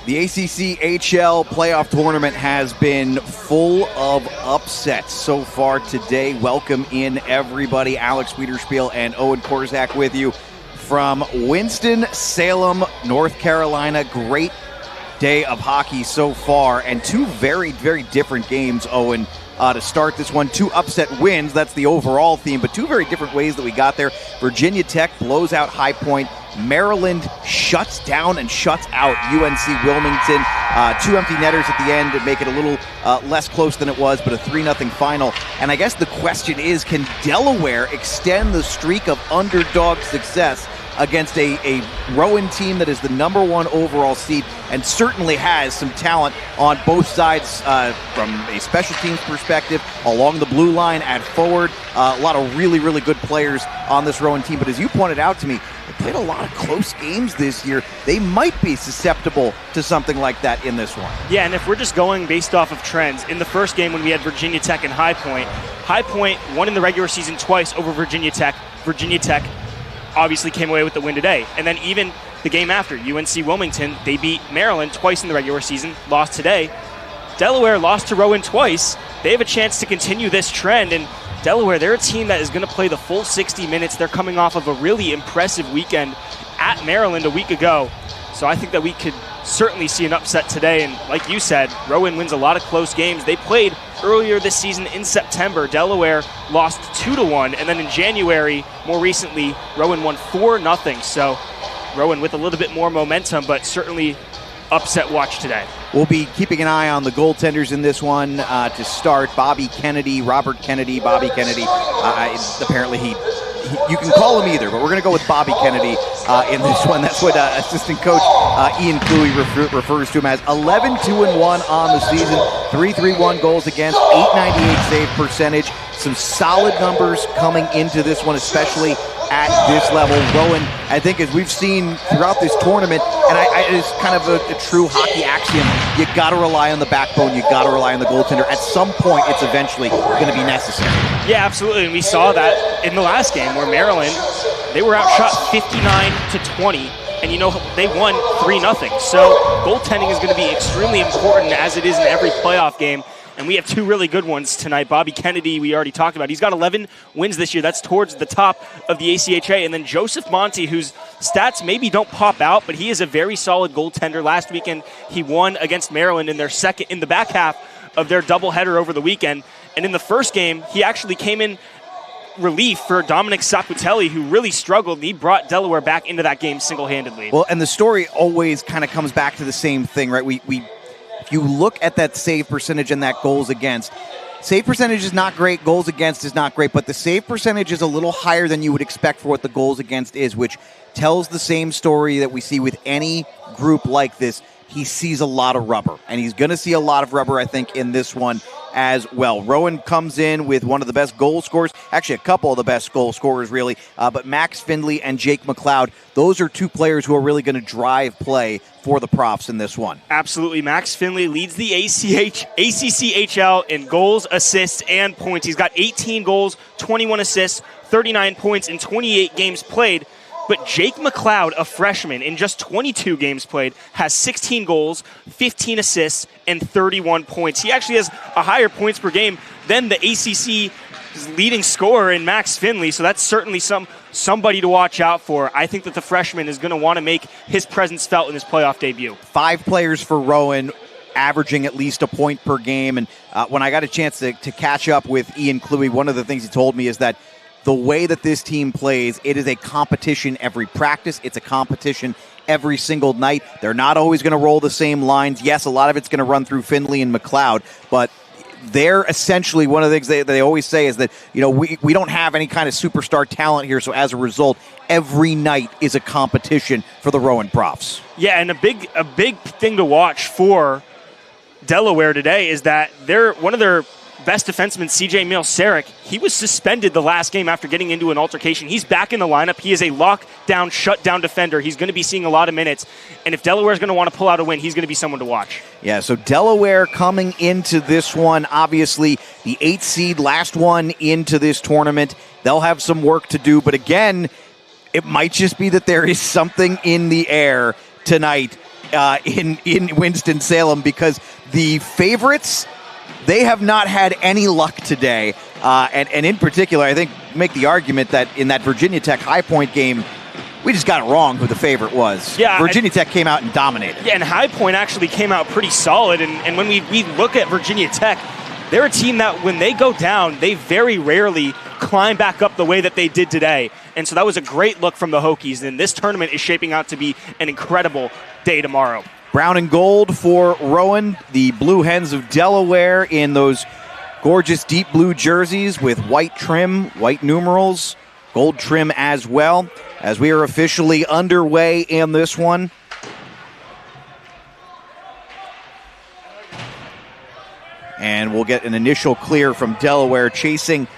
The ACC-HL playoff tournament has been full of upsets so far today. Welcome in, everybody. Alex Wiederspiel and Owen Korzak with you from Winston-Salem, North Carolina. Great day of hockey so far, and two very, very different games, Owen, to start this one. Two upset wins, that's the overall theme, but two very different ways that we got there. Virginia Tech blows out High Point. Maryland shuts down and shuts out UNC Wilmington. Two empty netters at the end to make it a little less close than it was, but a 3-0 final. And I guess the question is, can Delaware extend the streak of underdog success against a Rowan team that is the #1 overall seed and certainly has some talent on both sides from a special teams perspective, along the blue line, at forward. A lot of really, really good players on this Rowan team. But as you pointed out to me, they played a lot of close games this year. They might be susceptible to something like that in this one. Yeah, and if we're just going based off of trends, in the first game when we had Virginia Tech and High Point won in the regular season twice over Virginia Tech. Virginia Tech obviously came away with the win today. And then even the game after, UNC Wilmington, they beat Maryland twice in the regular season, lost today. Delaware lost to Rowan twice. They have a chance to continue this trend, and Delaware, they're a team that is going to play the full 60 minutes. They're coming off of a really impressive weekend at Maryland a week ago. So I think that we could certainly see an upset today. And like you said, Rowan wins a lot of close games. They played earlier this season in September. Delaware lost 2-1. And then in January, more recently, Rowan won 4-0. So Rowan with a little bit more momentum, but certainly upset watch today. We'll be keeping an eye on the goaltenders in this one to start. Robert Kennedy. Apparently you can call him either, but we're going to go with Bobby Kennedy in this one. That's what assistant coach Ian Cluey refers to him as. 11-2-1 on the season, 331 goals against, 898 save percentage. Some solid numbers coming into this one, especially at this level. Rowan, I think, as we've seen throughout this tournament, and it's kind of a true hockey axiom, you got to rely on the backbone, you got to rely on the goaltender. At some point, it's eventually going to be necessary. Yeah, absolutely, and we saw that in the last game where Maryland, they were outshot 59-20, and they won 3-0. So goaltending is going to be extremely important, as it is in every playoff game. And we have two really good ones tonight. Bobby Kennedy, we already talked about. He's got 11 wins this year. That's towards the top of the ACHA. And then Joseph Monty, whose stats maybe don't pop out, but he is a very solid goaltender. Last weekend, he won against Maryland in the back half of their doubleheader over the weekend. And in the first game, he actually came in relief for Dominic Saputelli, who really struggled. And he brought Delaware back into that game single-handedly. Well, and the story always kind of comes back to the same thing, right? If you look at that save percentage and that goals against, save percentage is not great, goals against is not great, but the save percentage is a little higher than you would expect for what the goals against is, which tells the same story that we see with any group like this. He sees a lot of rubber, and he's going to see a lot of rubber, I think, in this one as well. Rowan comes in with one of the best goal scorers, actually a couple of the best goal scorers, really, but Max Findlay and Jake McLeod, those are two players who are really going to drive play for the Profs in this one. Absolutely. Max Findlay leads the ACC-HL in goals, assists, and points. He's got 18 goals, 21 assists, 39 points in 28 games played. But Jake McLeod, a freshman, in just 22 games played, has 16 goals, 15 assists, and 31 points. He actually has a higher points per game than the ACC's leading scorer in Max Findlay, so that's certainly somebody to watch out for. I think that the freshman is going to want to make his presence felt in his playoff debut. 5 players for Rowan, averaging at least a point per game. And when I got a chance to catch up with Ian Cluey, one of the things he told me is that the way that this team plays, it is a competition every practice. It's a competition every single night. They're not always going to roll the same lines. Yes, a lot of it's going to run through Findlay and McLeod, but they're essentially, one of the things they always say is that, we don't have any kind of superstar talent here, so as a result, every night is a competition for the Rowan Profs. Yeah, and a big thing to watch for Delaware today is that one of their best defenseman, CJ Milseric, he was suspended the last game after getting into an altercation. He's back in the lineup. He is a lockdown, shutdown defender. He's going to be seeing a lot of minutes. And if Delaware is going to want to pull out a win, he's going to be someone to watch. Yeah, so Delaware coming into this one, obviously the 8th seed, last one into this tournament. They'll have some work to do. But again, it might just be that there is something in the air tonight in Winston-Salem, because the favorites, they have not had any luck today. And in particular, I think make the argument that in that Virginia Tech High Point game, we just got it wrong who the favorite was. Yeah, Virginia Tech came out and dominated. Yeah, and High Point actually came out pretty solid. And when we look at Virginia Tech, they're a team that when they go down, they very rarely climb back up the way that they did today. And so that was a great look from the Hokies. And this tournament is shaping out to be an incredible day tomorrow. Brown and gold for Rowan, the Blue Hens of Delaware in those gorgeous deep blue jerseys with white trim, white numerals, gold trim as well, as we are officially underway in this one. And we'll get an initial clear from Delaware. Chasing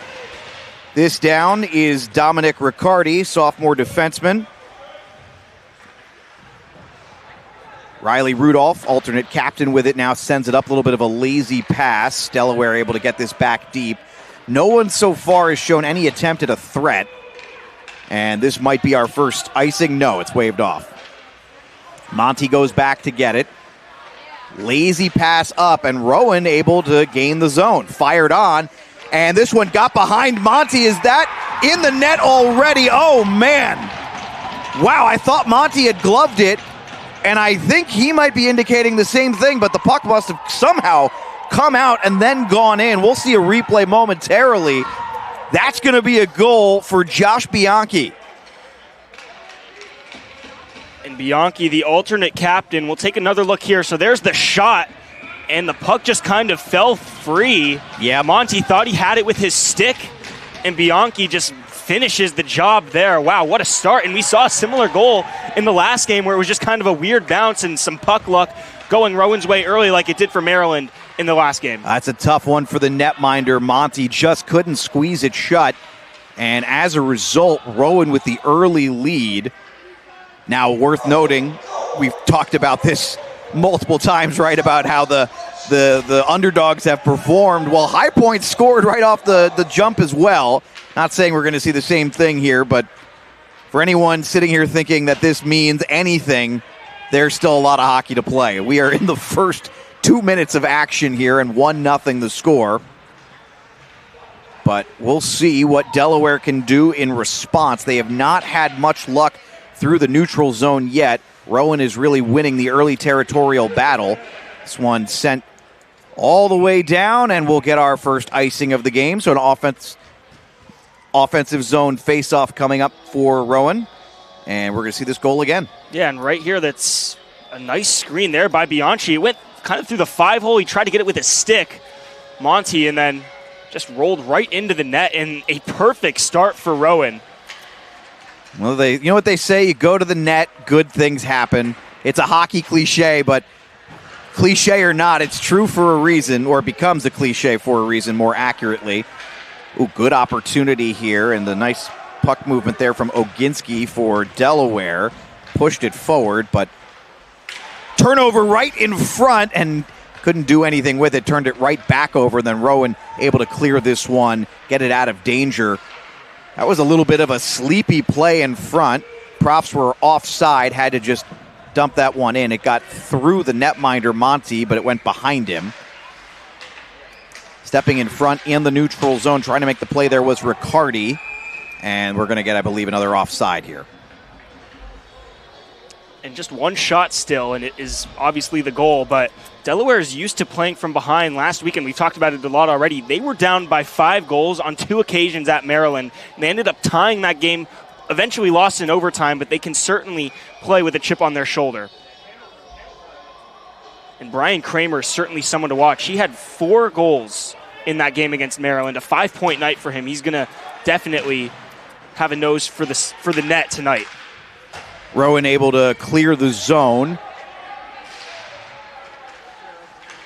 this down is Dominic Riccardi, sophomore defenseman. Riley Rudolph, alternate captain with it, now sends it up. A little bit of a lazy pass. Delaware able to get this back deep. No one so far has shown any attempt at a threat. And this might be our first icing. No, it's waved off. Monty goes back to get it. Lazy pass up, and Rowan able to gain the zone. Fired on, and this one got behind Monty. Is that in the net already? Oh, man. Wow, I thought Monty had gloved it, and I think he might be indicating the same thing, but the puck must have somehow come out and then gone in. We'll see a replay momentarily. That's going to be a goal for Josh Bianchi. And Bianchi, the alternate captain, will take another look here. So there's the shot, and the puck just kind of fell free. Yeah, Monty thought he had it with his stick, and Bianchi just finishes the job there. Wow, what a start. And we saw a similar goal in the last game where it was just kind of a weird bounce and some puck luck going Rowan's way early like it did for Maryland in the last game. That's a tough one for the netminder. Monty just couldn't squeeze it shut. And as a result, Rowan with the early lead. Now, worth noting, we've talked about this multiple times, right, about how the underdogs have performed. Well, High Point scored right off the jump as well. Not saying we're going to see the same thing here, but for anyone sitting here thinking that this means anything, there's still a lot of hockey to play. We are in the first 2 minutes of action here, and 1-0 the score. But we'll see what Delaware can do in response. They have not had much luck through the neutral zone yet. Rowan is really winning the early territorial battle. This one sent all the way down, and we'll get our first icing of the game. So an offensive zone face-off coming up for Rowan. And we're going to see this goal again. Yeah, and right here, that's a nice screen there by Bianchi. It went kind of through the 5-hole. He tried to get it with his stick, Monty, and then just rolled right into the net, and a perfect start for Rowan. Well, you know what they say, you go to the net, good things happen. It's a hockey cliche, but cliche or not, it's true for a reason, or it becomes a cliche for a reason, more accurately. Ooh, good opportunity here, and the nice puck movement there from Oginski for Delaware. Pushed it forward, but turnover right in front, and couldn't do anything with it. Turned it right back over, then Rowan able to clear this one, get it out of danger. That was a little bit of a sleepy play in front. Profs were offside, had to just dump that one in. It got through the netminder, Monty, but it went behind him. Stepping in front in the neutral zone, trying to make the play there was Riccardi. And we're going to get, I believe, another offside here. And just one shot still, and it is obviously the goal, but Delaware is used to playing from behind. Last weekend, we've talked about it a lot already. They were down by 5 goals on 2 occasions at Maryland, and they ended up tying that game, eventually lost in overtime, but they can certainly play with a chip on their shoulder. And Brian Kramer is certainly someone to watch. He had 4 goals in that game against Maryland, a 5-point night for him. He's going to definitely have a nose for the net tonight. Rowan able to clear the zone.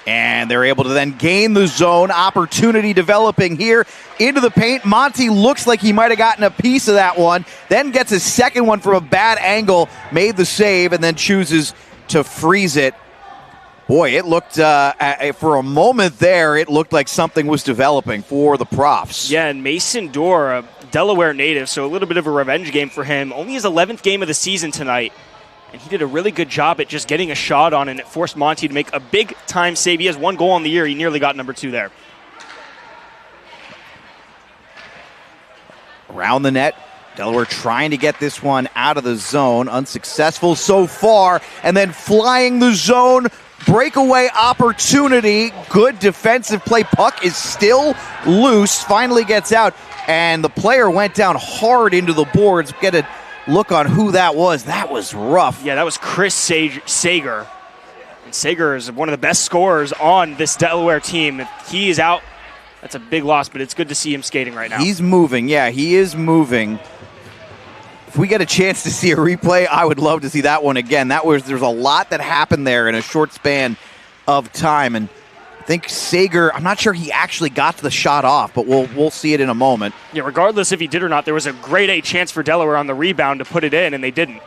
And they're able to then gain the zone. Opportunity developing here into the paint. Monty looks like he might have gotten a piece of that one. Then gets his second one from a bad angle. Made the save and then chooses to freeze it. Boy, it looked, for a moment there, it looked like something was developing for the Profs. Yeah, and Mason Dorr, a Delaware native, so a little bit of a revenge game for him. Only his 11th game of the season tonight. And he did a really good job at just getting a shot on, and it forced Monty to make a big-time save. He has 1 goal on the year. He nearly got number 2 there. Around the net, Delaware trying to get this one out of the zone. Unsuccessful so far. And then flying the zone. Breakaway opportunity. Good defensive play. Puck is still loose. Finally gets out. And the player went down hard into the boards. Get a look on who that was. That was rough. Yeah, that was Chris Sager. And Sager is one of the best scorers on this Delaware team. If he is out, that's a big loss, but it's good to see him skating right now. He's moving. Yeah, he is moving. If we get a chance to see a replay, I would love to see that one again. There's a lot that happened there in a short span of time. And I think Sager, I'm not sure he actually got the shot off, but we'll see it in a moment. Yeah, regardless if he did or not, there was a grade A chance for Delaware on the rebound to put it in, and they didn't.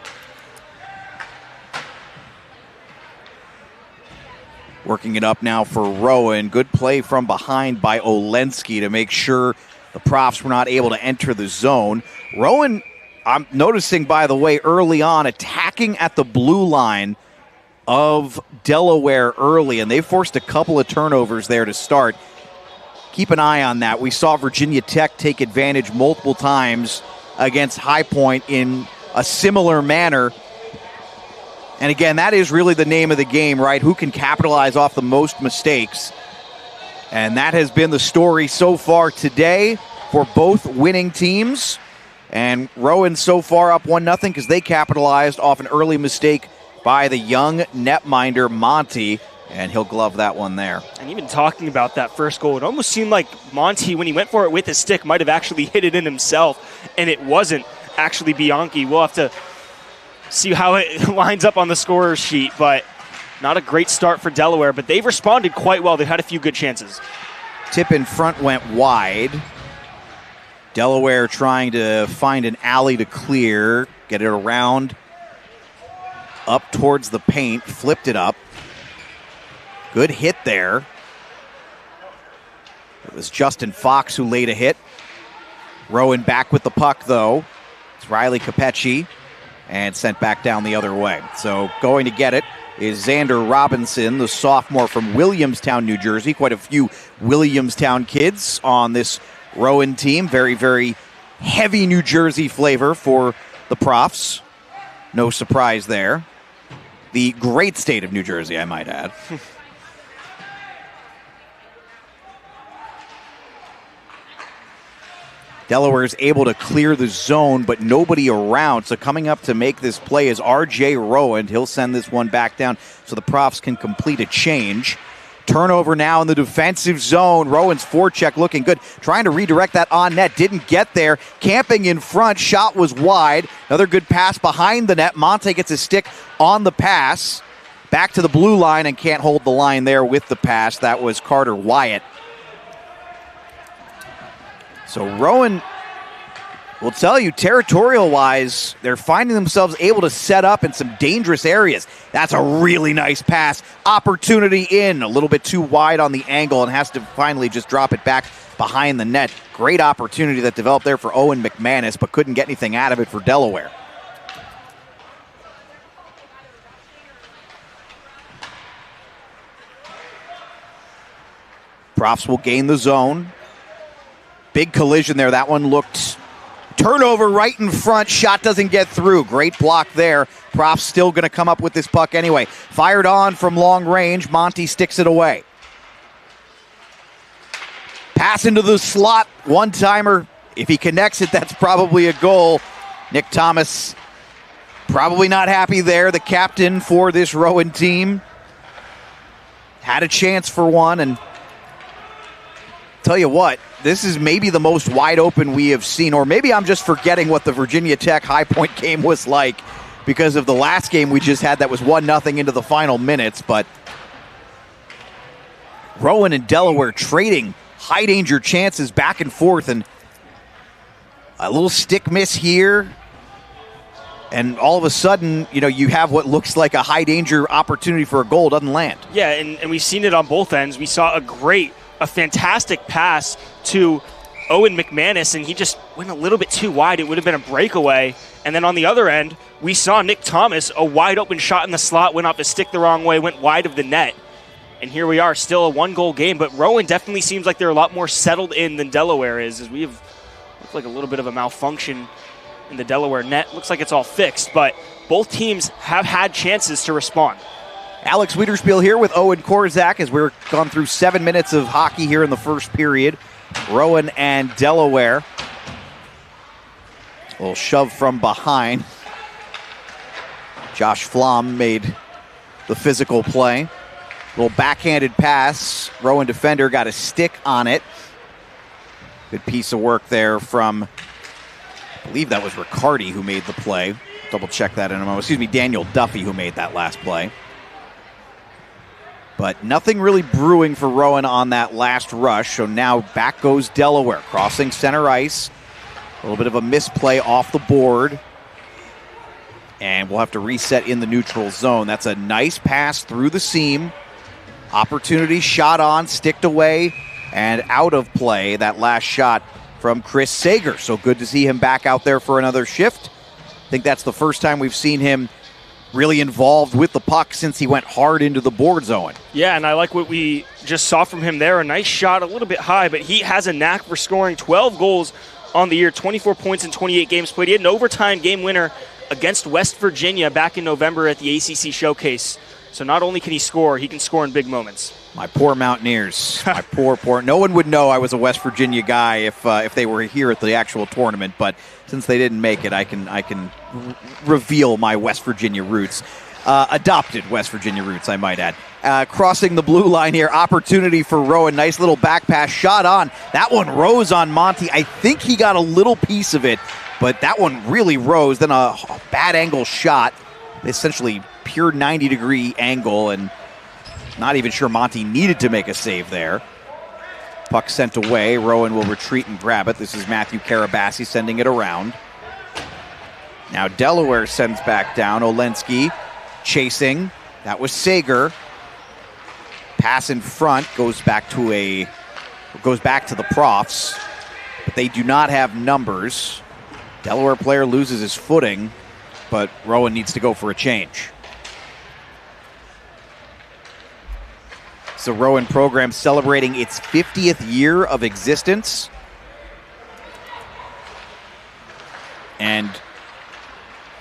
Working it up now for Rowan. Good play from behind by Olensky to make sure the Profs were not able to enter the zone. Rowan, I'm noticing, by the way, early on, attacking at the blue line of Delaware early, and they forced a couple of turnovers there to start. Keep an eye on that. We saw Virginia Tech take advantage multiple times against High Point in a similar manner. And again, that is really the name of the game, right? Who can capitalize off the most mistakes? And that has been the story so far today for both winning teams. And Rowan so far up 1-0 because they capitalized off an early mistake by the young netminder Monty, and he'll glove that one there. And even talking about that first goal, it almost seemed like Monty, when he went for it with his stick, might have actually hit it in himself, and it wasn't actually Bianchi. We'll have to see how it lines up on the scorer's sheet, but not a great start for Delaware, but they've responded quite well. They've had a few good chances. Tip in front went wide. Delaware trying to find an alley to clear, get it around, up towards the paint, flipped it up. Good hit there. It was Justin Fox who laid a hit. Rowan back with the puck, though. It's Riley Capecci, and sent back down the other way. So going to get it is Xander Robinson, the sophomore from Williamstown, New Jersey. Quite a few Williamstown kids on this Rowan team. Very, very heavy New Jersey flavor for the Profs. No surprise there. The great state of New Jersey, I might add. Delaware is able to clear the zone, but nobody around. So coming up to make this play is R.J. Rowan. He'll send this one back down so the Profs can complete a change. Turnover now in the defensive zone. Rowan's forecheck looking good. Trying to redirect that on net. Didn't get there. Camping in front. Shot was wide. Another good pass behind the net. Monte gets his stick on the pass. Back to the blue line and can't hold the line there with the pass. That was Carter Wyatt. So Rowan, will tell you, territorial-wise, they're finding themselves able to set up in some dangerous areas. That's a really nice pass. Opportunity in. A little bit too wide on the angle and has to finally just drop it back behind the net. Great opportunity that developed there for Owen McManus, but couldn't get anything out of it for Delaware. Profs will gain the zone. Big collision there. That one looked turnover right in front. Shot doesn't get through. Great block there. Profs still going to come up with this puck anyway. Fired on from long range. Monty sticks it away. Pass into the slot. One-timer. If he connects it, that's probably a goal. Nick Thomas probably not happy there. The captain for this Rowan team had a chance for one, and tell you what, this is maybe the most wide open we have seen, or maybe I'm just forgetting what the Virginia Tech High Point game was like because of the last game we just had that was 1-0 into the final minutes. But Rowan and Delaware trading high danger chances back and forth, and a little stick miss here, and all of a sudden, you know, you have what looks like a high danger opportunity for a goal. Doesn't land. Yeah, and we've seen it on both ends. We saw a fantastic pass to Owen McManus, and he just went a little bit too wide. It would have been a breakaway. And then on the other end, we saw Nick Thomas, a wide open shot in the slot, went off his stick the wrong way, went wide of the net. And here we are, still a 1-goal game. But Rowan definitely seems like they're a lot more settled in than Delaware is, as we have looked like a little bit of a malfunction in the Delaware net. Looks like it's all fixed, but both teams have had chances to respond. Alex Wiederspiel here with Owen Korzak as we're gone through 7 minutes of hockey here in the first period. Rowan and Delaware. A little shove from behind. Josh Flom made the physical play. Little backhanded pass. Rowan defender got a stick on it. Good piece of work there from, I believe that was Riccardi who made the play. Double check that in a moment. Excuse me, Daniel Duffy who made that last play. But nothing really brewing for Rowan on that last rush. So now back goes Delaware, crossing center ice. A little bit of a misplay off the board. And we'll have to reset in the neutral zone. That's a nice pass through the seam. Opportunity shot on, sticked away, and out of play. That last shot from Chris Sager. So good to see him back out there for another shift. I think that's the first time we've seen him really involved with the puck since he went hard into the board zone. Yeah, and I like what we just saw from him there. A nice shot, a little bit high, but he has a knack for scoring 12 goals on the year, 24 points in 28 games played. He had an overtime game winner against West Virginia back in November at the ACC Showcase. So not only can he can score in big moments. My poor Mountaineers. My poor. No one would know I was a West Virginia guy if they were here at the actual tournament, but since they didn't make it, I can reveal my West Virginia roots. Adopted West Virginia roots, I might add. Crossing the blue line here, opportunity for Rowan. Nice little back pass, shot on. That one rose on Monty. I think he got a little piece of it, but that one really rose. Then a bad angle shot, essentially pure 90-degree angle, and not even sure Monty needed to make a save there. Puck sent away. Rowan will retreat and grab it. This is Matthew Karabassi sending it around. Now Delaware sends back down. Olensky chasing. That was Sager. Pass in front goes back to the Profs, but they do not have numbers. Delaware player loses his footing, but Rowan needs to go for a change. It's the Rowan program celebrating its 50th year of existence. And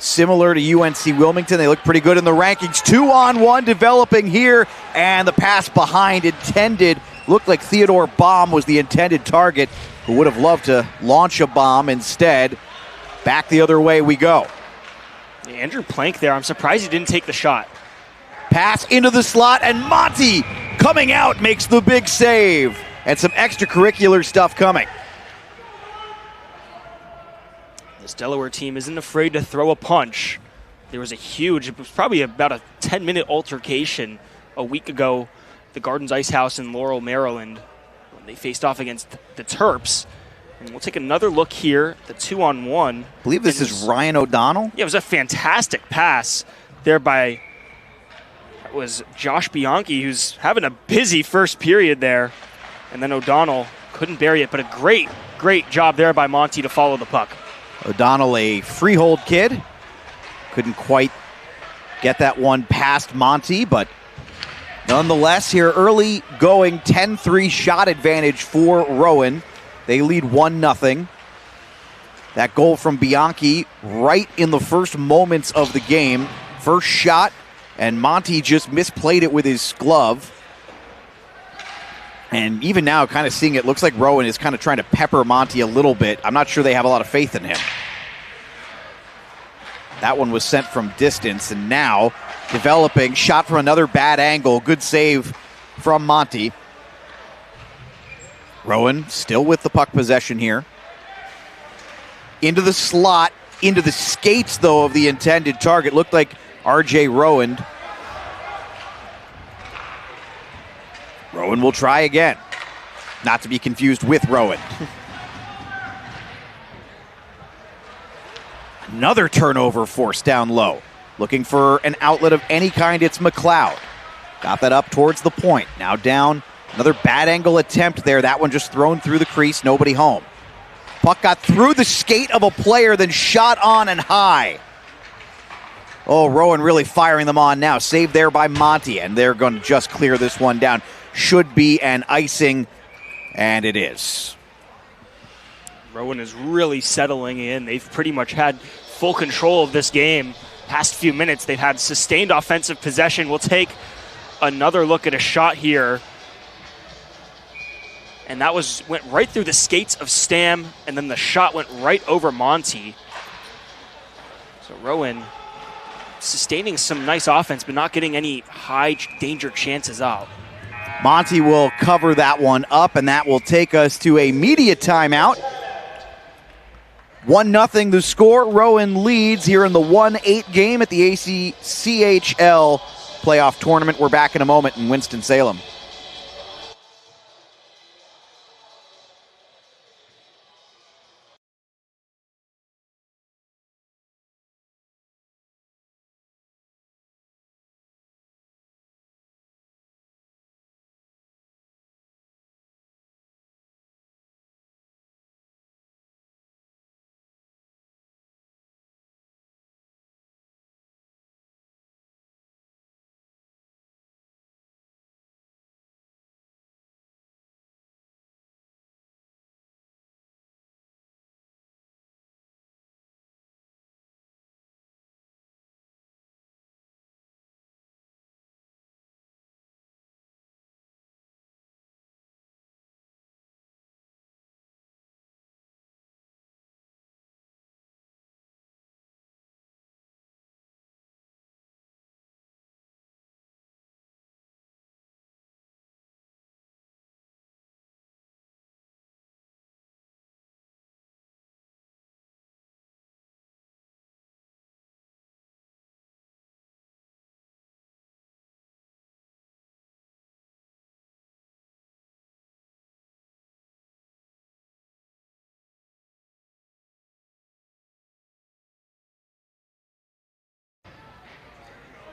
similar to UNC Wilmington, they look pretty good in the rankings. 2-on-1 developing here, and the pass behind intended. Looked like Theodore Baum was the intended target, who would have loved to launch a bomb. Instead, back the other way we go. Andrew Plank there, I'm surprised he didn't take the shot. Pass into the slot, and Monty coming out makes the big save. And some extracurricular stuff coming. This Delaware team isn't afraid to throw a punch. There was it was probably about a 10-minute altercation a week ago at the Gardens Ice House in Laurel, Maryland, when they faced off against the Terps. And we'll take another look here, the 2-on-1. I believe this is Ryan O'Donnell. Yeah, it was a fantastic pass there by was Josh Bianchi, who's having a busy first period there. And then O'Donnell couldn't bury it, but a great job there by Monty to follow the puck. O'Donnell, a freehold kid. Couldn't quite get that one past Monty, but nonetheless, here early going 10-3 shot advantage for Rowan. They lead 1-0. That goal from Bianchi right in the first moments of the game. First shot, and Monty just misplayed it with his glove. And even now, kind of seeing it, looks like Rowan is kind of trying to pepper Monty a little bit. I'm not sure they have a lot of faith in him. That one was sent from distance, and now developing, shot from another bad angle. Good save from Monty. Rowan still with the puck possession here. Into the slot, into the skates, though, of the intended target. Looked like R.J. Rowan. Rowan will try again. Not to be confused with Rowan. Another turnover forced down low. Looking for an outlet of any kind, it's McLeod. Got that up towards the point. Now down. Another bad angle attempt there. That one just thrown through the crease. Nobody home. Puck got through the skate of a player, then shot on and high. Oh, Rowan really firing them on now. Saved there by Monty, and they're going to just clear this one down. Should be an icing, and it is. Rowan is really settling in. They've pretty much had full control of this game. Past few minutes, they've had sustained offensive possession. We'll take another look at a shot here. And that went right through the skates of Stam, and then the shot went right over Monty. So Rowan sustaining some nice offense, but not getting any high danger chances out. Monty will cover that one up, and that will take us to a media timeout. 1-0 the score. Rowan leads here in the 1-8 game at the ACCHL playoff tournament. We're back in a moment in Winston-Salem.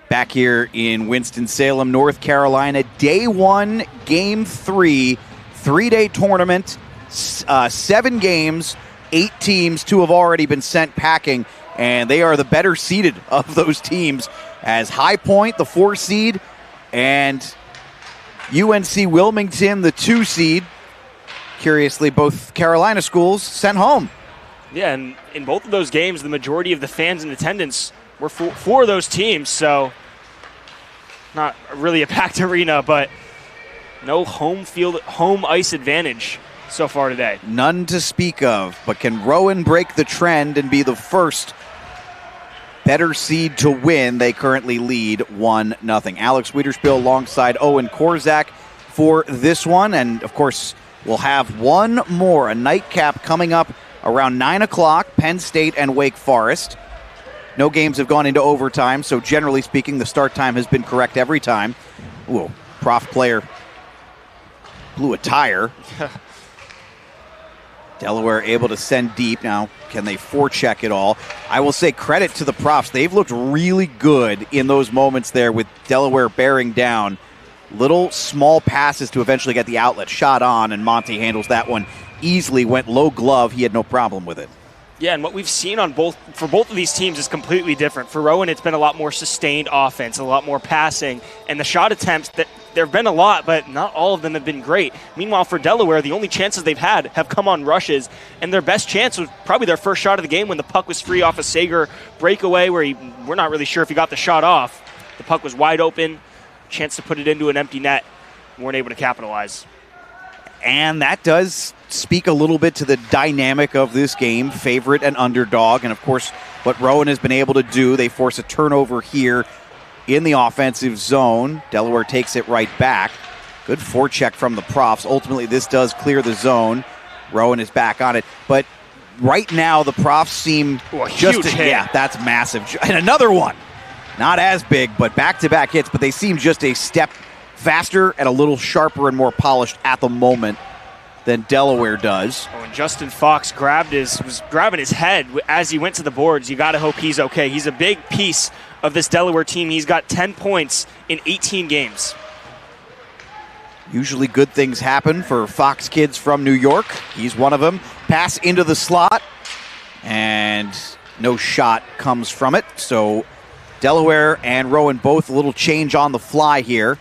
Back here in Winston-Salem, North Carolina, day one, game 3, 3-day tournament, 7 games, 8 teams. 2 have already been sent packing, and they are the better seeded of those teams, as High Point, the 4 seed, and UNC Wilmington, the 2 seed. Curiously, both Carolina schools sent home. Yeah, and in both of those games, the majority of the fans in attendance were for those teams, so not really a packed arena, but no home ice advantage so far today. None to speak of, but can Rowan break the trend and be the first better seed to win? They currently lead 1-0. Alex Wiederspiel alongside Owen Korzak for this one, and of course we'll have one more, a nightcap coming up around 9 o'clock, Penn State and Wake Forest. No games have gone into overtime, so generally speaking, the start time has been correct every time. Ooh, Prof player blew a tire. Delaware able to send deep. Now, can they forecheck it all? I will say credit to the Profs. They've looked really good in those moments there with Delaware bearing down. Little small passes to eventually get the outlet shot on, and Monty handles that one easily. Went low glove. He had no problem with it. Yeah, and what we've seen for both of these teams is completely different. For Rowan, it's been a lot more sustained offense, a lot more passing, and the shot attempts, there have been a lot, but not all of them have been great. Meanwhile, for Delaware, the only chances they've had have come on rushes, and their best chance was probably their first shot of the game when the puck was free off a Sager breakaway where we're not really sure if he got the shot off. The puck was wide open, chance to put it into an empty net, weren't able to capitalize. And that does speak a little bit to the dynamic of this game, favorite and underdog. And, of course, what Rowan has been able to do, they force a turnover here in the offensive zone. Delaware takes it right back. Good forecheck from the Profs. Ultimately, this does clear the zone. Rowan is back on it. But right now, the Profs seem huge hit. Yeah, that's massive. And another one. Not as big, but back-to-back hits. But they seem just a step faster and a little sharper and more polished at the moment than Delaware does. Oh, and Justin Fox was grabbing his head as he went to the boards. You got to hope he's okay. He's a big piece of this Delaware team. He's got 10 points in 18 games. Usually good things happen for Fox kids from New York. He's one of them. Pass into the slot, and no shot comes from it. So Delaware and Rowan both a little change on the fly here.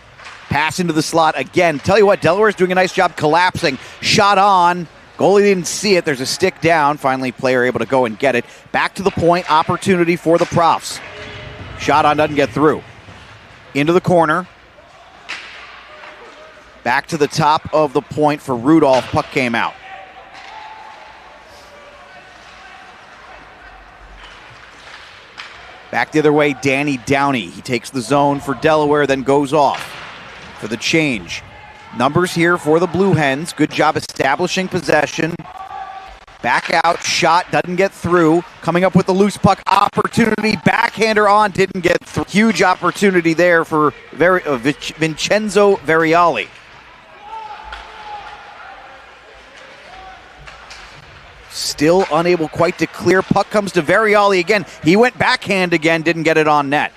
Pass into the slot again. Tell you what, Delaware's doing a nice job collapsing. Shot on. Goalie didn't see it. There's a stick down. Finally, player able to go and get it. Back to the point. Opportunity for the Profs. Shot on doesn't get through. Into the corner. Back to the top of the point for Rudolph. Puck came out. Back the other way, Danny Downey. He takes the zone for Delaware, then goes off for the change. Numbers here for the Blue Hens. Good job establishing possession. Back out, shot, doesn't get through. Coming up with the loose puck opportunity. Backhander on, didn't get through. Huge opportunity there for Vincenzo Variali. Still unable quite to clear. Puck comes to Variali again. He went backhand again, didn't get it on net.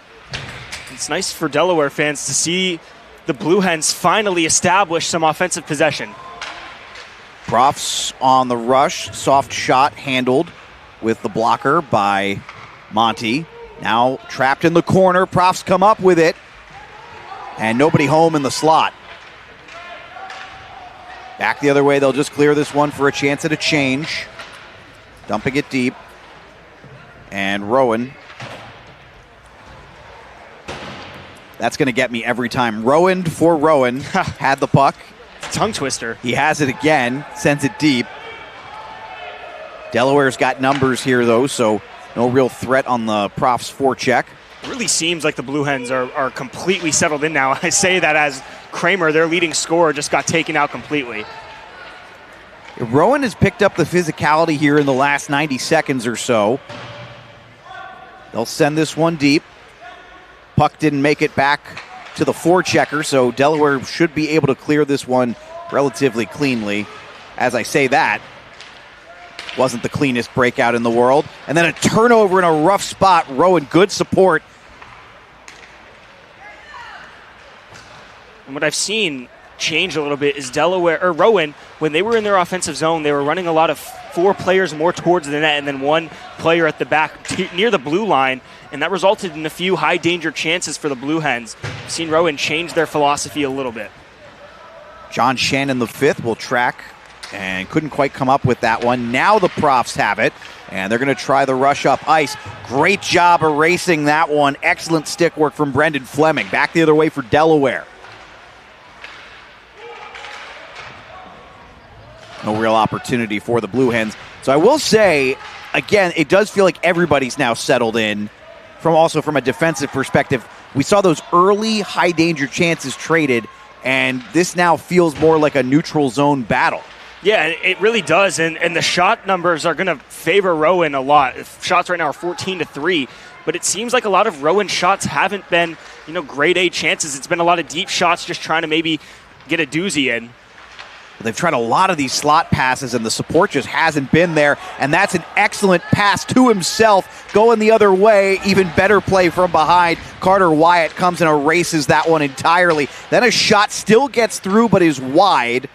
It's nice for Delaware fans to see the Blue Hens finally establish some offensive possession. Profs on the rush. Soft shot handled with the blocker by Monty. Now trapped in the corner. Profs come up with it. And nobody home in the slot. Back the other way. They'll just clear this one for a chance at a change. Dumping it deep. And Rowan. That's going to get me every time. Rowan for Rowan. Had the puck. Tongue twister. He has it again. Sends it deep. Delaware's got numbers here, though, so no real threat on the Profs forecheck. It really seems like the Blue Hens are completely settled in now. I say that as Kramer, their leading scorer, just got taken out completely. Rowan has picked up the physicality here in the last 90 seconds or so. They'll send this one deep. Puck didn't make it back to the forechecker, so Delaware should be able to clear this one relatively cleanly. As I say that, wasn't the cleanest breakout in the world. And then a turnover in a rough spot. Rowan, good support. And what I've seen change a little bit is Rowan, when they were in their offensive zone, they were running a lot of 4 players more towards the net and then 1 player at the back near the blue line, and that resulted in a few high danger chances for the Blue Hens. I've seen Rowan change their philosophy a little bit. John Shannon the fifth will track and couldn't quite come up with that one. Now the Profs have it, and they're going to try the rush up ice. Great job erasing that one. Excellent stick work from Brendan Fleming. Back the other way for Delaware. No real opportunity for the Blue Hens. So I will say, again, it does feel like everybody's now settled in. From a defensive perspective, we saw those early high-danger chances traded, and this now feels more like a neutral zone battle. Yeah, it really does, and the shot numbers are going to favor Rowan a lot. Shots right now are 14-3, but it seems like a lot of Rowan shots haven't been, grade A chances. It's been a lot of deep shots just trying to maybe get a doozy in. They've tried a lot of these slot passes, and the support just hasn't been there. And that's an excellent pass to himself, going the other way. Even better play from behind. Carter Wyatt comes and erases that one entirely. Then a shot still gets through, but is wide.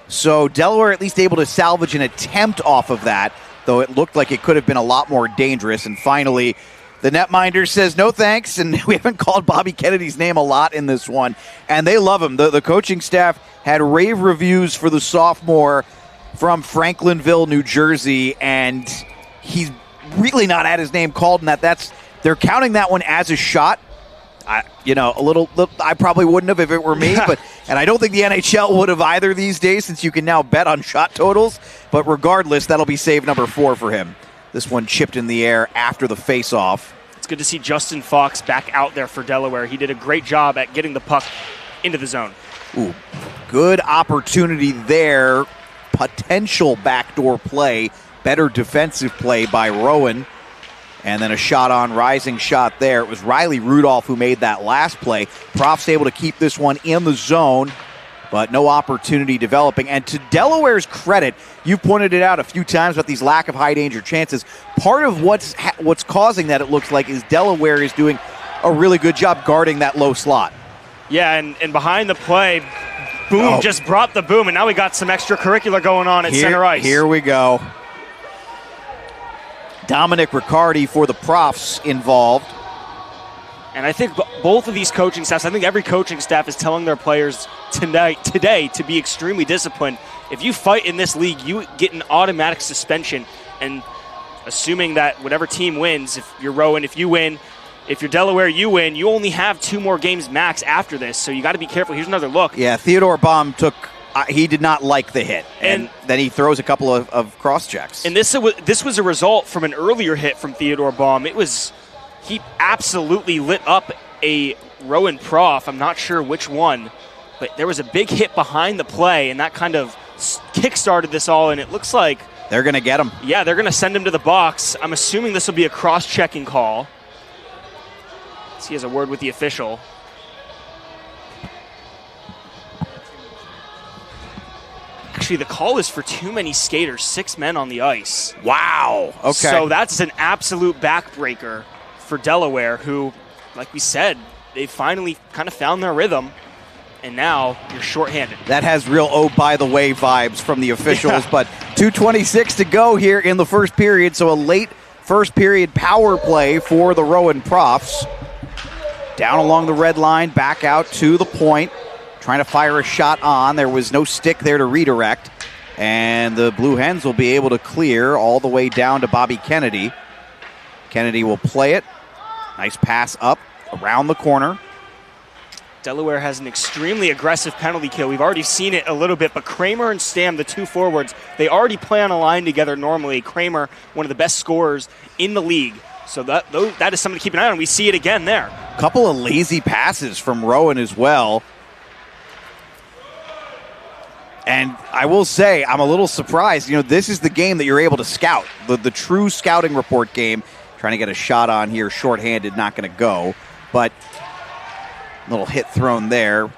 So Delaware at least able to salvage an attempt off of that, though it looked like it could have been a lot more dangerous. And finally, the netminder says no thanks, and we haven't called Bobby Kennedy's name a lot in this one. And they love him. The coaching staff had rave reviews for the sophomore from Franklinville, New Jersey, and he's really not had his name called in that. They're counting that one as a shot. I probably wouldn't have if it were me, and I don't think the NHL would have either these days, since you can now bet on shot totals. But regardless, that'll be save number 4 for him. This one chipped in the air after the face-off. It's good to see Justin Fox back out there for Delaware. He did a great job at getting the puck into the zone. Ooh, good opportunity there. Potential backdoor play. Better defensive play by Rowan. And then a shot on, rising shot there. It was Riley Rudolph who made that last play. Profs able to keep this one in the zone, but no opportunity developing. And to Delaware's credit, you've pointed it out a few times about these lack of high danger chances. Part of what's causing that, it looks like, is Delaware is doing a really good job guarding that low slot. Yeah, and behind the play, Boom just brought the boom, and now we got some extracurricular going on at center ice. Here we go. Dominic Riccardi for the Profs involved. And I think both of these coaching staffs, I think every coaching staff is telling their players today to be extremely disciplined. If you fight in this league, you get an automatic suspension. And assuming that whatever team wins, if you're Rowan, if you win, if you're Delaware, you win, you only have 2 more games max after this. So you got to be careful. Here's another look. Yeah, Theodore Baum he did not like the hit. And then he throws a couple of cross checks. And this was a result from an earlier hit from Theodore Baum. He absolutely lit up a Rowan Prof. I'm not sure which one, but there was a big hit behind the play, and that kind of kick-started this all, and it looks like they're going to get him. Yeah, they're going to send him to the box. I'm assuming this will be a cross-checking call. He has a word with the official. Actually, the call is for too many skaters, 6 men on the ice. Wow. Okay. So that's an absolute backbreaker for Delaware, who, like we said, they finally kind of found their rhythm, and now you're shorthanded. That has real by the way vibes from the officials, yeah. But 2:26 to go here in the first period, so a late first period power play for the Rowan Profs. Down along the red line, back out to the point, trying to fire a shot on. There was no stick there to redirect, and the Blue Hens will be able to clear all the way down to Bobby Kennedy. Kennedy will play it. Nice pass up around the corner. Delaware has an extremely aggressive penalty kill. We've already seen it a little bit, but Kramer and Stam, the 2 forwards, they already play on a line together normally. Kramer, one of the best scorers in the league. So that is something to keep an eye on. We see it again there. A couple of lazy passes from Rowan as well. And I will say, I'm a little surprised. This is the game that you're able to scout, the true scouting report game. Trying to get a shot on here, shorthanded, not going to go. But a little hit thrown there.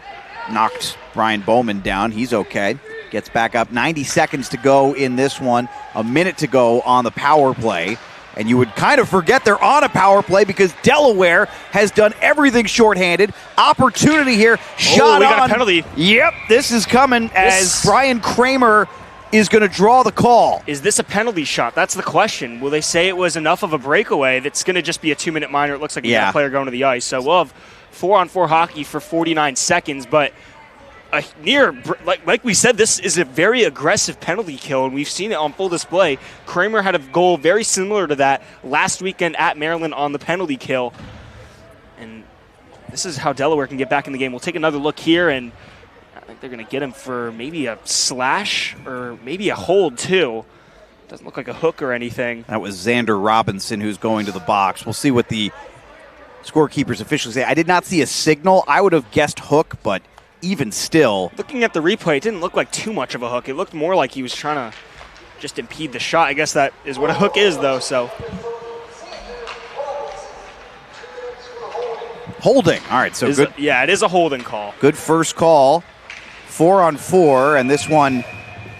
Knocked Brian Bowman down. He's okay. Gets back up. 90 seconds to go in this one. A minute to go on the power play. And you would kind of forget they're on a power play because Delaware has done everything shorthanded. Opportunity here. Shot we on. got a penalty. Yep, this is coming as Brian Kramer is going to draw the call. Is this a penalty shot? That's the question. Will they say it was enough of a breakaway that's going to just be a 2-minute minor? It looks like a player going to the ice. So we'll have 4-on-4 hockey for 49 seconds, but like we said, this is a very aggressive penalty kill, and we've seen it on full display. Kramer had a goal very similar to that last weekend at Maryland on the penalty kill, and this is how Delaware can get back in the game. We'll take another look here, and I think they're going to get him for maybe a slash or maybe a hold too. Doesn't look like a hook or anything. That was Xander Robinson who's going to the box. We'll see what the scorekeepers officially say. I did not see a signal. I would have guessed hook, but even still. Looking at the replay, it didn't look like too much of a hook. It looked more like he was trying to just impede the shot. I guess that is what a hook is, though. So holding. All right, so good. Yeah, it is a holding call. Good first call. 4-on-4, and this one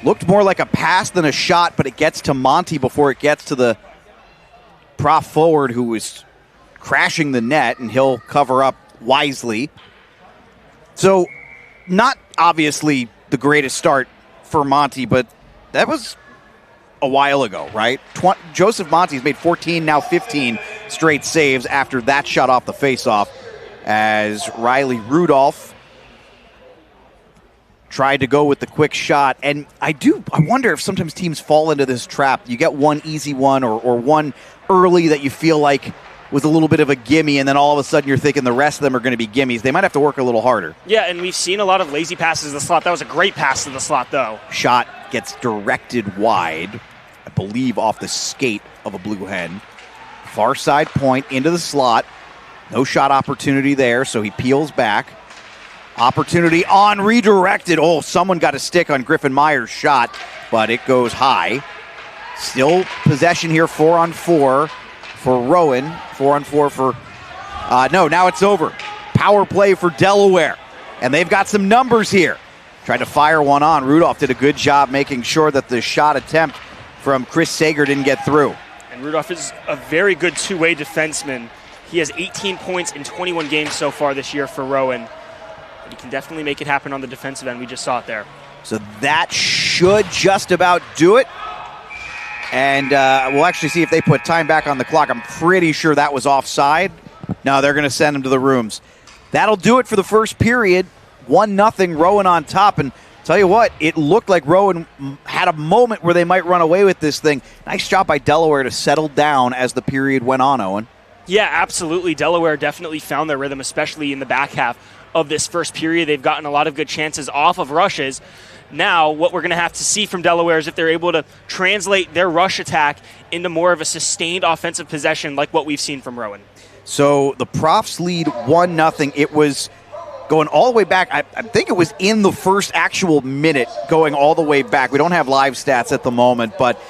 looked more like a pass than a shot, but it gets to Monty before it gets to the Prof forward who was crashing the net, and he'll cover up wisely. So, not obviously the greatest start for Monty, but that was a while ago, right? Joseph Monty's made 14, now 15 straight saves after that shot off the faceoff, as Riley Rudolph tried to go with the quick shot. And I wonder if sometimes teams fall into this trap. You get one easy one or one early that you feel like was a little bit of a gimme, and then all of a sudden you're thinking the rest of them are going to be gimmies. They might have to work a little harder. Yeah, and we've seen a lot of lazy passes to the slot. That was a great pass to the slot, though. Shot gets directed wide, I believe off the skate of a Blue Hen. Far side point into the slot. No shot opportunity there, so he peels back. Opportunity on redirected. Oh, someone got a stick on Griffin Meyer's shot, but it goes high. Still possession here, 4-on-4 for Rowan. 4-on-4 for... now it's over. Power play for Delaware. And they've got some numbers here. Tried to fire one on. Rudolph did a good job making sure that the shot attempt from Chris Sager didn't get through. And Rudolph is a very good two-way defenseman. He has 18 points in 21 games so far this year for Rowan. But he can definitely make it happen on the defensive end. We just saw it there. So that should just about do it. And we'll actually see if they put time back on the clock. I'm pretty sure that was offside. No, they're going to send them to the rooms. That'll do it for the first period. 1-0, Rowan on top. And tell you what, it looked like Rowan had a moment where they might run away with this thing. Nice job by Delaware to settle down as the period went on, Owen. Yeah, absolutely. Delaware definitely found their rhythm, especially in the back half of this first period. They've gotten a lot of good chances off of rushes. Now, what we're going to have to see from Delaware is if they're able to translate their rush attack into more of a sustained offensive possession like what we've seen from Rowan. So the Profs lead 1-0. It was going all the way back. I think it was in the first actual minute going all the way back. We don't have live stats at the moment, but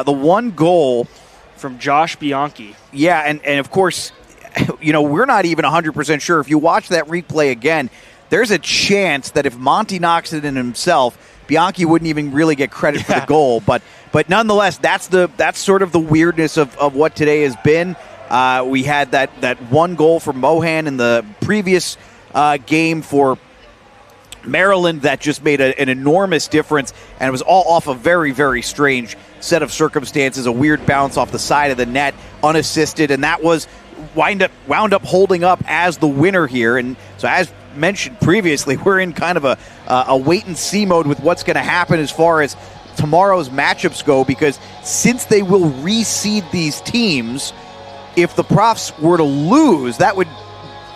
the one goal from Josh Bianchi. Yeah, and of course, we're not even 100% sure. If you watch that replay again, there's a chance that if Monty knocks it in himself, Bianchi wouldn't even really get credit for the goal. But nonetheless, that's sort of the weirdness of what today has been. We had that one goal from Mohan in the previous game for Maryland that just made an enormous difference, and it was all off a very, very strange set of circumstances, a weird bounce off the side of the net, unassisted, and that was wound up holding up as the winner here. And so as mentioned previously, we're in kind of a wait-and-see mode with what's going to happen as far as tomorrow's matchups go, because since they will reseed these teams, if the Profs were to lose, that would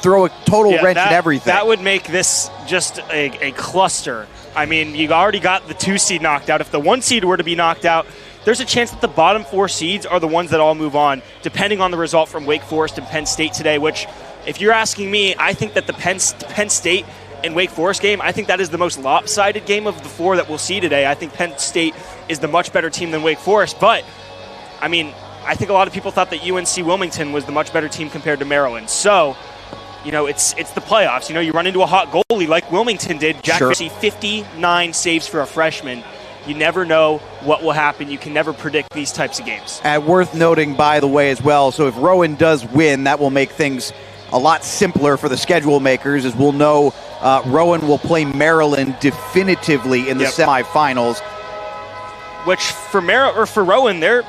throw a total wrench in everything. That would make this just a cluster. I mean, you already got the 2 seed knocked out. If the 1 seed were to be knocked out, there's a chance that the bottom 4 seeds are the ones that all move on, depending on the result from Wake Forest and Penn State today, which, if you're asking me, I think that the Penn State and Wake Forest game, I think that is the most lopsided game of the 4 that we'll see today. I think Penn State is the much better team than Wake Forest, but, I mean, I think a lot of people thought that UNC Wilmington was the much better team compared to Maryland. So, it's the playoffs. You run into a hot goalie like Wilmington did. Jack Fitzy, 59 saves for a freshman. You never know what will happen. You can never predict these types of games. And worth noting, by the way, as well, so if Rowan does win, that will make things a lot simpler for the schedule makers, as we'll know Rowan will play Maryland definitively in the semifinals. Which for Rowan, they're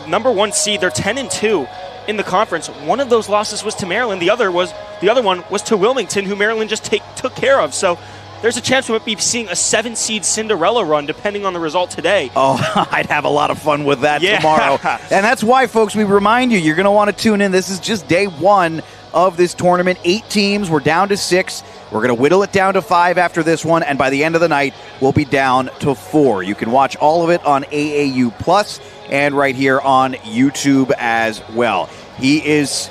number 1 seed. They're 10-2 in the conference. One of those losses was to Maryland. The other one was to Wilmington, who Maryland just took care of. So there's a chance we might be seeing a 7-seed Cinderella run, depending on the result today. Oh, I'd have a lot of fun with that tomorrow. And that's why, folks, we remind you, you're going to want to tune in. This is just day 1 of this tournament. 8 teams. We're down to 6. We're going to whittle it down to 5 after this one, and by the end of the night, we'll be down to 4. You can watch all of it on AAU Plus and right here on YouTube as well. He is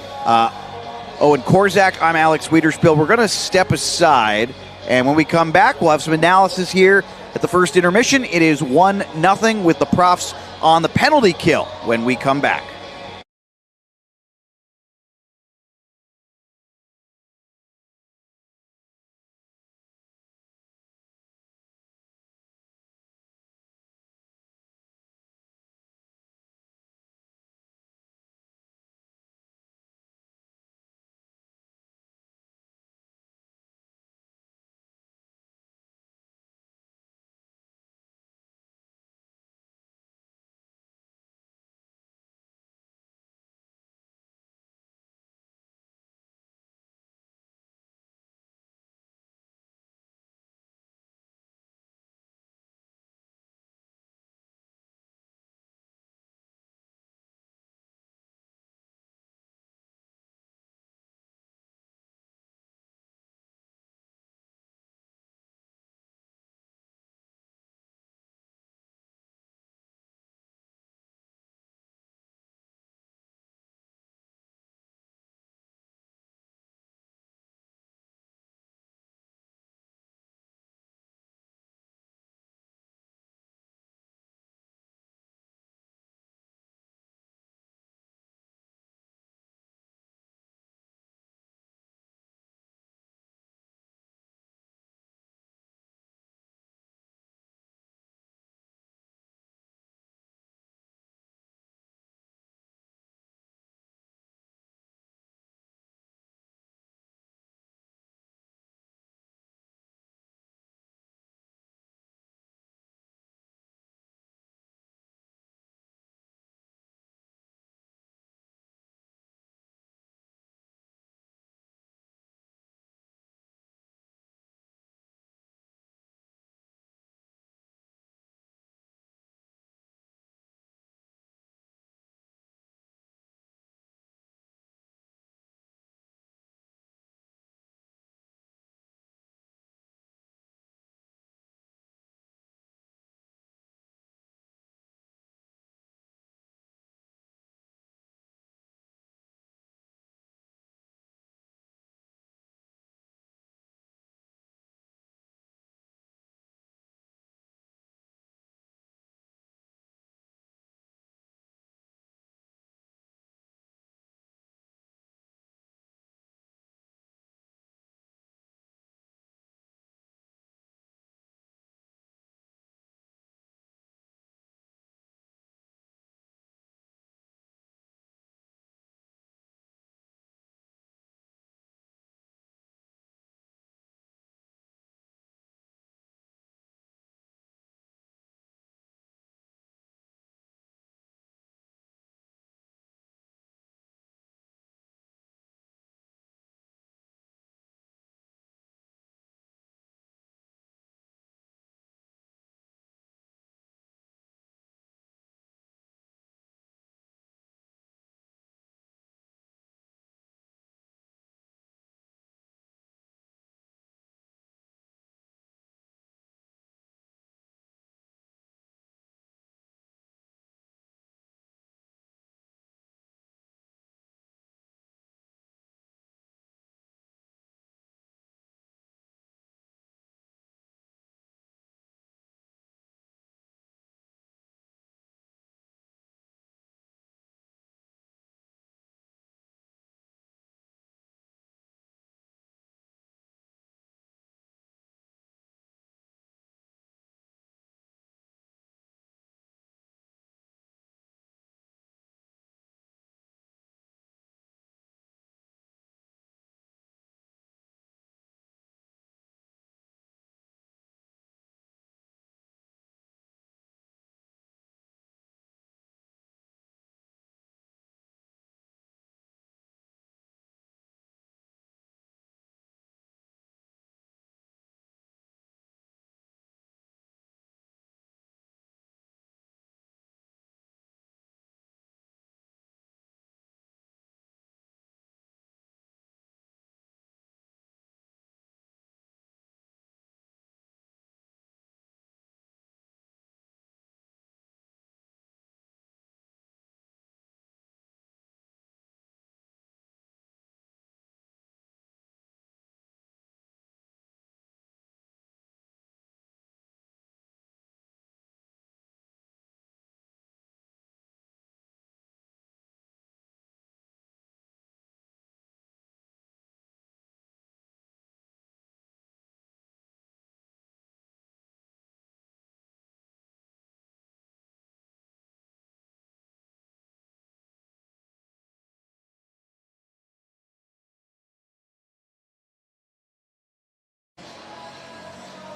Owen Korzak. I'm Alex Wiederspiel. We're going to step aside, and when we come back, we'll have some analysis here at the first intermission. It is 1-0 with the Profs on the penalty kill when we come back.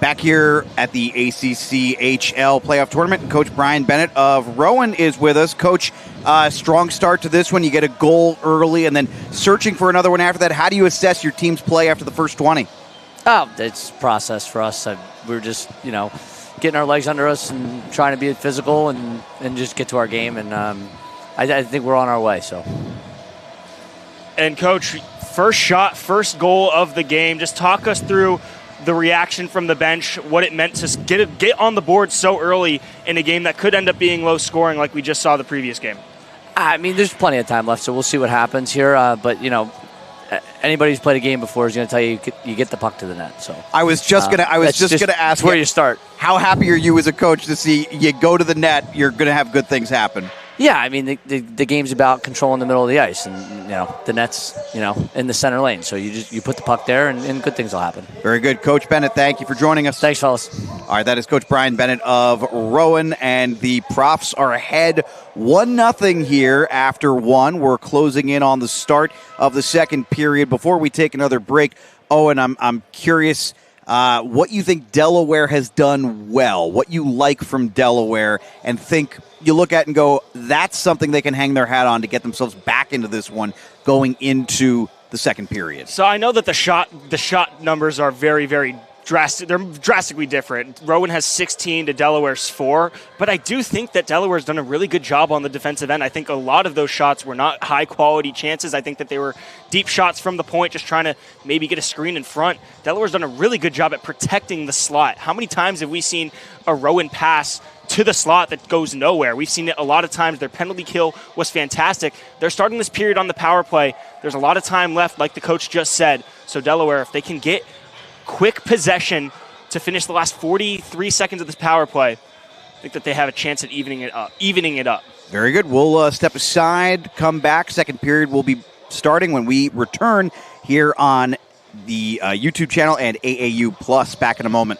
Back here at the ACCHL playoff tournament, and Coach Brian Bennett of Rowan is with us. Coach, strong start to this one. You get a goal early and then searching for another one after that. How do you assess your team's play after the first 20? Oh, it's process for us. We're just, getting our legs under us and trying to be physical and just get to our game. And I think we're on our way. So. And, Coach, first shot, first goal of the game. Just talk us through the reaction from the bench, what it meant to get on the board so early in a game that could end up being low scoring like we just saw the previous game. I mean, there's plenty of time left, so we'll see what happens here. But, anybody who's played a game before is going to tell you you get the puck to the net. So I was just gonna ask where you start. How happy are you as a coach to see you go to the net? You're going to have good things happen. Yeah, I mean the game's about controlling the middle of the ice, and the net's in the center lane. So you put the puck there, and good things will happen. Very good, Coach Bennett. Thank you for joining us. Thanks, fellas. All right, that is Coach Brian Bennett of Rowan, and the Profs are ahead 1-0 here after one. We're closing in on the start of the second period. Before we take another break, Owen, I'm curious what you think Delaware has done well, what you like from Delaware, and think you look at and go, that's something they can hang their hat on to get themselves back into this one going into the second period. So I know that the shot numbers are very, very drastic. They're drastically different. Rowan has 16 to Delaware's 4, but I do think that Delaware's done a really good job on the defensive end. I think a lot of those shots were not high-quality chances. I think that they were deep shots from the point, just trying to maybe get a screen in front. Delaware's done a really good job at protecting the slot. How many times have we seen a Rowan pass to the slot that goes nowhere? We've seen it a lot of times. Their penalty kill was fantastic. They're starting this period on the power play. There's a lot of time left, like the coach just said. So Delaware, if they can get quick possession to finish the last 43 seconds of this power play, I think that they have a chance at evening it up. Very good. We'll step aside, come back. Second period will be starting when we return here on the YouTube channel and AAU Plus. Back in a moment.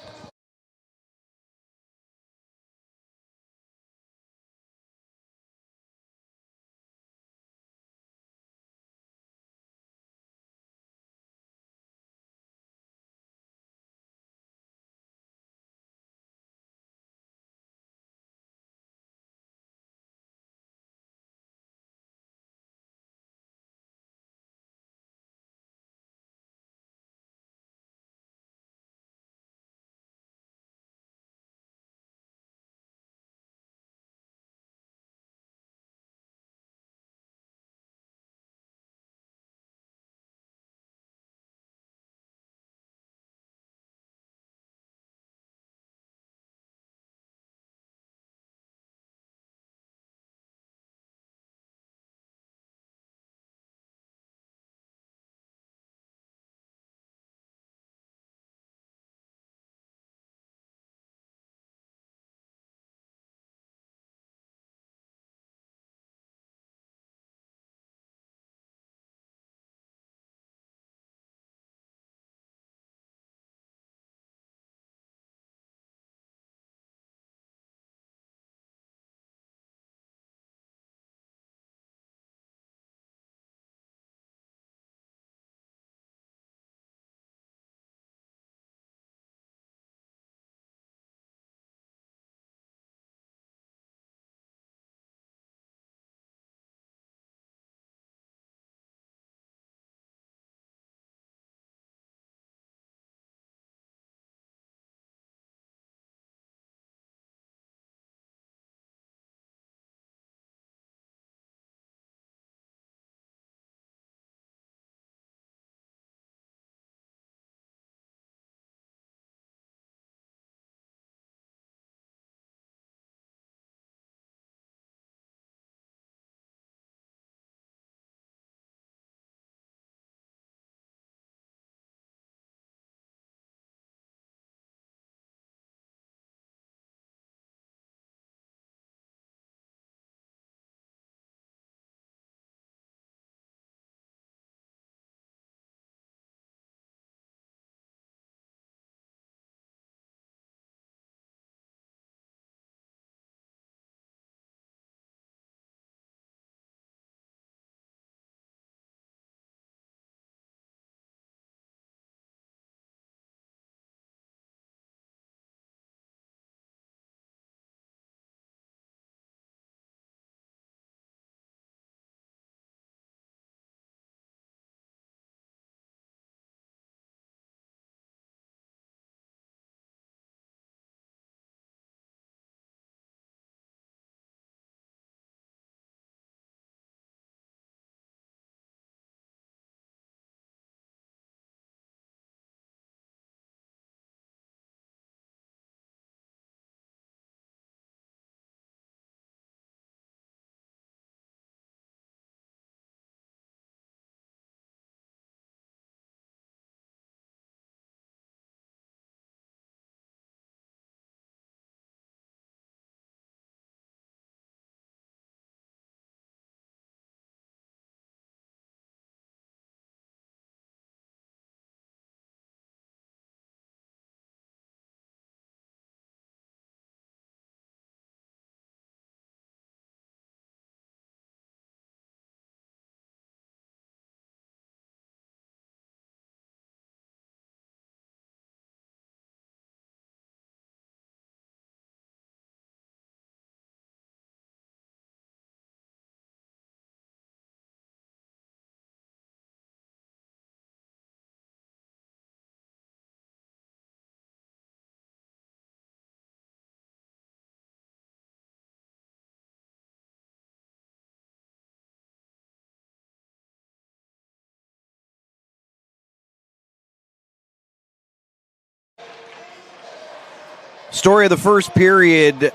Story of the first period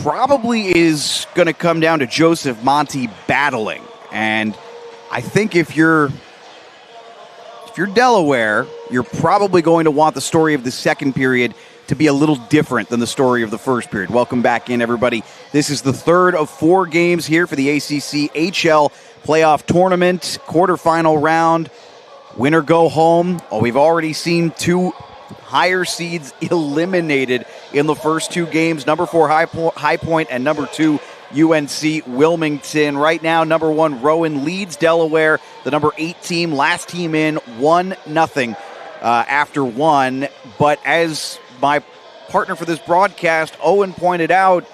probably is going to come down to Joseph Monty battling. And I think if you're Delaware, you're probably going to want the story of the second period to be a little different than the story of the first period. Welcome back in, everybody. This is the third of 4 games here for the ACC HL playoff tournament, quarterfinal round. Winner go home. Oh, we've already seen 2 higher seeds eliminated in the first 2 games. Number 4 High Point and number 2 UNC Wilmington. Right now, number 1 Rowan leads Delaware, the number 8 team, last team in, 1-0 after 1. But as my partner for this broadcast, Owen, pointed out,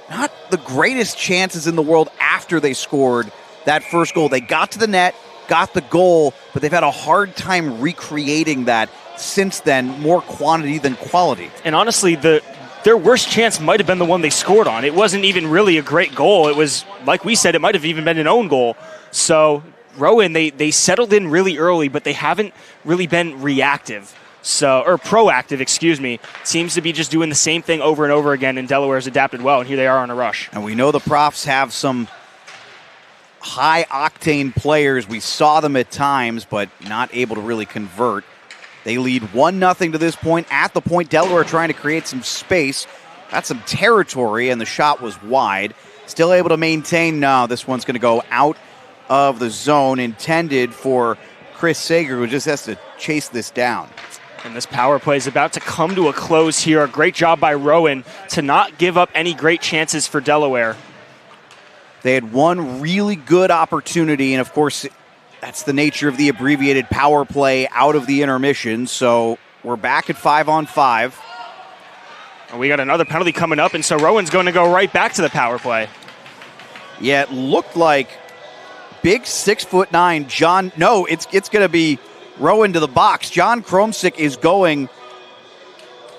not the greatest chances in the world after they scored that first goal. They got to the net, got the goal, but they've had a hard time recreating that since then, more quantity than quality. And honestly, their worst chance might have been the one they scored on. It wasn't even really a great goal. It was, like we said, it might have even been an own goal. So Rowan, they settled in really early, but they haven't really been reactive. Or proactive, excuse me. Seems to be just doing the same thing over and over again, and Delaware's adapted well, and here they are on a rush. And we know the Profs have some high-octane players. We saw them at times, but not able to really convert. They lead 1-0 to this point. At the point, Delaware trying to create some space. Got some territory, and the shot was wide. Still able to maintain. No, this one's going to go out of the zone, intended for Chris Sager, who just has to chase this down. And this power play is about to come to a close here. A great job by Rowan to not give up any great chances for Delaware. They had one really good opportunity, and of course, that's the nature of the abbreviated power play out of the intermission. So we're back at 5-on-5. And we got another penalty coming up, and so Rowan's going to go right back to the power play. Yeah, it looked like big 6'9" John. No, it's going to be Rowan to the box. John Kromsick is going.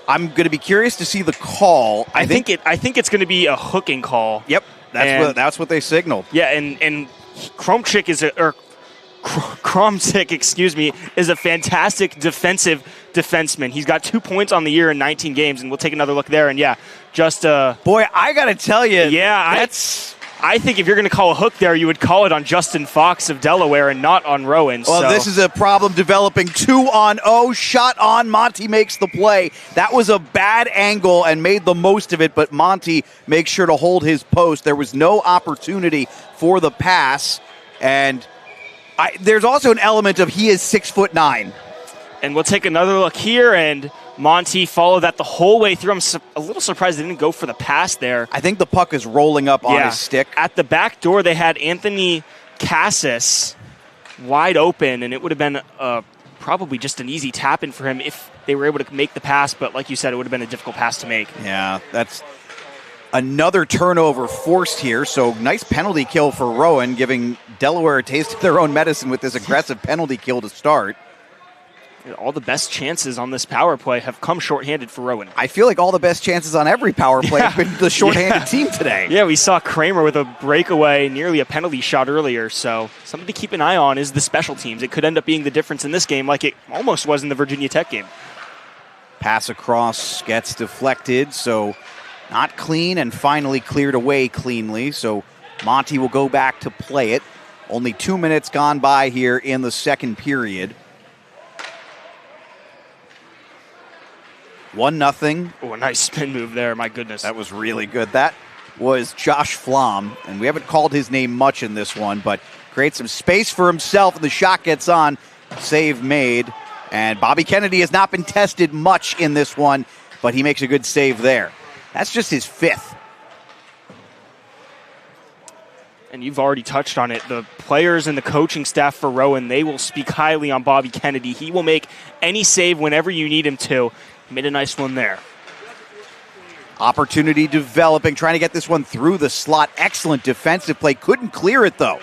I'm going to be curious to see the call. I think it's going to be a hooking call. Yep, that's what they signaled. Yeah, and Kromsick is a fantastic defenseman. He's got 2 points on the year in 19 games, and we'll take another look there. And yeah, just boy, I got to tell you, yeah, I think if you're going to call a hook there, you would call it on Justin Fox of Delaware and not on Rowan. Well, this is a problem developing. 2-on-0, shot on. Monty makes the play. That was a bad angle and made the most of it, but Monty makes sure to hold his post. There was no opportunity for the pass, and there's also an element of he is 6'9". And we'll take another look here, and Monty followed that the whole way through. I'm a little surprised they didn't go for the pass there. I think the puck is rolling up on his stick. At the back door, they had Anthony Cassis wide open, and it would have been probably just an easy tap-in for him if they were able to make the pass. But like you said, it would have been a difficult pass to make. Yeah, that's another turnover forced here. So nice penalty kill for Rowan, giving Delaware a taste of their own medicine with this aggressive penalty kill to start. All the best chances on this power play have come shorthanded for Rowan. I feel like all the best chances on every power play have been the shorthanded team today. Yeah, we saw Kramer with a breakaway, nearly a penalty shot earlier. So something to keep an eye on is the special teams. It could end up being the difference in this game like it almost was in the Virginia Tech game. Pass across gets deflected, so not clean, and finally cleared away cleanly. So Monty will go back to play it. Only 2 minutes gone by here in the second period. 1-0. Oh, a nice spin move there. My goodness. That was really good. That was Josh Flom, and we haven't called his name much in this one, but creates some space for himself, and the shot gets on. Save made. And Bobby Kennedy has not been tested much in this one, but he makes a good save there. That's just his 5th. And you've already touched on it. The players and the coaching staff for Rowan, they will speak highly on Bobby Kennedy. He will make any save whenever you need him to. Made a nice one there. Opportunity developing, trying to get this one through the slot. Excellent defensive play. Couldn't clear it, though.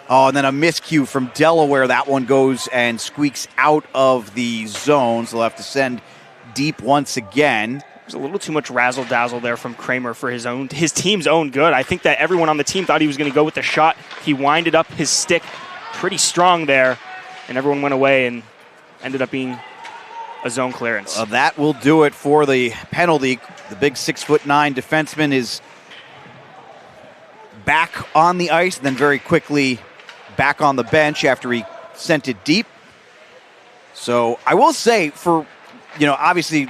Oh, and then a miscue from Delaware. That one goes and squeaks out of the zone, so they'll have to send deep once again. There's a little too much razzle-dazzle there from Kramer for his team's own good. I think that everyone on the team thought he was going to go with the shot. He winded up his stick pretty strong there, and everyone went away and ended up being a zone clearance. That will do it for the penalty. The big 6'9" defenseman is back on the ice, and then very quickly back on the bench after he sent it deep. So I will say, obviously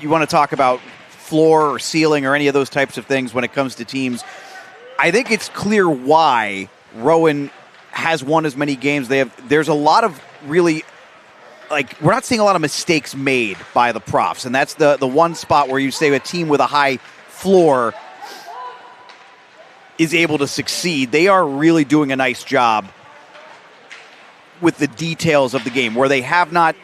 you want to talk about floor or ceiling or any of those types of things when it comes to teams. I think it's clear why Rowan has won as many games. There's a lot of really, we're not seeing a lot of mistakes made by the Profs, and that's the one spot where you say a team with a high floor is able to succeed. They are really doing a nice job with the details of the game. Where they have not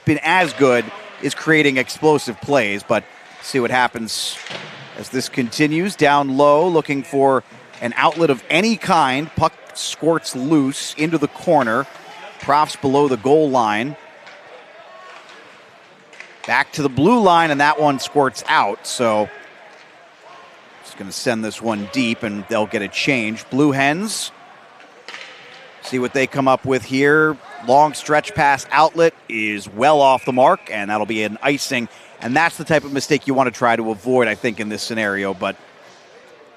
been as good is creating explosive plays, but see what happens as this continues. Down low, looking for an outlet of any kind. Puck squirts loose into the corner. Profs below the goal line. Back to the blue line, and that one squirts out, so just going to send this one deep, and they'll get a change. Blue Hens, see what they come up with here. Long stretch pass outlet is well off the mark, and that'll be an icing. And that's the type of mistake you want to try to avoid, I think, in this scenario. But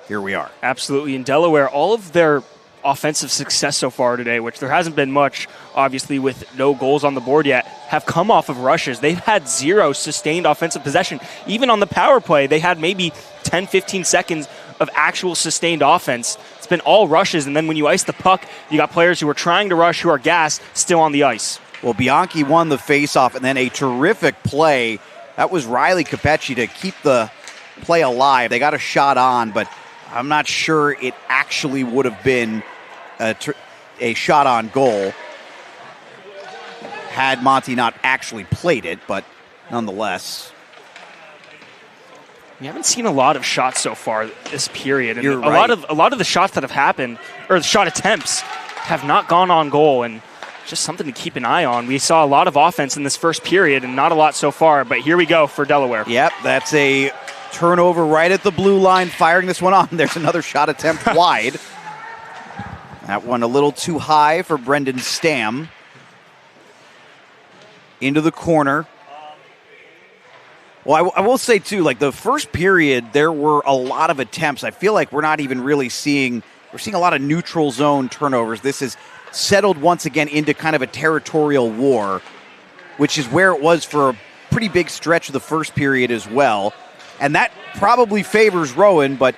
here we are. Absolutely. In Delaware, all of their offensive success so far today, which there hasn't been much, obviously, with no goals on the board yet, have come off of rushes. They've had 0 sustained offensive possession. Even on the power play, they had maybe 10, 15 seconds of actual sustained offense. It's been all rushes, and then when you ice the puck, you got players who are trying to rush, who are gassed, still on the ice. Well, Bianchi won the faceoff, and then a terrific play. That was Riley Capecci to keep the play alive. They got a shot on, but I'm not sure it actually would have been a shot on goal had Monty not actually played it, but nonetheless. We haven't seen a lot of shots so far this period. And You're right. A lot of the shots that have happened, or the shot attempts, have not gone on goal, and just something to keep an eye on. We saw a lot of offense in this first period and not a lot so far, but here we go for Delaware. Yep, that's a turnover right at the blue line, firing this one on. There's another shot attempt wide. That one a little too high for Brendan Stam. Into the corner. Well, I will say, too, the first period, there were a lot of attempts. I feel like we're not even really seeing a lot of neutral zone turnovers. This has settled once again into kind of a territorial war, which is where it was for a pretty big stretch of the first period as well. And that probably favors Rowan, but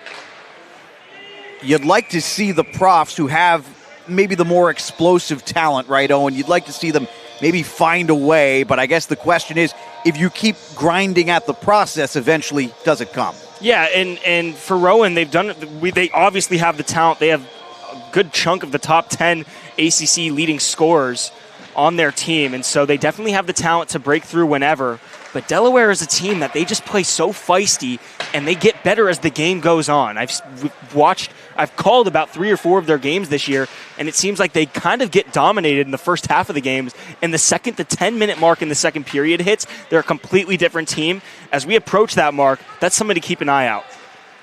you'd like to see the Profs, who have maybe the more explosive talent, right, Owen? You'd like to see them maybe find a way, but I guess the question is, if you keep grinding at the process, eventually does it come? Yeah, and for Rowan, they've done it. They obviously have the talent. They have a good chunk of the top 10 ACC leading scorers on their team, and so they definitely have the talent to break through whenever. But Delaware is a team that they just play so feisty, and they get better as the game goes on. I've called about 3 or 4 of their games this year, and it seems like they kind of get dominated in the first half of the games. And the 10-minute mark in the second period hits, they're a completely different team. As we approach that mark, that's somebody to keep an eye out.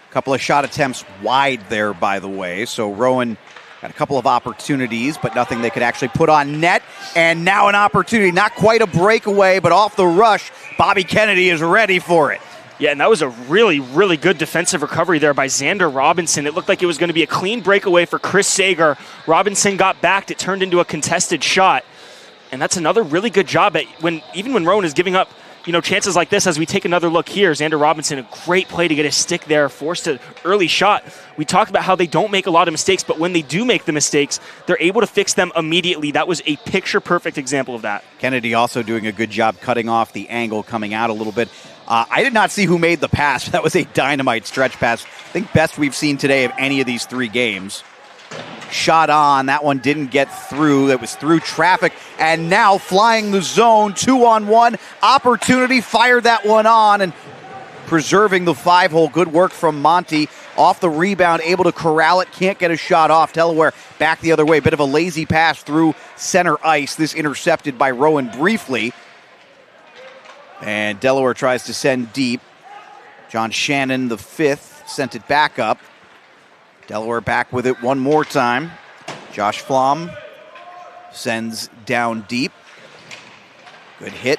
A couple of shot attempts wide there, by the way. So Rowan got a couple of opportunities, but nothing they could actually put on net. And now an opportunity, not quite a breakaway, but off the rush. Bobby Kennedy is ready for it. Yeah, and that was a really, really good defensive recovery there by Xander Robinson. It looked like it was going to be a clean breakaway for Chris Sager. Robinson got backed. It turned into a contested shot. And that's another really good job at even when Rowan is giving up chances like this. As we take another look here, Xander Robinson, a great play to get his stick there, forced an early shot. We talked about how they don't make a lot of mistakes, but when they do make the mistakes, they're able to fix them immediately. That was a picture-perfect example of that. Kennedy also doing a good job cutting off the angle, coming out a little bit. I did not see who made the pass. That was a dynamite stretch pass. I think best we've seen today of any of these 3 games. Shot on. That one didn't get through. It was through traffic. And now flying the zone, 2-on-1. Opportunity, fired that one on and preserving the 5-hole. Good work from Monty. Off the rebound, able to corral it. Can't get a shot off. Delaware back the other way. Bit of a lazy pass through center ice. This intercepted by Rowan briefly. And Delaware tries to send deep. John Shannon, the 5th, sent it back up. Delaware back with it one more time. Josh Flom sends down deep. Good hit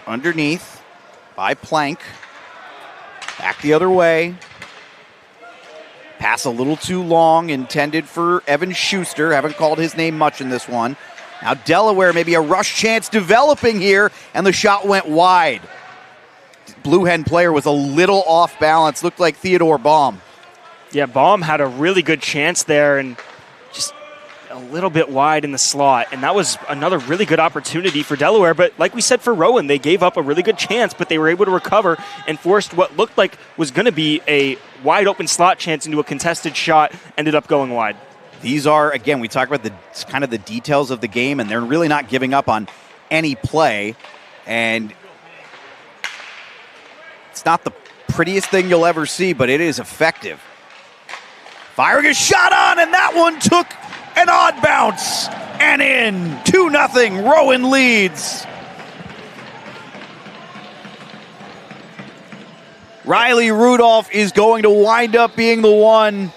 underneath by Plank. Back the other way. Pass a little too long, intended for Evan Schuster. Haven't called his name much in this one. Now Delaware, maybe a rush chance developing here, and the shot went wide. Blue Hen player was a little off balance. Looked like Theodore Baum. Yeah, Baum had a really good chance there and just a little bit wide in the slot. And that was another really good opportunity for Delaware. But like we said for Rowan, they gave up a really good chance, but they were able to recover and forced what looked like was going to be a wide open slot chance into a contested shot, ended up going wide. These are, again, we talk about the kind of the details of the game, and they're really not giving up on any play. And it's not the prettiest thing you'll ever see, but it is effective. Firing a shot on, and that one took an odd bounce and in. 2-0, Rowan leads. Riley Rudolph is going to wind up being the one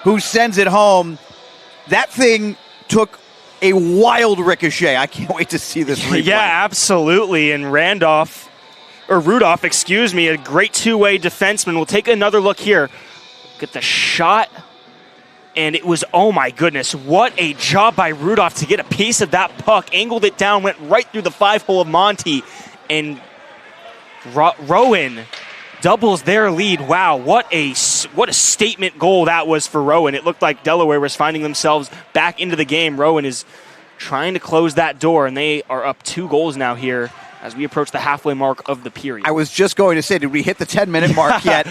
who sends it home. That thing took a wild ricochet. I can't wait to see this replay. Yeah, absolutely. And Rudolph, a great two-way defenseman. We'll take another look here. Get the shot. And it was, oh my goodness, what a job by Rudolph to get a piece of that puck. Angled it down, went right through the 5-hole of Monty. And Rowan doubles their lead. Wow, what a statement goal that was for Rowan. It looked like Delaware was finding themselves back into the game. Rowan is trying to close that door, and they are up 2 goals now here as we approach the halfway mark of the period. I was just going to say, did we hit the 10-minute mark yet?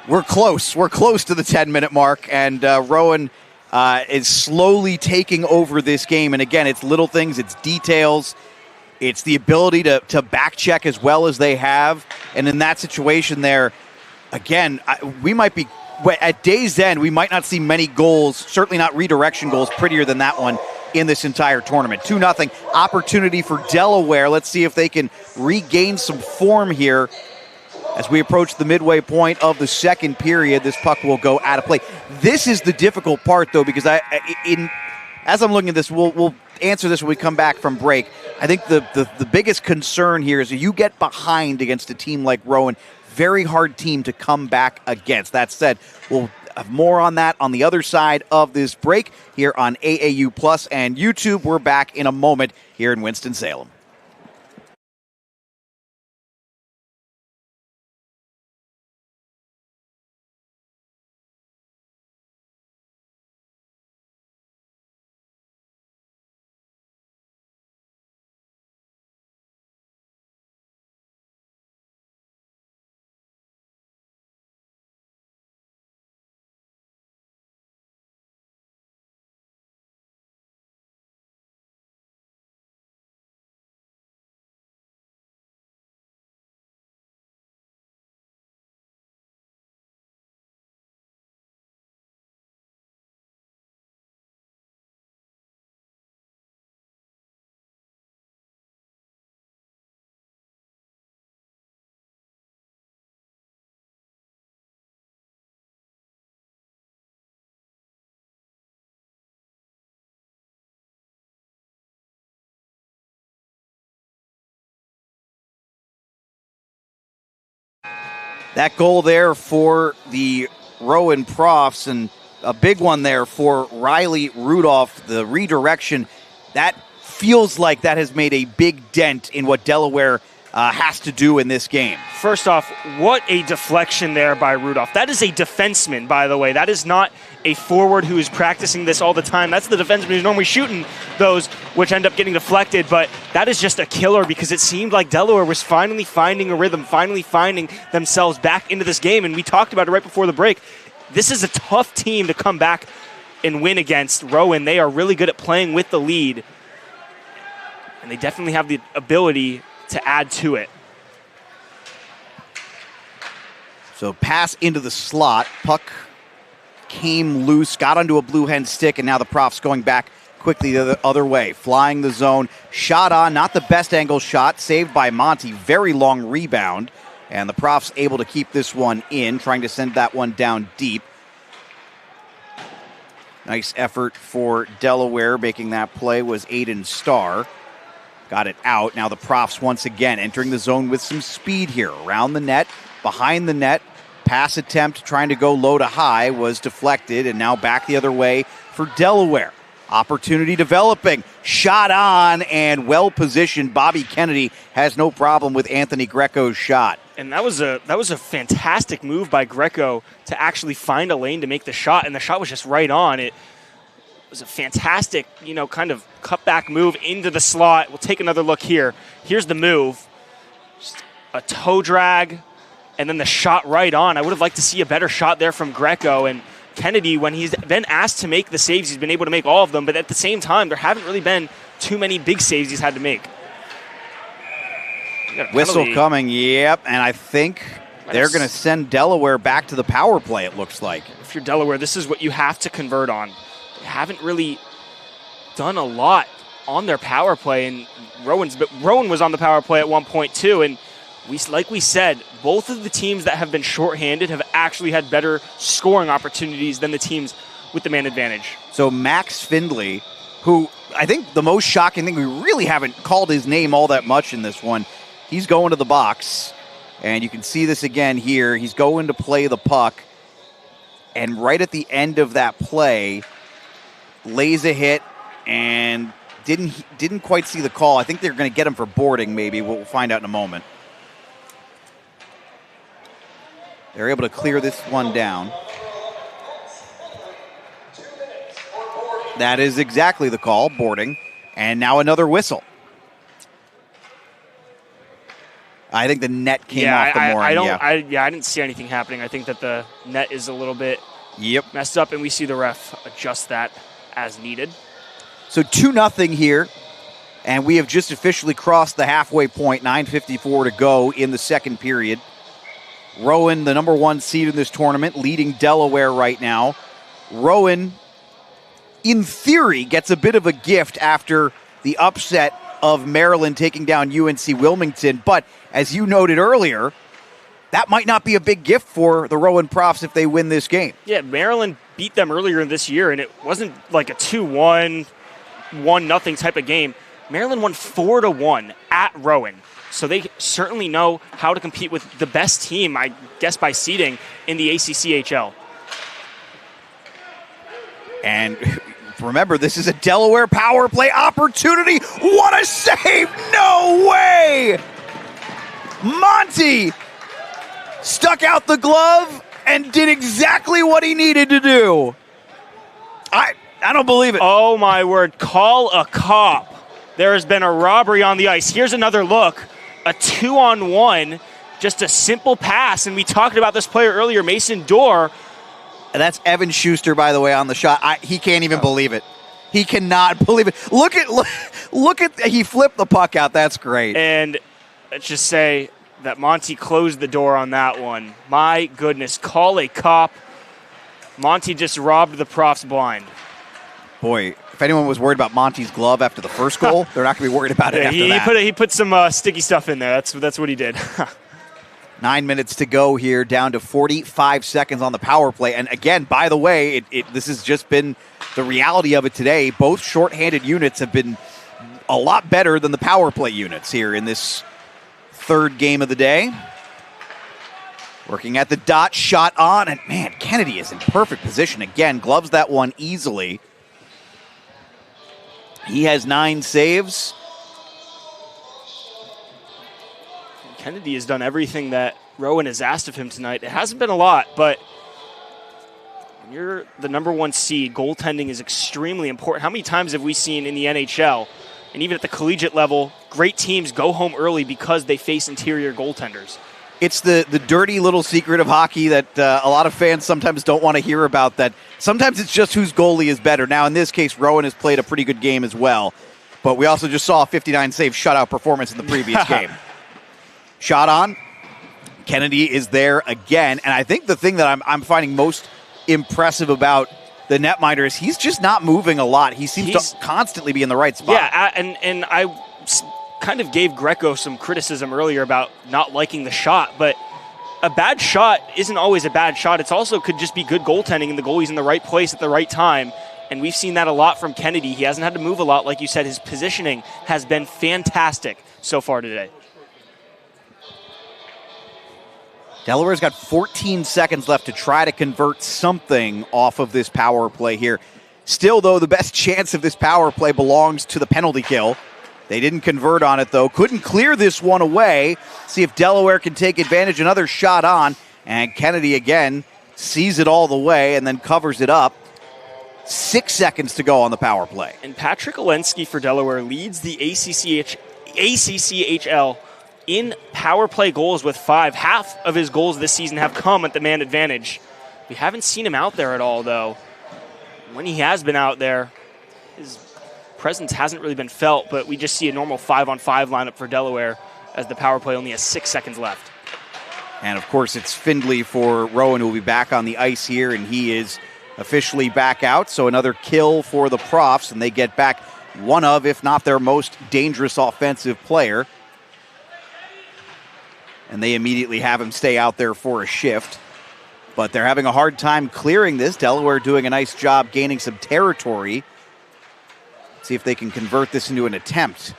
We're close. We're close to the 10-minute mark, and Rowan is slowly taking over this game. And again, it's little things, it's details, it's the ability to back check as well as they have. And in that situation there, again, we might be, at day's end, we might not see many goals, certainly not redirection goals, prettier than that one in this entire tournament. 2-0 opportunity for Delaware. Let's see if they can regain some form here. As we approach the midway point of the second period, this puck will go out of play. This is the difficult part, though, because as I'm looking at this, we'll answer this when we come back from break. I think the biggest concern here is that you get behind against a team like Rowan, very hard team to come back against. That said, we'll have more on that on the other side of this break here on AAU Plus and YouTube. We're back in a moment here in Winston-Salem. That goal there for the Rowan Profs, and a big one there for Riley Rudolph, the redirection. That feels like that has made a big dent in what Delaware has to do in this game. First off, what a deflection there by Rudolph. That is a defenseman, by the way. That is not a forward who is practicing this all the time. That's the defenseman who's normally shooting those, which end up getting deflected. But that is just a killer because it seemed like Delaware was finally finding a rhythm, finally finding themselves back into this game. And we talked about it right before the break. This is a tough team to come back and win against. Rowan, they are really good at playing with the lead. And they definitely have the ability to add to it. So pass into the slot. Puck came loose, got onto a Blue Hen stick, and now the Profs going back quickly the other way. Flying the zone. Shot on, not the best angle shot. Saved by Monty. Very long rebound. And the Profs able to keep this one in, trying to send that one down deep. Nice effort for Delaware. Making that play was Aiden Starr. got it out. Now the Profs once again entering the zone with some speed here. Around the net, behind the net. Pass attempt trying to go low to high was deflected, and now back the other way for Delaware. Opportunity developing. Shot on and well-positioned. Bobby Kennedy has no problem with Anthony Greco's shot. And that was a fantastic move by Greco to actually find a lane to make the shot, and the shot was just right on. It was a fantastic, kind of cutback move into the slot. We'll take another look here. Here's the move. Just a toe drag, and then the shot right on. I would have liked to see a better shot there from Greco, and Kennedy, when he's been asked to make the saves, he's been able to make all of them, but at the same time, there haven't really been too many big saves he's had to make. Whistle coming, yep, and I think they're going to send Delaware back to the power play, it looks like. If you're Delaware, this is what you have to convert on. They haven't really done a lot on their power play, and Rowan was on the power play at one point too, and like we said, both of the teams that have been shorthanded have actually had better scoring opportunities than the teams with the man advantage. So Max Findlay, who I think the most shocking thing, we really haven't called his name all that much in this one. He's going to the box, and you can see this again here. He's going to play the puck, and right at the end of that play, lays a hit and didn't quite see the call. I think they're going to get him for boarding maybe. We'll find out in a moment. They're able to clear this one down. That is exactly the call, boarding. And now another whistle. I think the net came off the mooring. I didn't see anything happening. I think that the net is a little bit messed up, and we see the ref adjust that as needed. So 2-0 here, and we have just officially crossed the halfway point, 9:54 to go in the second period. Rowan, the number one seed in this tournament, leading Delaware right now. Rowan, in theory, gets a bit of a gift after the upset of Maryland taking down UNC Wilmington. But as you noted earlier, that might not be a big gift for the Rowan Profs if they win this game. Yeah, Maryland beat them earlier this year, and it wasn't like a 2-1, 1-0 type of game. Maryland won 4-1 at Rowan. So they certainly know how to compete with the best team, I guess, by seeding in the ACCHL. And remember, this is a Delaware power play opportunity. What a save! No way! Monty stuck out the glove and did exactly what he needed to do. I don't believe it. Oh, my word. Call a cop. There has been a robbery on the ice. Here's another look. A 2-on-1, just a simple pass. And we talked about this player earlier, Mason Dorr. And that's Evan Schuster, by the way, on the shot. He can't even believe it. He cannot believe it. Look at he flipped the puck out. That's great. And let's just say that Monty closed the door on that one. My goodness, call a cop. Monty just robbed the Profs blind. Boy, if anyone was worried about Monty's glove after the first goal, they're not going to be worried about it after that. He put some sticky stuff in there. That's what he did. 9 minutes to go here, down to 45 seconds on the power play. And again, by the way, this has just been the reality of it today. Both shorthanded units have been a lot better than the power play units here in this third game of the day. Working at the dot, shot on, and man, Kennedy is in perfect position again. Gloves that one easily. He has 9 saves. Kennedy has done everything that Rowan has asked of him tonight. It hasn't been a lot, but when you're the number one seed, goaltending is extremely important. How many times have we seen in the NHL, and even at the collegiate level, great teams go home early because they face interior goaltenders? It's the dirty little secret of hockey that a lot of fans sometimes don't want to hear about, that sometimes it's just whose goalie is better. Now, in this case, Rowan has played a pretty good game as well, but we also just saw a 59-save shutout performance in the previous game. Shot on. Kennedy is there again, and I think the thing that I'm finding most impressive about the netminder is he's just not moving a lot. He seems to constantly be in the right spot. Yeah, and I kind of gave Greco some criticism earlier about not liking the shot, but a bad shot isn't always a bad shot. It's also could just be good goaltending, and the goalie's in the right place at the right time. And we've seen that a lot from Kennedy. He hasn't had to move a lot. Like you said, his positioning has been fantastic so far today. Delaware's got 14 seconds left to try to convert something off of this power play here. Still, though, the best chance of this power play belongs to the penalty kill. They didn't convert on it, though. Couldn't clear this one away. See if Delaware can take advantage. Another shot on. And Kennedy, again, sees it all the way and then covers it up. 6 seconds to go on the power play. And Patrick Olensky for Delaware leads the ACCHL in power play goals with 5. Half of his goals this season have come at the man advantage. We haven't seen him out there at all, though. When he has been out there, his presence hasn't really been felt, but we just see a normal 5-on-5 lineup for Delaware as the power play only has 6 seconds left. And, of course, it's Findlay for Rowan, who will be back on the ice here, and he is officially back out. So another kill for the Profs, and they get back one of, if not their most dangerous offensive player. And they immediately have him stay out there for a shift. But they're having a hard time clearing this. Delaware doing a nice job gaining some territory. See if they can convert this into an attempt.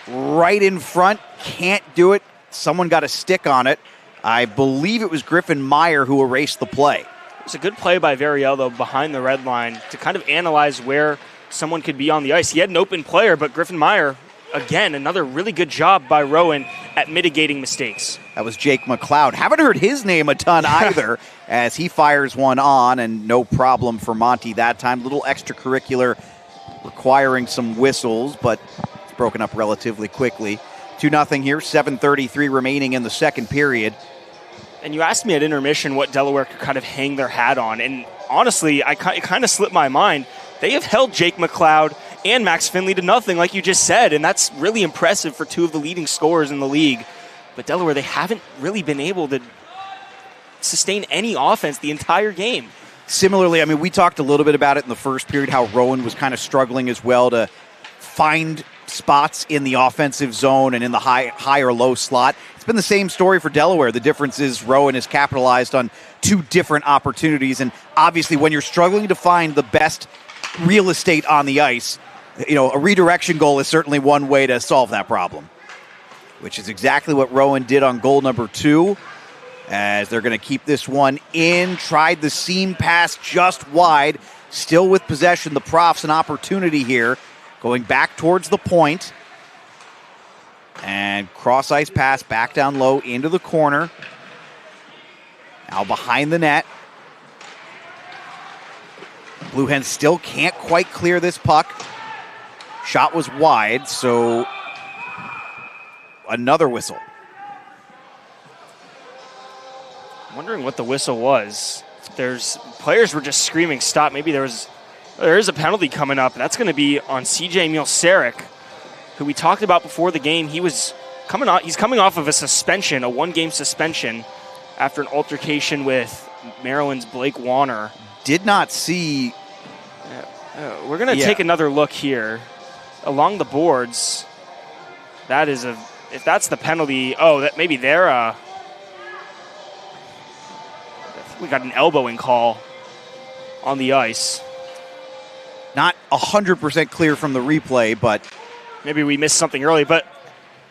Right in front, can't do it. Someone got a stick on it. I believe it was Griffin Meyer who erased the play. It's a good play by Variel, though, behind the red line to kind of analyze where someone could be on the ice. He had an open player, but Griffin Meyer, again, another really good job by Rowan at mitigating mistakes. That was Jake McLeod. Haven't heard his name a ton either as he fires one on, and no problem for Monty that time. Little extracurricular requiring some whistles, but it's broken up relatively quickly. 2-0 here, 7:33 remaining in the second period. And you asked me at intermission what Delaware could kind of hang their hat on, and honestly, it kind of slipped my mind. They have held Jake McLeod and Max Finley to nothing, like you just said, and that's really impressive for 2 of the leading scorers in the league. But Delaware, they haven't really been able to sustain any offense the entire game. Similarly, I mean, we talked a little bit about it in the first period, how Rowan was kind of struggling as well to find spots in the offensive zone and in the high or low slot. It's been the same story for Delaware. The difference is Rowan has capitalized on 2 different opportunities, and obviously when you're struggling to find the best real estate on the ice, you know, a redirection goal is certainly one way to solve that problem, which is exactly what Rowan did on goal number 2, as they're going to keep this one in. Tried the seam pass just wide. Still with possession, the Profs an opportunity here, going back towards the point. And cross-ice pass back down low into the corner. Now behind the net. Blue Hens still can't quite clear this puck. Shot was wide, so another whistle. I'm wondering what the whistle was. Players were just screaming stop. Maybe there is a penalty coming up. That's going to be on CJ Mielsarek, who we talked about before the game. He's coming off of a suspension, a 1-game suspension, after an altercation with Maryland's Blake Warner. Did not see. We're going to take another look here. Along the boards, if that's the penalty, maybe they're, we got an elbowing call on the ice. Not 100% clear from the replay, but maybe we missed something early. But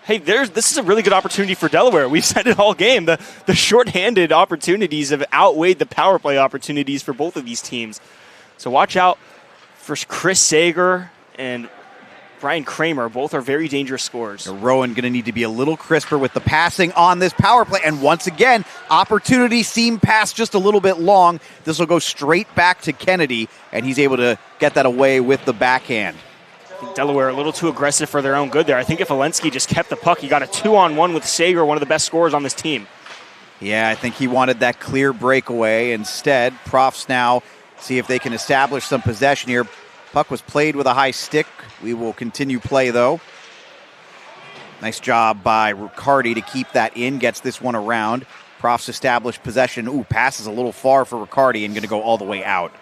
hey, this is a really good opportunity for Delaware. We've said it all game. The shorthanded opportunities have outweighed the power play opportunities for both of these teams. So watch out for Chris Sager and Brian Kramer. Both are very dangerous scorers. Rowan going to need to be a little crisper with the passing on this power play. And once again, opportunity seam pass just a little bit long. This will go straight back to Kennedy, and he's able to get that away with the backhand. I think Delaware a little too aggressive for their own good there. I think if Olensky just kept the puck, he got a 2-on-1 with Sager, one of the best scorers on this team. Yeah, I think he wanted that clear breakaway. Instead, Profs now see if they can establish some possession here. Puck was played with a high stick. We will continue play, though. Nice job by Riccardi to keep that in. Gets this one around. Profs establish possession. Ooh, passes a little far for Riccardi and going to go all the way out.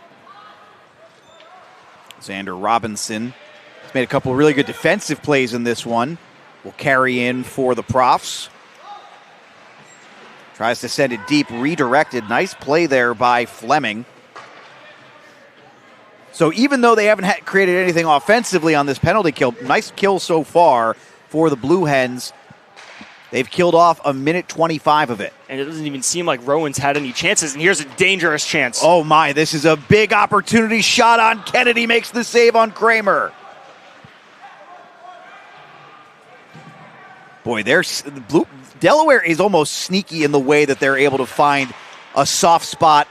Xander Robinson has made a couple of really good defensive plays in this one. Will carry in for the Profs. Tries to send it deep, redirected. Nice play there by Fleming. So even though they haven't created anything offensively on this penalty kill, nice kill so far for the Blue Hens. They've killed off a minute 25 of it. And it doesn't even seem like Rowan's had any chances. And here's a dangerous chance. Oh my, this is a big opportunity. Shot on Kennedy, makes the save on Kramer. Boy, Delaware is almost sneaky in the way that they're able to find a soft spot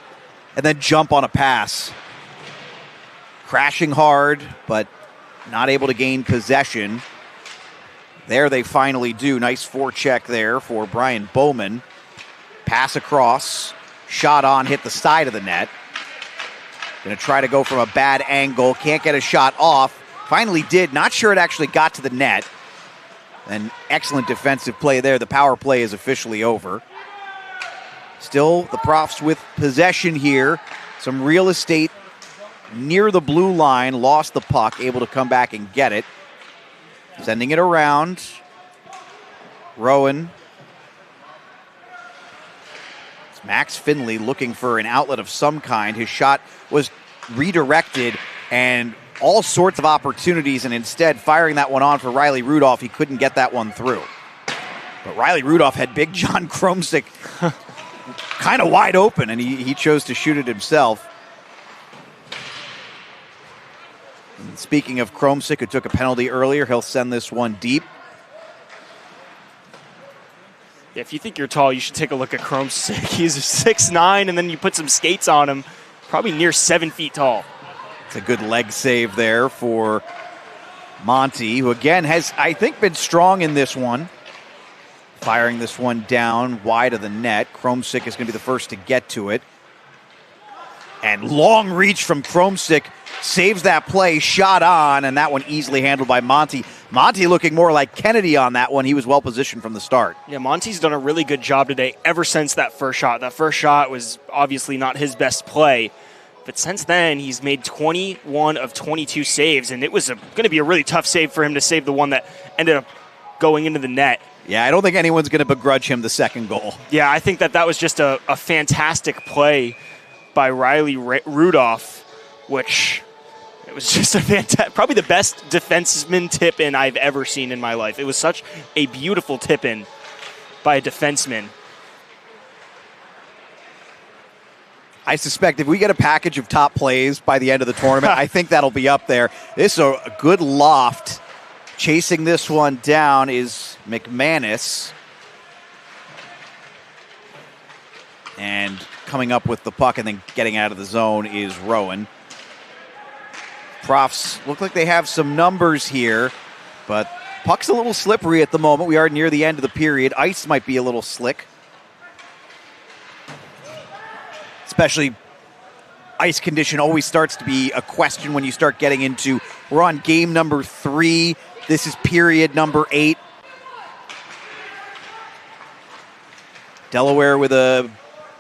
and then jump on a pass. Crashing hard, but not able to gain possession. There they finally do. Nice forecheck there for Brian Bowman. Pass across. Shot on, hit the side of the net. Going to try to go from a bad angle. Can't get a shot off. Finally did. Not sure it actually got to the net. An excellent defensive play there. The power play is officially over. Still the Profs with possession here. Some real estate near the blue line. Lost the puck. Able to come back and get it. Sending it around. Rowan. It's Max Finley looking for an outlet of some kind. His shot was redirected and all sorts of opportunities, and instead firing that one on for Riley Rudolph. He couldn't get that one through. But Riley Rudolph had big John Kromsick kind of wide open, and he chose to shoot it himself. And speaking of Kromsick, who took a penalty earlier, he'll send this one deep. Yeah, if you think you're tall, you should take a look at Kromsick. He's 6'9", and then you put some skates on him, probably near 7 feet tall. It's a good leg save there for Monty, who again has, I think, been strong in this one. Firing this one down wide of the net. Kromsick is going to be the first to get to it. And long reach from Kromsick saves that play, shot on, and that one easily handled by Monty. Monty looking more like Kennedy on that one. He was well positioned from the start. Yeah, Monty's done a really good job today ever since that first shot. That first shot was obviously not his best play, but since then he's made 21 of 22 saves, and it was going to be a really tough save for him to save the one that ended up going into the net. Yeah, I don't think anyone's going to begrudge him the second goal. Yeah, I think that was just a fantastic play by Riley Rudolph, which it was just probably the best defenseman tip-in I've ever seen in my life. It was such a beautiful tip-in by a defenseman. I suspect if we get a package of top plays by the end of the tournament, I think that'll be up there. This is a good loft. Chasing this one down is McManus. And coming up with the puck and then getting out of the zone is Rowan. Profs look like they have some numbers here, but puck's a little slippery at the moment. We are near the end of the period. Ice might be a little slick. Especially ice condition always starts to be a question when you start getting into, we're on game number 3. This is period number 8. Delaware with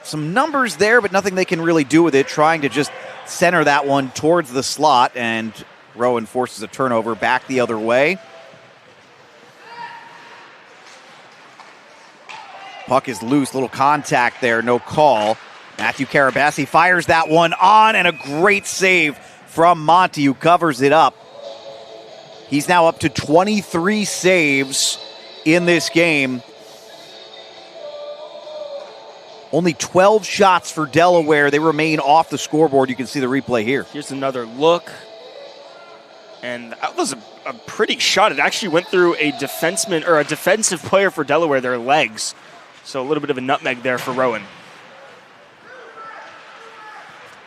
some numbers there, but nothing they can really do with it. Trying to just center that one towards the slot, and Rowan forces a turnover back the other way. Puck is loose, little contact there, no call. Matthew Karabassi fires that one on, and a great save from Monty, who covers it up. He's now up to 23 saves in this game. Only 12 shots for Delaware. They remain off the scoreboard. You can see the replay here. Here's another look. And that was a pretty shot. It actually went through a defenseman or a defensive player for Delaware, their legs. So a little bit of a nutmeg there for Rowan.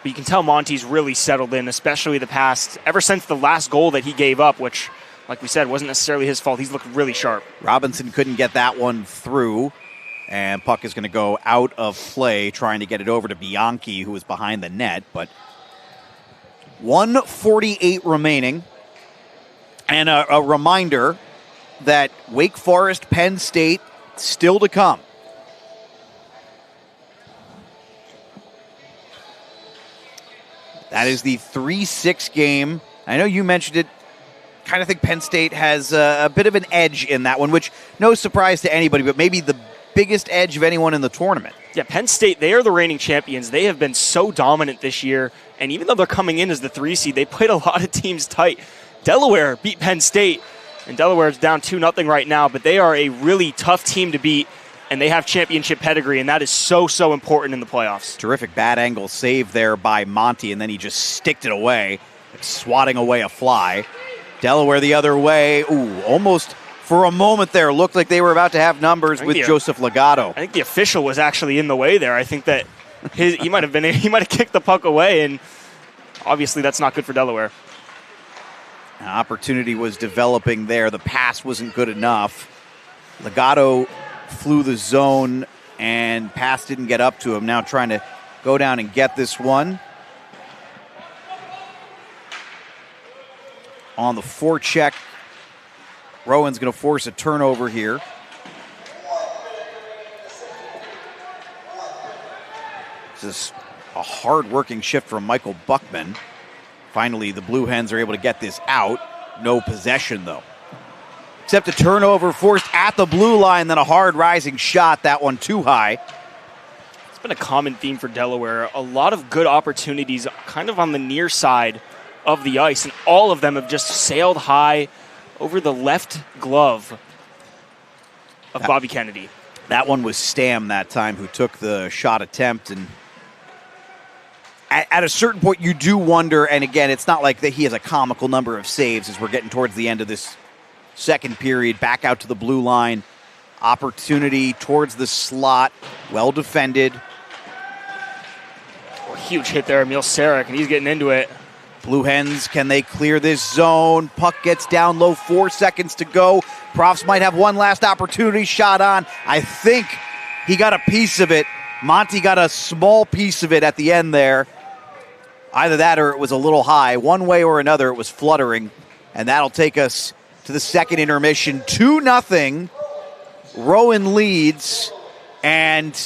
But you can tell Monty's really settled in, especially ever since the last goal that he gave up, which, like we said, wasn't necessarily his fault. He's looked really sharp. Robinson couldn't get that one through. And puck is going to go out of play, trying to get it over to Bianchi, who was behind the net. But 1:48 remaining. And a reminder that Wake Forest, Penn State, still to come. That is the 3-6 game. I know you mentioned it. Kind of think Penn State has a bit of an edge in that one, which no surprise to anybody, but maybe the biggest edge of anyone in the tournament. Yeah, Penn State, they are the reigning champions. They have been so dominant this year, and even though they're coming in as the 3 seed, they played a lot of teams tight. Delaware beat Penn State, and Delaware is down 2-0 right now, but they are a really tough team to beat, and they have championship pedigree, and that is so, so important in the playoffs. Terrific bad angle save there by Monty, and then he just sticked it away, swatting away a fly. Delaware the other way. Ooh, almost for a moment there looked like they were about to have numbers with Joseph Legato. I think the official was actually in the way there. I think that he might have kicked the puck away, and obviously that's not good for Delaware. An opportunity was developing there. The pass wasn't good enough. Legato flew the zone, and pass didn't get up to him. Now trying to go down and get this one. On the forecheck, Rowan's going to force a turnover here. This is a hard-working shift from Michael Buckman. Finally, the Blue Hens are able to get this out. No possession, though. Except a turnover forced at the blue line, then a hard rising shot, that one too high. It's been a common theme for Delaware. A lot of good opportunities kind of on the near side of the ice, and all of them have just sailed high over the left glove of Bobby Kennedy. That one was Stam that time who took the shot attempt, and at a certain point you do wonder, and again, it's not like that he has a comical number of saves as we're getting towards the end of this second period. Back out to the blue line. Opportunity towards the slot. Well defended. Oh, huge hit there, Emil Sarek, and he's getting into it. Blue Hens, can they clear this zone? Puck gets down low, 4 seconds to go. Profs might have one last opportunity. Shot on. I think he got a piece of it. Monty got a small piece of it at the end there. Either that or it was a little high. One way or another, it was fluttering. And that'll take us to the second intermission. 2-0. Rowan leads. And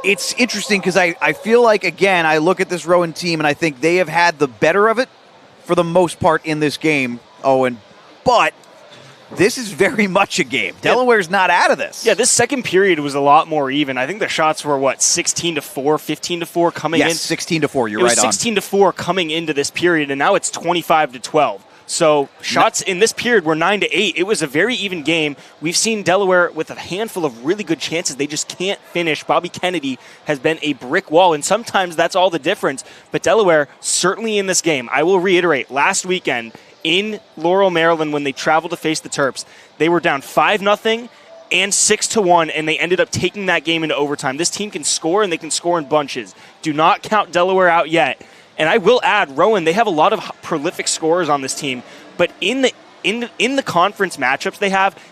it's interesting because I feel like, again, I look at this Rowan team and I think they have had the better of it for the most part in this game, Owen. But this is very much a game. Delaware's not out of this. Yeah, this second period was a lot more even. I think the shots were, 16-4, 15-4 coming in? Yes, 16-4, you're right on. It was 16-4 coming into this period, and now it's 25-12. So shots in this period were 9-8. It was a very even game. We've seen Delaware with a handful of really good chances. They just can't finish. Bobby Kennedy has been a brick wall, and sometimes that's all the difference. But Delaware, certainly in this game, I will reiterate, last weekend in Laurel, Maryland, when they traveled to face the Terps, they were down 5-0 and 6-1, and they ended up taking that game into overtime. This team can score, and they can score in bunches. Do not count Delaware out yet. And I will add, Rowan, they have a lot of prolific scorers on this team, but in the conference matchups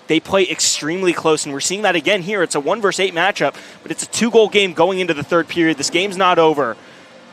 they play extremely close, and we're seeing that again here. It's a 1-8 matchup, but it's a 2-goal game going into the third period. This game's not over,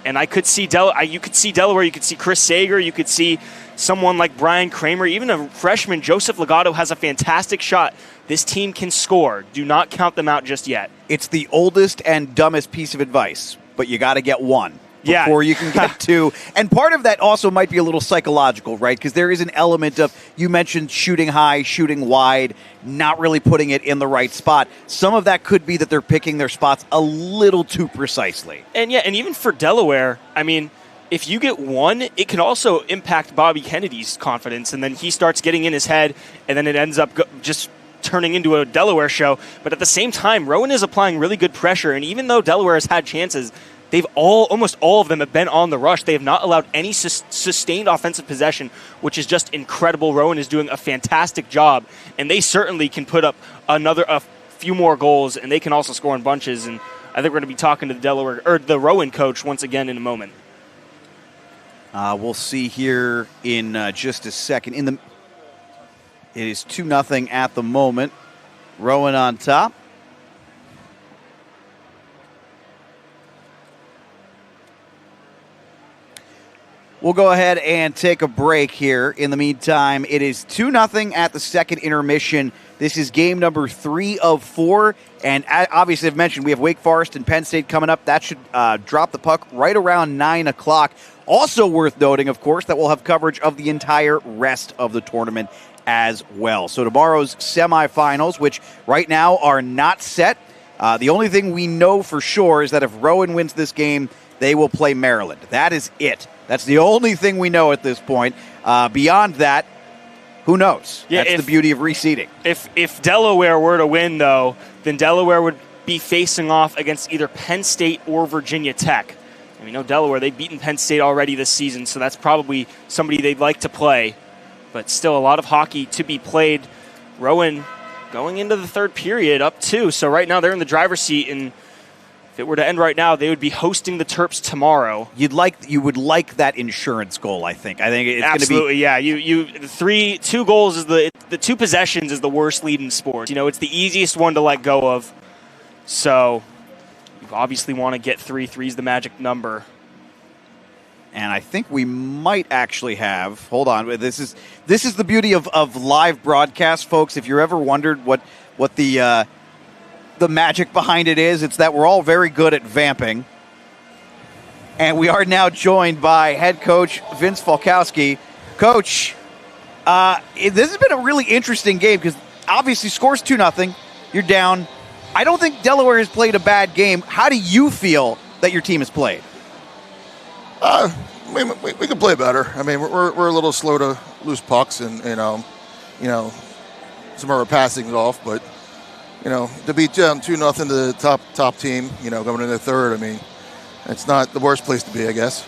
and I could see you could see Delaware, you could see Chris Sager, you could see someone like Brian Kramer, even a freshman, Joseph Legato, has a fantastic shot. This team can score. Do not count them out just yet. It's the oldest and dumbest piece of advice, but you got to get one before you can get two. And part of that also might be a little psychological, right? Because there is an element of, you mentioned shooting high, shooting wide, not really putting it in the right spot. Some of that could be that they're picking their spots a little too precisely. And yeah, and even for Delaware, I mean, if you get one, it can also impact Bobby Kennedy's confidence, and then he starts getting in his head, and then it ends up just turning into a Delaware show. But at the same time, Rowan is applying really good pressure, and even though Delaware has had chances, almost all of them have been on the rush. They have not allowed any sustained offensive possession, which is just incredible. Rowan is doing a fantastic job, and they certainly can put up a few more goals, and they can also score in bunches. And I think we're going to be talking to the Rowan coach once again in a moment. We'll see here in just a second. It is 2-0 at the moment. Rowan on top. We'll go ahead and take a break here. In the meantime, it is 2-0 at the second intermission. This is game number 3 of 4. And obviously, I've mentioned we have Wake Forest and Penn State coming up. That should drop the puck right around 9 o'clock. Also worth noting, of course, that we'll have coverage of the entire rest of the tournament as well. So tomorrow's semifinals, which right now are not set. The only thing we know for sure is that if Rowan wins this game, they will play Maryland. That is it. That's the only thing we know at this point. Beyond that, who knows? Yeah, that's the beauty of reseeding. If Delaware were to win, though, then Delaware would be facing off against either Penn State or Virginia Tech. And we know Delaware, they've beaten Penn State already this season, so that's probably somebody they'd like to play. But still a lot of hockey to be played. Rowan going into the third period up 2. So right now they're in the driver's seat, and if it were to end right now, they would be hosting the Terps tomorrow. You would like that insurance goal, I think. I think it's going to be absolutely, yeah. 2 goals is the 2 possessions is the worst lead in sports. It's the easiest one to let go of. So you obviously want to get 3. 3 is the magic number. And I think we might actually have. Hold on, this is the beauty of live broadcast, folks. If you're ever wondered what the magic behind it is, it's that we're all very good at vamping. And we are now joined by head coach Vince Falkowski. Coach, this has been a really interesting game because obviously scores 2-0. You're down. I don't think Delaware has played a bad game. How do you feel that your team has played? We could play better. I mean, we're a little slow to lose pucks, and some of our passing's off. But to be down 2-0 to the top team, going into the third, I mean, it's not the worst place to be, I guess.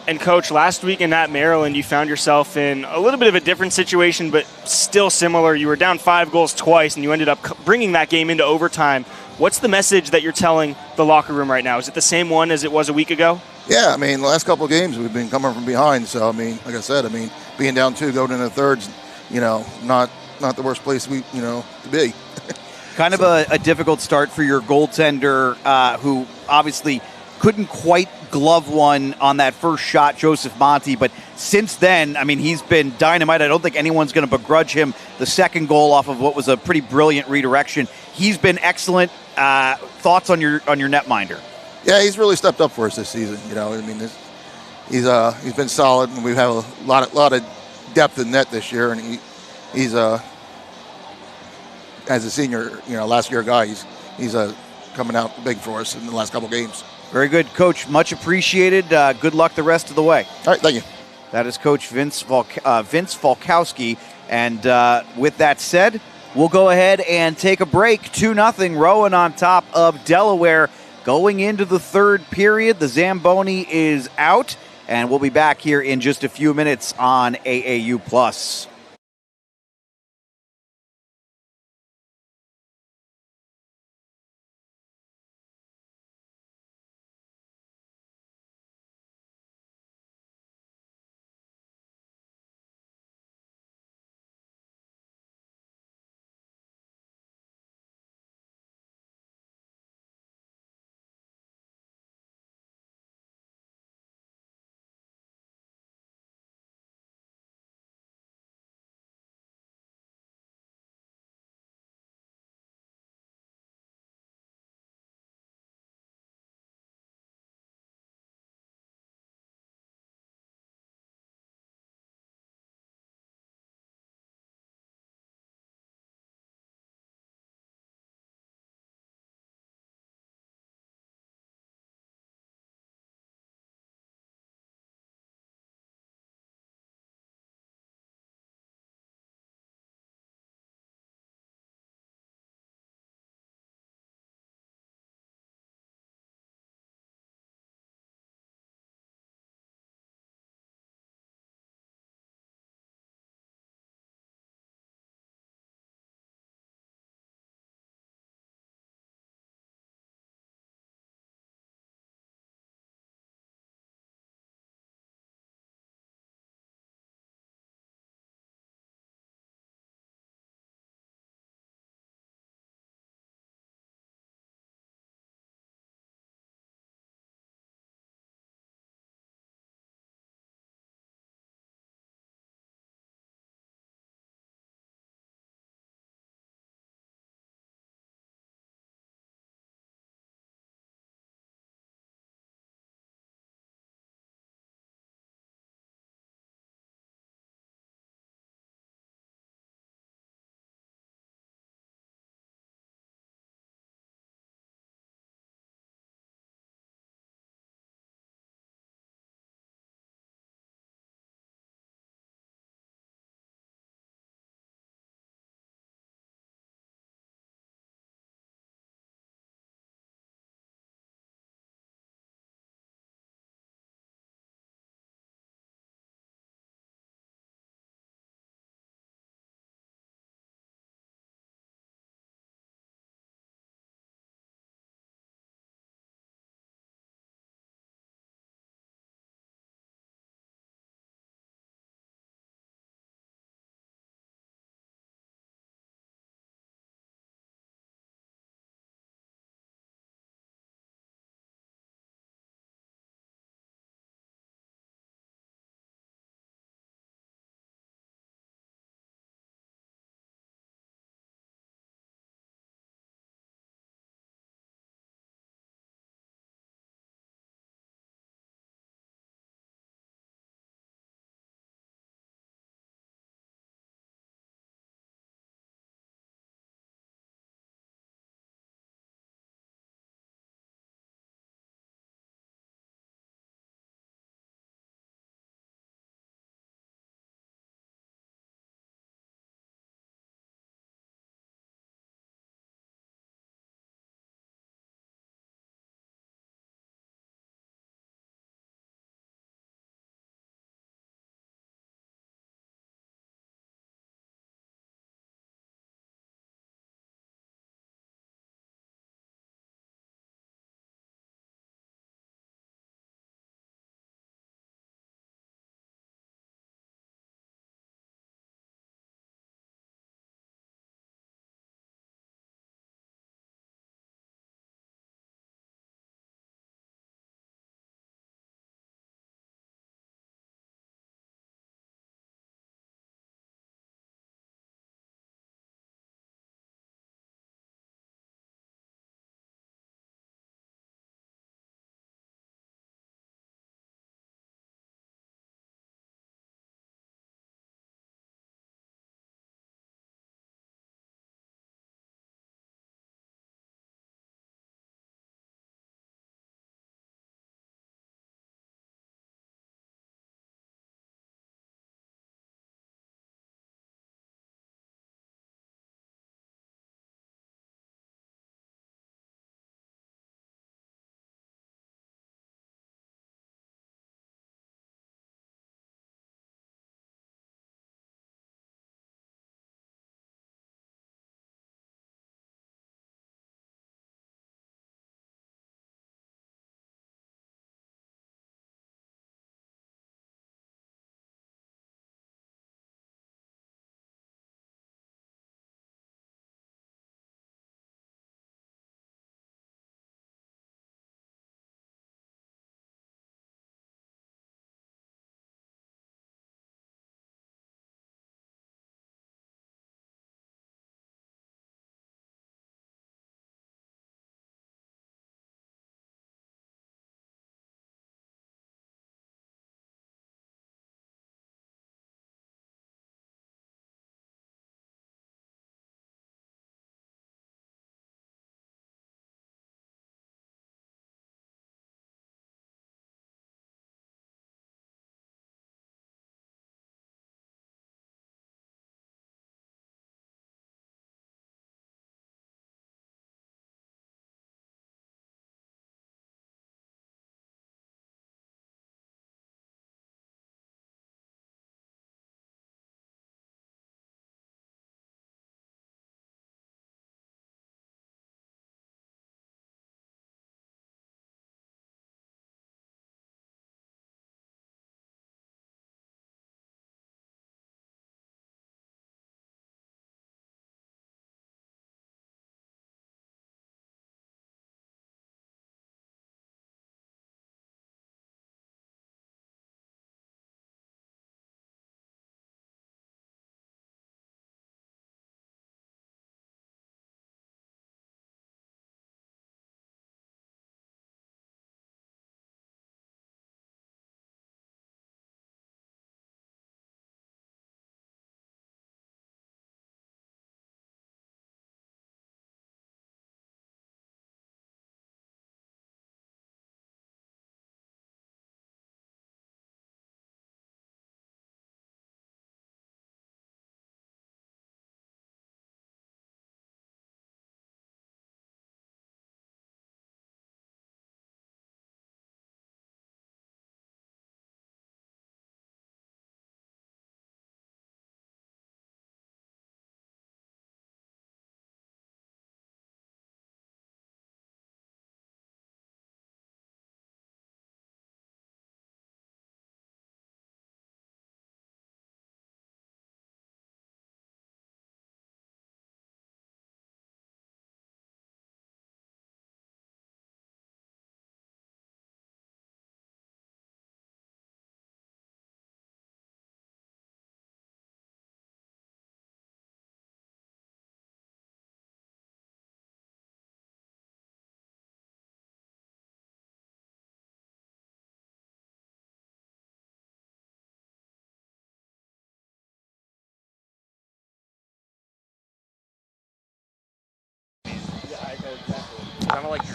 And Coach, last week in that Maryland, you found yourself in a little bit of a different situation, but still similar. You were down 5 goals twice, and you ended up bringing that game into overtime. What's the message that you're telling the locker room right now? Is it the same one as it was a week ago? Yeah, I mean, the last couple of games we've been coming from behind. So, I mean, like I said, being down 2 going into the thirds, not the worst place to be. Kind of a difficult start for your goaltender, who obviously couldn't quite glove one on that first shot, Joseph Monti. But since then, I mean, he's been dynamite. I don't think anyone's going to begrudge him the second goal off of what was a pretty brilliant redirection. He's been excellent. Thoughts on your netminder? Yeah, he's really stepped up for us this season. I mean, he's been solid, and we have a lot of depth in net this year. And he's as a senior, last year guy, he's coming out big for us in the last couple of games. Very good, Coach. Much appreciated. Good luck the rest of the way. All right, thank you. That is Coach Vince Falkowski. And with that said, we'll go ahead and take a break. 2-0, Rowan on top of Delaware. Going into the third period, the Zamboni is out. And we'll be back here in just a few minutes on AAU+.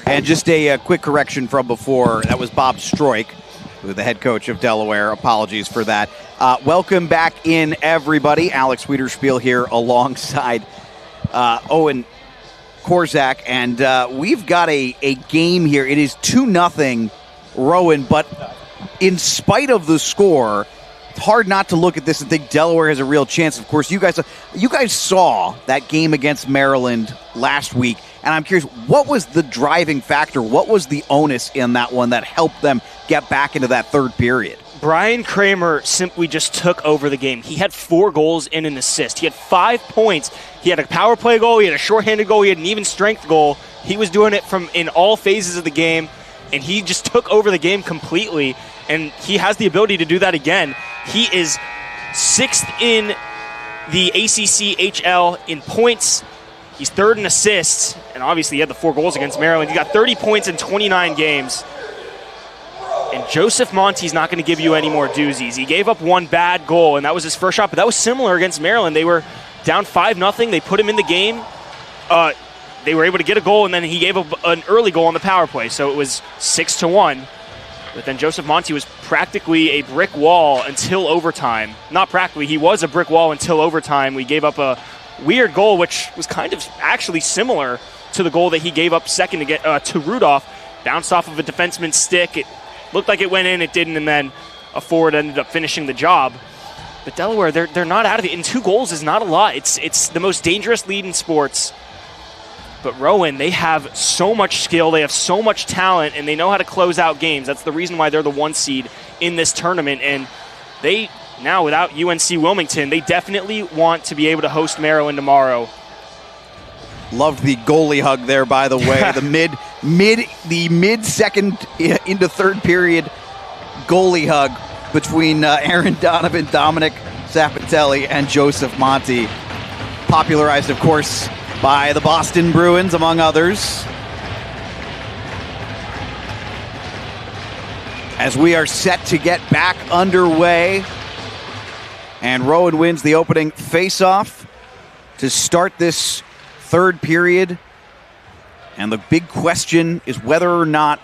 And just a quick correction from before, that was Bob Stroik, the head coach of Delaware. Apologies for that. Welcome back in, everybody. Alex Wiederspiel here alongside Owen Korzak, and we've got a game here. It is 2-0 Rowan, but in spite of the score, it's hard not to look at this and think Delaware has a real chance. Of course, you guys saw that game against Maryland last week, and I'm curious, what was the driving factor? What was the onus in that one that helped them get back into that third period? Brian Kramer simply just took over the game. He had 4 goals and an assist. He had 5 points. He had a power play goal. He had a shorthanded goal. He had an even strength goal. He was doing it from in all phases of the game, and he just took over the game completely, and he has the ability to do that again. He is 6th in the ACCHL in points. He's 3rd in assists, and obviously he had the 4 goals against Maryland. He got 30 points in 29 games. And Joseph Monte's not going to give you any more doozies. He gave up 1 bad goal, and that was his first shot, but that was similar against Maryland. They were down 5-0. They put him in the game. They were able to get a goal, and then he gave up an early goal on the power play, so it was 6-1. But then Joseph Monte was practically a brick wall until overtime. Not practically, he was a brick wall until overtime. We gave up a weird goal, which was kind of actually similar to the goal that he gave up second to get to Rudolph. Bounced off of a defenseman's stick. It looked like it went in, it didn't, and then a forward ended up finishing the job. But Delaware, they're not out of it. And 2 goals is not a lot. It's the most dangerous lead in sports. But Rowan, they have so much skill, they have so much talent, and they know how to close out games. That's the reason why they're the 1 seed in this tournament. And they, now without UNC Wilmington, they definitely want to be able to host Maryland tomorrow. Loved the goalie hug there, by the way. the mid-second into third period goalie hug between Aaron Donovan, Dominic Zapatelli, and Joseph Monte. Popularized, of course, by the Boston Bruins, among others. As we are set to get back underway, and Rowan wins the opening face-off to start this third period. And the big question is whether or not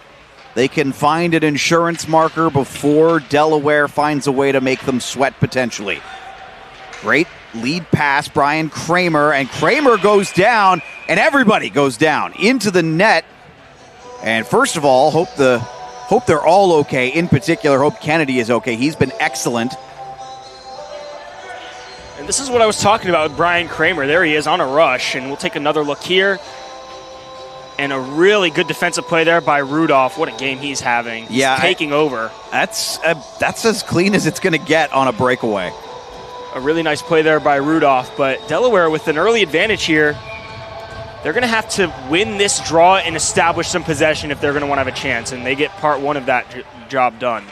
they can find an insurance marker before Delaware finds a way to make them sweat potentially. Great lead pass, Brian Kramer, and Kramer goes down, and everybody goes down into the net. And first of all, hope they're all okay. In particular, hope Kennedy is okay. He's been excellent. And this is what I was talking about with Brian Kramer. There he is on a rush, and we'll take another look here. And a really good defensive play there by Rudolph. What a game he's having. He's taking over. That's as clean as it's going to get on a breakaway. A really nice play there by Rudolph, but Delaware with an early advantage here. They're going to have to win this draw and establish some possession if they're going to want to have a chance, and they get part 1 of that job done.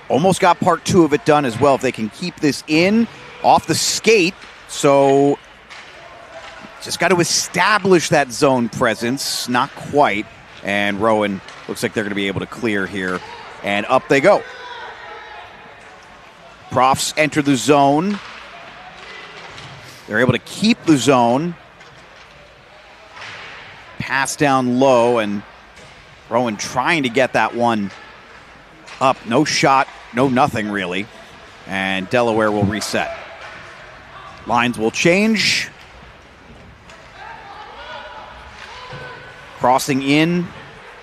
Almost got part 2 of it done as well if they can keep this in off the skate. So just got to establish that zone presence. Not quite. And Rowan looks like they're going to be able to clear here. And up they go. Profs enter the zone. They're able to keep the zone. Pass down low, and Rowan trying to get that one up. No shot, no nothing really. And Delaware will reset. Lines will change. Crossing in.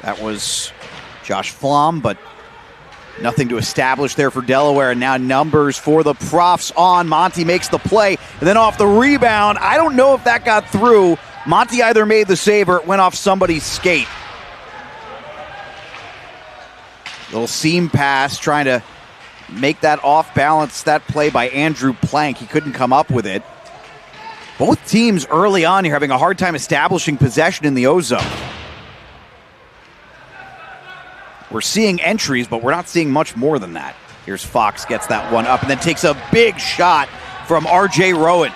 That was Josh Flom, but nothing to establish there for Delaware. And now numbers for the Profs on. Monte makes the play. And then off the rebound, I don't know if that got through. Monte either made the save or it went off somebody's skate. Little seam pass, trying to make that off balance, that play by Andrew Plank. He couldn't come up with it. Both teams early on here having a hard time establishing possession in the O-zone. We're seeing entries, but we're not seeing much more than that. Here's Fox, gets that one up, and then takes a big shot from R.J. Rowan.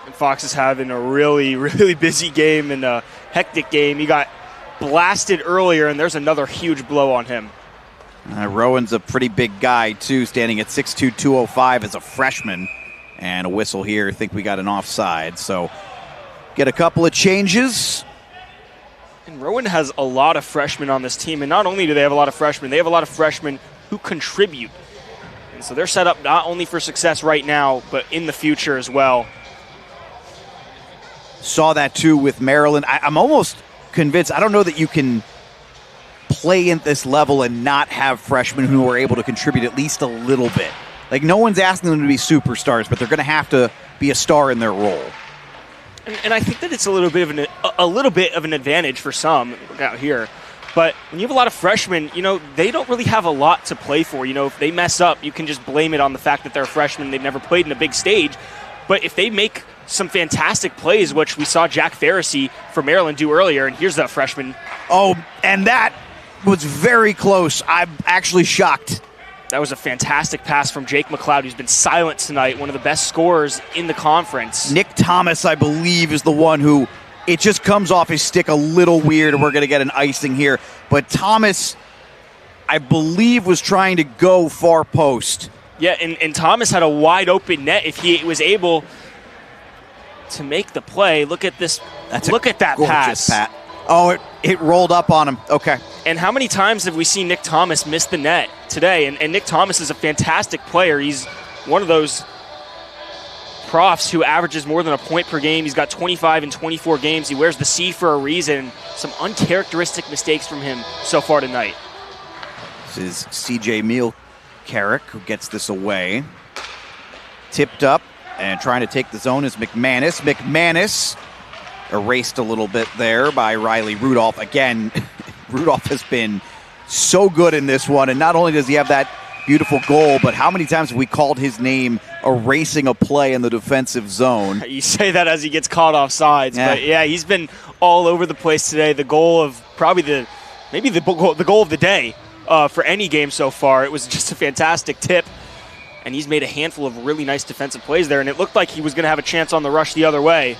And Fox is having a really, really busy game and a hectic game. He got blasted earlier, and there's another huge blow on him. Rowan's a pretty big guy, too, standing at 6'2", 205 as a freshman. And a whistle here. I think we got an offside. So get a couple of changes. And Rowan has a lot of freshmen on this team, and not only do they have a lot of freshmen, they have a lot of freshmen who contribute. And so they're set up not only for success right now, but in the future as well. Saw that too with Maryland. I'm almost convinced, I don't know that you can play at this level and not have freshmen who are able to contribute at least a little bit. Like, no one's asking them to be superstars, but they're going to have to be a star in their role. And I think that it's a little bit of an advantage for some out here. But when you have a lot of freshmen, they don't really have a lot to play for. If they mess up, you can just blame it on the fact that they're freshmen, they've never played in a big stage. But if they make some fantastic plays, which we saw Jack Farrisee from Maryland do earlier, and here's that freshman. Oh, and that was very close. I'm actually shocked. That was a fantastic pass from Jake McLeod, who's been silent tonight, one of the best scorers in the conference. Nick Thomas, I believe, is the one who it just comes off his stick a little weird, and we're going to get an icing here. But Thomas, I believe, was trying to go far post. Yeah, and Thomas had a wide open net if he was able to make the play. Look at this. Look at that pass. Oh, it rolled up on him. Okay. And how many times have we seen Nick Thomas miss the net today? And Nick Thomas is a fantastic player. He's one of those profs who averages more than a point per game. He's got 25 in 24 games. He wears the C for a reason. Some uncharacteristic mistakes from him so far tonight. This is C.J. Meal-Carrick who gets this away. Tipped up and trying to take the zone is McManus. McManus erased a little bit there by Riley Rudolph. Again, Rudolph has been so good in this one, and not only does he have that beautiful goal, but how many times have we called his name erasing a play in the defensive zone? You say that as he gets caught off sides, but yeah, he's been all over the place today. The goal of probably the goal of the day for any game so far. It was just a fantastic tip, and he's made a handful of really nice defensive plays there, and it looked like he was going to have a chance on the rush the other way.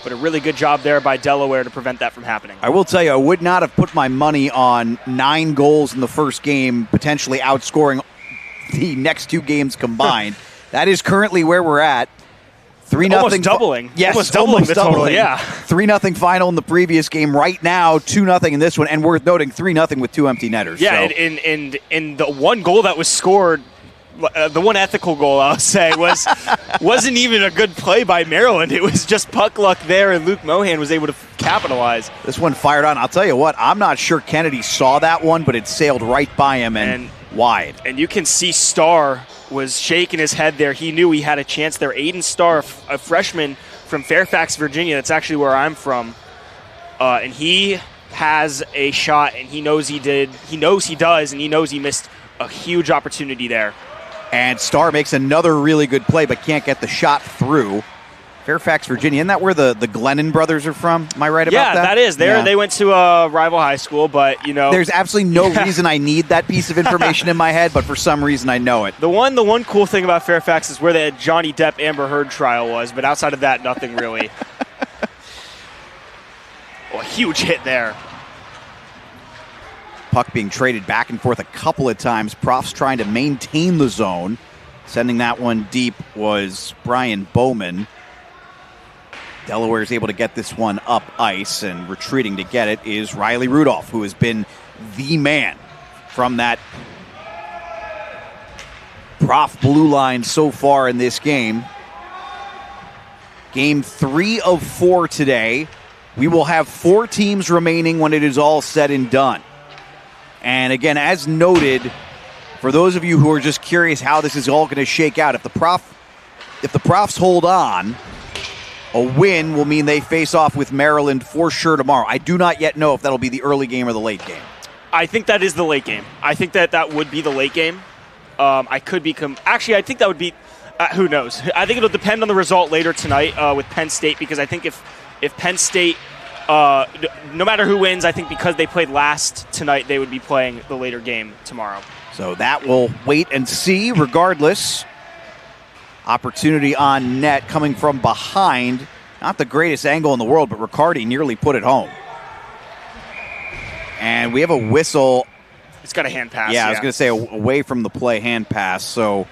But a really good job there by Delaware to prevent that from happening. I will tell you, I would not have put my money on 9 goals in the first game, potentially outscoring the next 2 games combined. That is currently where we're at. 3-0. Almost doubling. Yes, almost doubling the total, yeah. 3-0 final in the previous game. Right now, 2-0 in this one. And worth noting, 3-0 with 2 empty netters. Yeah, so. and the one goal that was scored, the one ethical goal, I'll say, wasn't even a good play by Maryland. It was just puck luck there, and Luke Mohan was able to capitalize. This one fired on. I'll tell you what, I'm not sure Kennedy saw that one, but it sailed right by him and wide. And you can see Starr was shaking his head there. He knew he had a chance there. Aiden Starr, a freshman from Fairfax, Virginia. That's actually where I'm from. And he has a shot, and he knows he did. He knows he does, and he knows he missed a huge opportunity there. And Starr makes another really good play, but can't get the shot through. Fairfax, Virginia. Isn't that where the Glennon brothers are from? Am I right about that? Yeah, that is. They went to a rival high school, but, There's absolutely no reason I need that piece of information in my head, but for some reason I know it. The one cool thing about Fairfax is where the Johnny Depp Amber Heard trial was, but outside of that, nothing really. A huge hit there. Puck being traded back and forth a couple of times. Profs trying to maintain the zone. Sending that one deep was Brian Bowman. Delaware is able to get this one up ice, and retreating to get it is Riley Rudolph, who has been the man from that Prof blue line so far in this game. Game 3 of 4 today. We will have 4 teams remaining when it is all said and done. And again, as noted, for those of you who are just curious how this is all going to shake out, if the Profs hold on, a win will mean they face off with Maryland for sure tomorrow. I do not yet know if that'll be the early game or the late game. I think that is the late game. I think that would be the late game. I think that would be, who knows? I think it'll depend on the result later tonight with Penn State, because I think if Penn State, no matter who wins, I think because they played last tonight, they would be playing the later game tomorrow. So that will wait and see. Regardless, opportunity on net coming from behind. Not the greatest angle in the world, but Riccardi nearly put it home. And we have a whistle. It's got a hand pass. Yeah, I was going to say away from the play, hand pass. So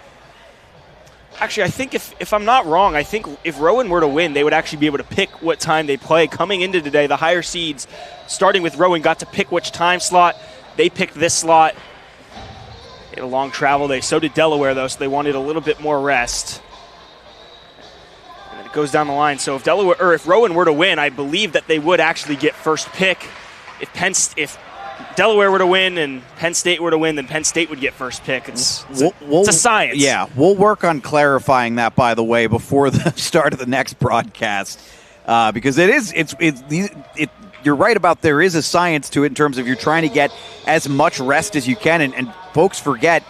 Actually, I think if I'm not wrong, I think if Rowan were to win, they would actually be able to pick what time they play. Coming into today, the higher seeds, starting with Rowan, got to pick which time slot. They picked this slot. They had a long travel day. So did Delaware, though, so they wanted a little bit more rest. And then it goes down the line. So if Rowan were to win, I believe that they would actually get first pick. If Delaware were to win and Penn State were to win, then Penn State would get first pick. It's a science. Yeah, we'll work on clarifying that, by the way, before the start of the next broadcast, because you're right about there is a science to it in terms of you're trying to get as much rest as you can, and folks forget,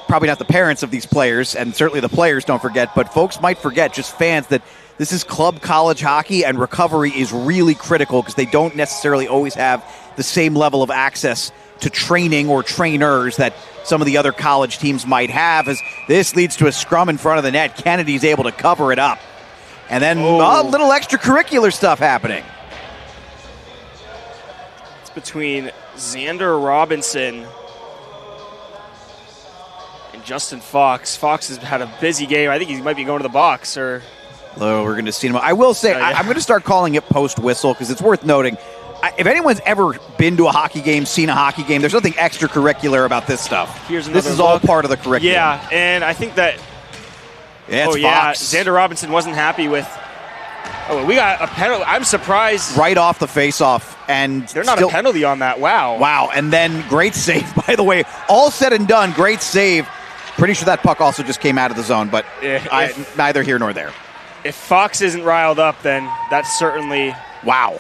probably not the parents of these players, and certainly the players don't forget, but folks might forget, just fans, that this is club college hockey, and recovery is really critical because they don't necessarily always have the same level of access to training or trainers that some of the other college teams might have. As this leads to a scrum in front of the net, Kennedy's able to cover it up. And then a little extracurricular stuff happening. It's between Xander Robinson and Justin Fox. Fox has had a busy game. I think he might be going to the box. We're going to see him. I will say, I'm going to start calling it post-whistle because it's worth noting. If anyone's ever been to a hockey game, seen a hockey game, there's nothing extracurricular about this stuff. This is all part of the curriculum. Yeah, and I think that Fox. Xander Robinson wasn't happy with. We got a penalty. I'm surprised. Right off the face-off. And they're not a penalty on that. Wow. And then great save, by the way. All said and done, great save. Pretty sure that puck also just came out of the zone, but neither here nor there. If Fox isn't riled up, then that's certainly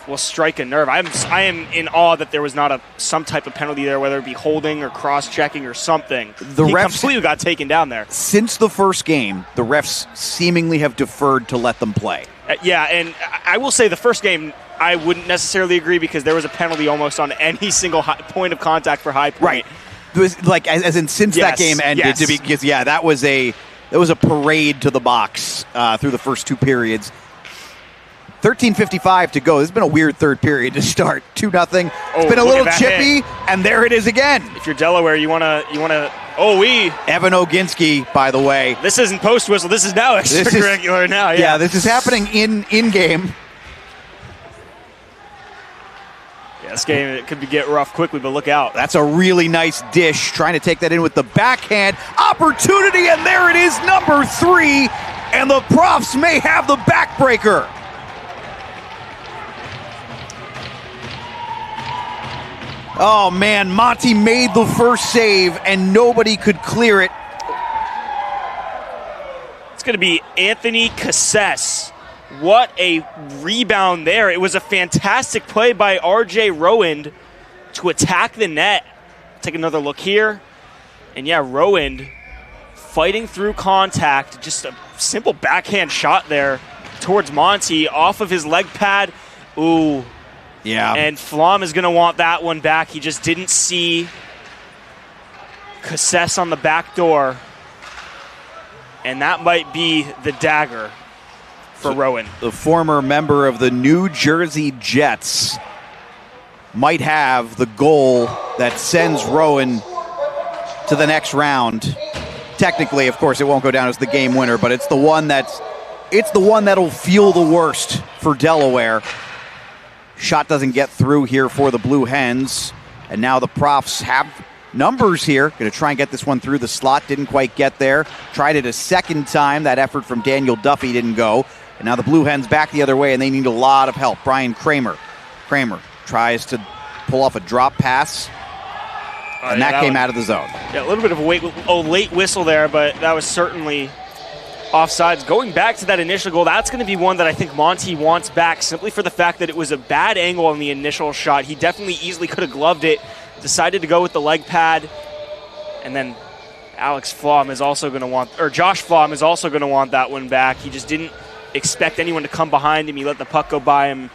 will strike a nerve. I am in awe that there was not some type of penalty there, whether it be holding or cross-checking or something. He completely got taken down there. Since the first game, the refs seemingly have deferred to let them play. And I will say the first game, I wouldn't necessarily agree because there was a penalty almost on any single point of contact for high point. Right. It was like as in since that game ended, because that was a parade to the box through the first two periods. 13:55 to go. This has been a weird third period to start. 2-0. It's been a little chippy, and there it is again. If you're Delaware, you wanna. Evan Oginski, by the way. This isn't post whistle. This is now extracurricular now. Yeah, this is happening in game. Yeah, this game it could get rough quickly, but look out. That's a really nice dish. Trying to take that in with the backhand opportunity, and there it is, number 3, and the Profs may have the backbreaker. Oh, man, Monty made the first save, and nobody could clear it. It's going to be Anthony Cassess. What a rebound there. It was a fantastic play by R.J. Rowan to attack the net. Take another look here. And, Rowan fighting through contact. Just a simple backhand shot there towards Monty off of his leg pad. Ooh. Yeah. And Flom is going to want that one back. He just didn't see Cassess on the back door. And that might be the dagger for Rowan. The former member of the New Jersey Jets might have the goal that sends Rowan to the next round. Technically, of course, it won't go down as the game winner, but it's the one that'll feel the worst for Delaware. Shot doesn't get through here for the Blue Hens. And now the Profs have numbers here. Going to try and get this one through the slot. Didn't quite get there. Tried it a second time. That effort from Daniel Duffy didn't go. And now the Blue Hens back the other way, and they need a lot of help. Brian Kramer. Kramer tries to pull off a drop pass. And that came out of the zone. Yeah, a little bit of a late whistle there, but that was certainly offsides. Going back to that initial goal, that's going to be one that I think Monty wants back simply for the fact that it was a bad angle on the initial shot. He definitely easily could have gloved it, decided to go with the leg pad, and then Josh Flom is also going to want that one back. He just didn't expect anyone to come behind him. He let the puck go by him.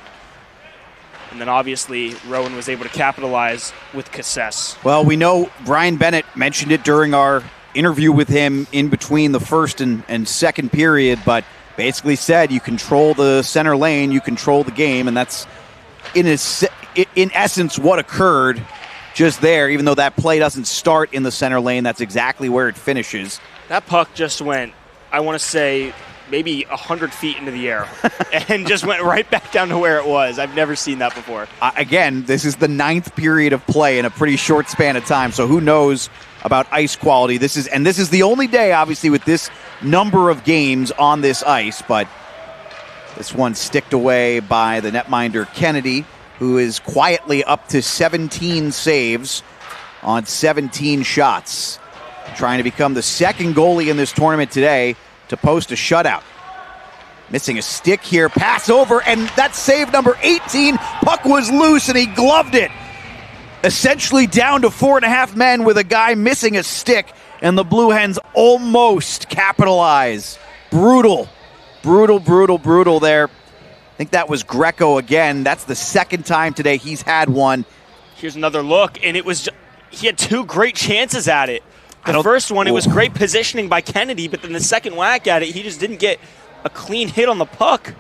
And then obviously Rowan was able to capitalize with Cassess. Well, we know Brian Bennett mentioned it during our interview with him in between the first and second period, but basically said you control the center lane, you control the game, and that's in essence what occurred just there. Even though that play doesn't start in the center lane, that's exactly where it finishes. That puck just went I want to say, maybe 100 feet into the air and just went right back down to where it was. I've never seen that before. Again, this is the 9th period of play in a pretty short span of time, so who knows about ice quality. This is the only day, obviously, with this number of games on this ice, but this one sticked away by the netminder Kennedy, who is quietly up to 17 saves on 17 shots, trying to become the second goalie in this tournament today to post a shutout. Missing a stick here, pass over, and that's save number 18. Puck was loose, and he gloved it. Essentially down to 4.5 men with a guy missing a stick, and the Blue Hens almost capitalize. Brutal there. I think that was Greco again. That's the second time today he's had one. Here's another look, and he had 2 great chances at it. The first one, it was great positioning by Kennedy, but then the second whack at it, he just didn't get a clean hit on the puck.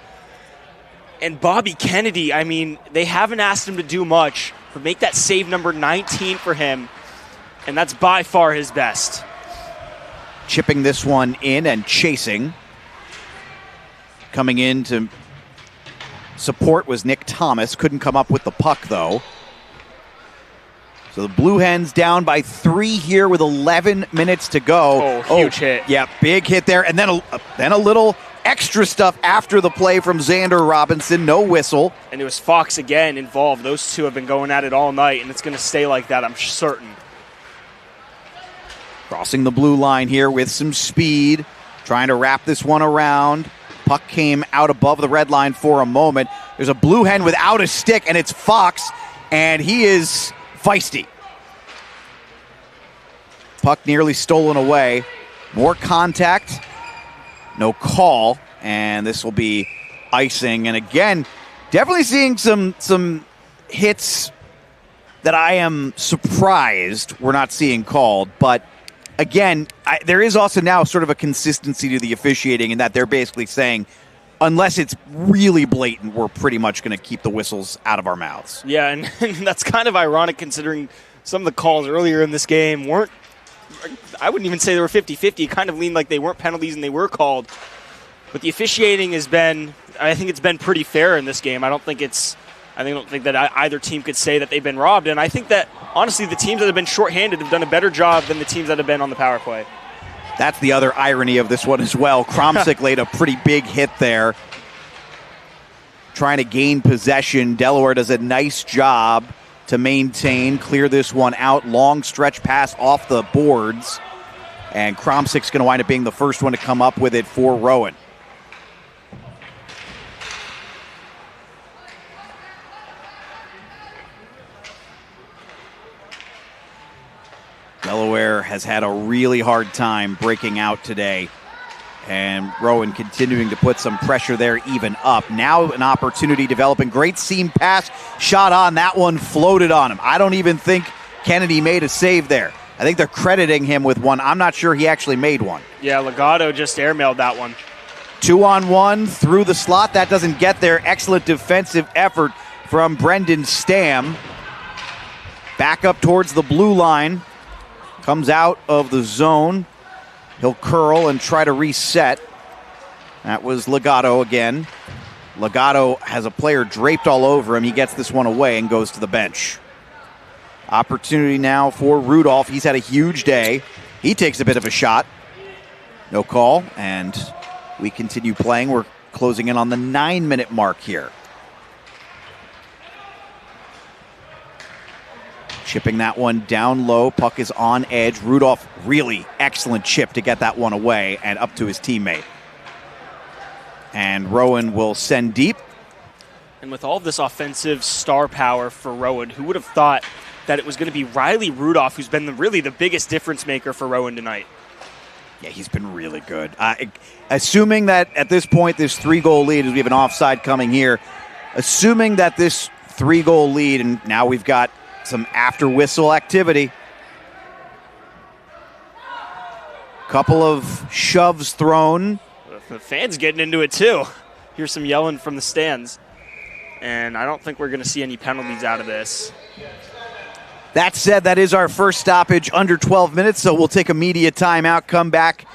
And Bobby Kennedy, I mean, they haven't asked him to do much, but make that save number 19 for him, and that's by far his best. Chipping this one in and chasing. Coming in to support was Nick Thomas. Couldn't come up with the puck, though. So the Blue Hens down by 3 here with 11 minutes to go. Oh, huge hit. Yeah, big hit there. And then a little extra stuff after the play from Xander Robinson. No whistle. And it was Fox again involved. Those two have been going at it all night, and it's going to stay like that, I'm certain. Crossing the blue line here with some speed. Trying to wrap this one around. Puck came out above the red line for a moment. There's a Blue Hen without a stick, and it's Fox, and he is feisty. Puck nearly stolen away. More contact. No call. And this will be icing. And again, definitely seeing some hits that I am surprised we're not seeing called. But again, there is also now sort of a consistency to the officiating in that they're basically saying, unless it's really blatant, we're pretty much going to keep the whistles out of our mouths. Yeah, and that's kind of ironic considering some of the calls earlier in this game weren't, I wouldn't even say they were 50-50. It kind of leaned like they weren't penalties and they were called. But the officiating has been, I think it's been pretty fair in this game. I don't think that either team could say that they've been robbed. And I think that, honestly, the teams that have been shorthanded have done a better job than the teams that have been on the power play. That's the other irony of this one as well. Kromsick laid a pretty big hit there. Trying to gain possession. Delaware does a nice job to maintain, clear this one out. Long stretch pass off the boards. And Kromsick's going to wind up being the first one to come up with it for Rowan. Delaware has had a really hard time breaking out today, and Rowan continuing to put some pressure there, even up. Now an opportunity developing. Great seam pass, shot on. That one floated on him. I don't even think Kennedy made a save there. I think they're crediting him with one. I'm not sure he actually made one. Yeah, Legato just airmailed that one. 2-on-1 through the slot. That doesn't get there. Excellent defensive effort from Brendan Stam. Back up towards the blue line. Comes out of the zone. He'll curl and try to reset. That was Legato again. Legato has a player draped all over him. He gets this one away and goes to the bench. Opportunity now for Rudolph. He's had a huge day. He takes a bit of a shot. No call, and we continue playing. We're closing in on the 9-minute mark here. Chipping that one down low. Puck is on edge. Rudolph, really excellent chip to get that one away and up to his teammate. And Rowan will send deep. And with all of this offensive star power for Rowan, who would have thought that it was going to be Riley Rudolph, who's been really the biggest difference maker for Rowan tonight? Yeah, he's been really good. Assuming that at this point, this 3-goal lead, as we have an offside coming here, assuming that this 3-goal lead, and now we've got some after whistle activity. Couple of shoves thrown. The fans getting into it too. Here's some yelling from the stands. And I don't think we're going to see any penalties out of this. That said, that is our first stoppage under 12 minutes, so we'll take a media timeout, come back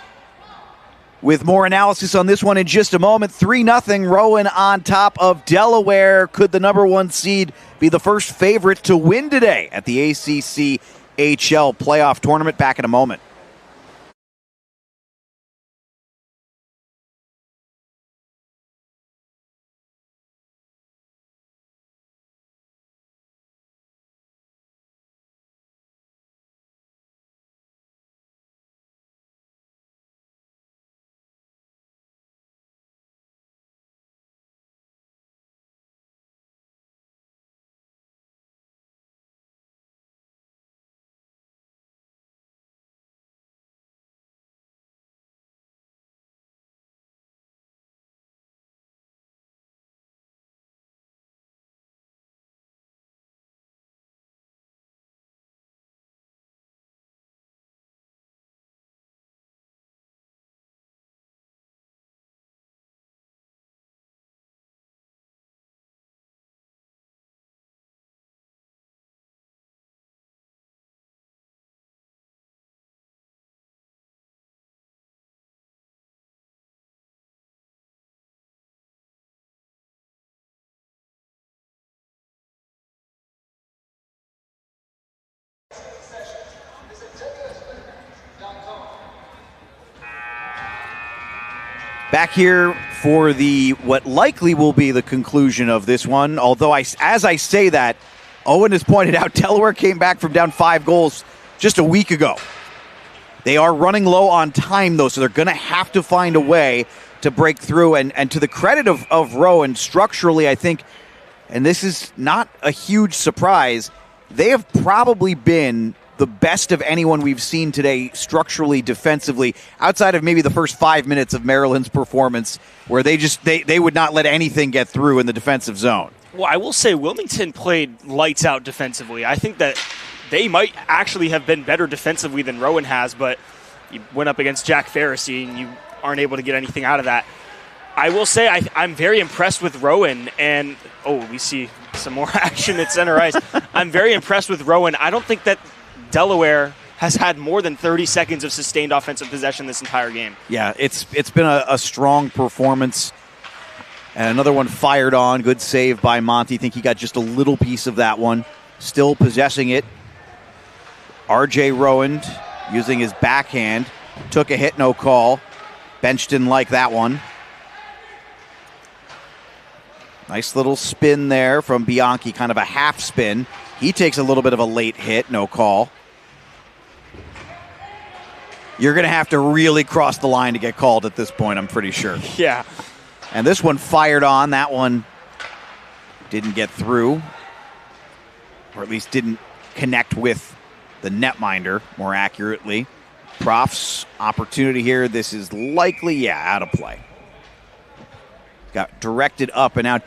with more analysis on this one in just a moment. 3-0, Rowan on top of Delaware. Could the number 1 seed be the first favorite to win today at the ACCHL playoff tournament? Back in a moment. Back here for what likely will be the conclusion of this one. Although, as I say that, Owen has pointed out Delaware came back from down 5 goals just a week ago. They are running low on time, though, so they're going to have to find a way to break through. And to the credit of Rowan, structurally, I think, and this is not a huge surprise, they have probably been the best of anyone we've seen today structurally, defensively, outside of maybe the first 5 minutes of Maryland's performance, where they would not let anything get through in the defensive zone. Well, I will say Wilmington played lights out defensively. I think that they might actually have been better defensively than Rowan has, but you went up against Jack Pharisee and you aren't able to get anything out of that. I will say I'm very impressed with Rowan, and we see some more action at center ice. I'm very impressed with Rowan. I don't think that Delaware has had more than 30 seconds of sustained offensive possession this entire game. Yeah, it's been a strong performance. And another one fired on. Good save by Monty. Think he got just a little piece of that one. Still possessing it. RJ Rowan using his backhand. Took a hit, no call. Bench didn't like that one. Nice little spin there from Bianchi, kind of a half spin. He takes a little bit of a late hit, no call. You're going to have to really cross the line to get called at this point, I'm pretty sure. Yeah. And this one fired on. That one didn't get through, or at least didn't connect with the netminder, more accurately. Profs, opportunity here. This is likely, out of play. Got directed up and out.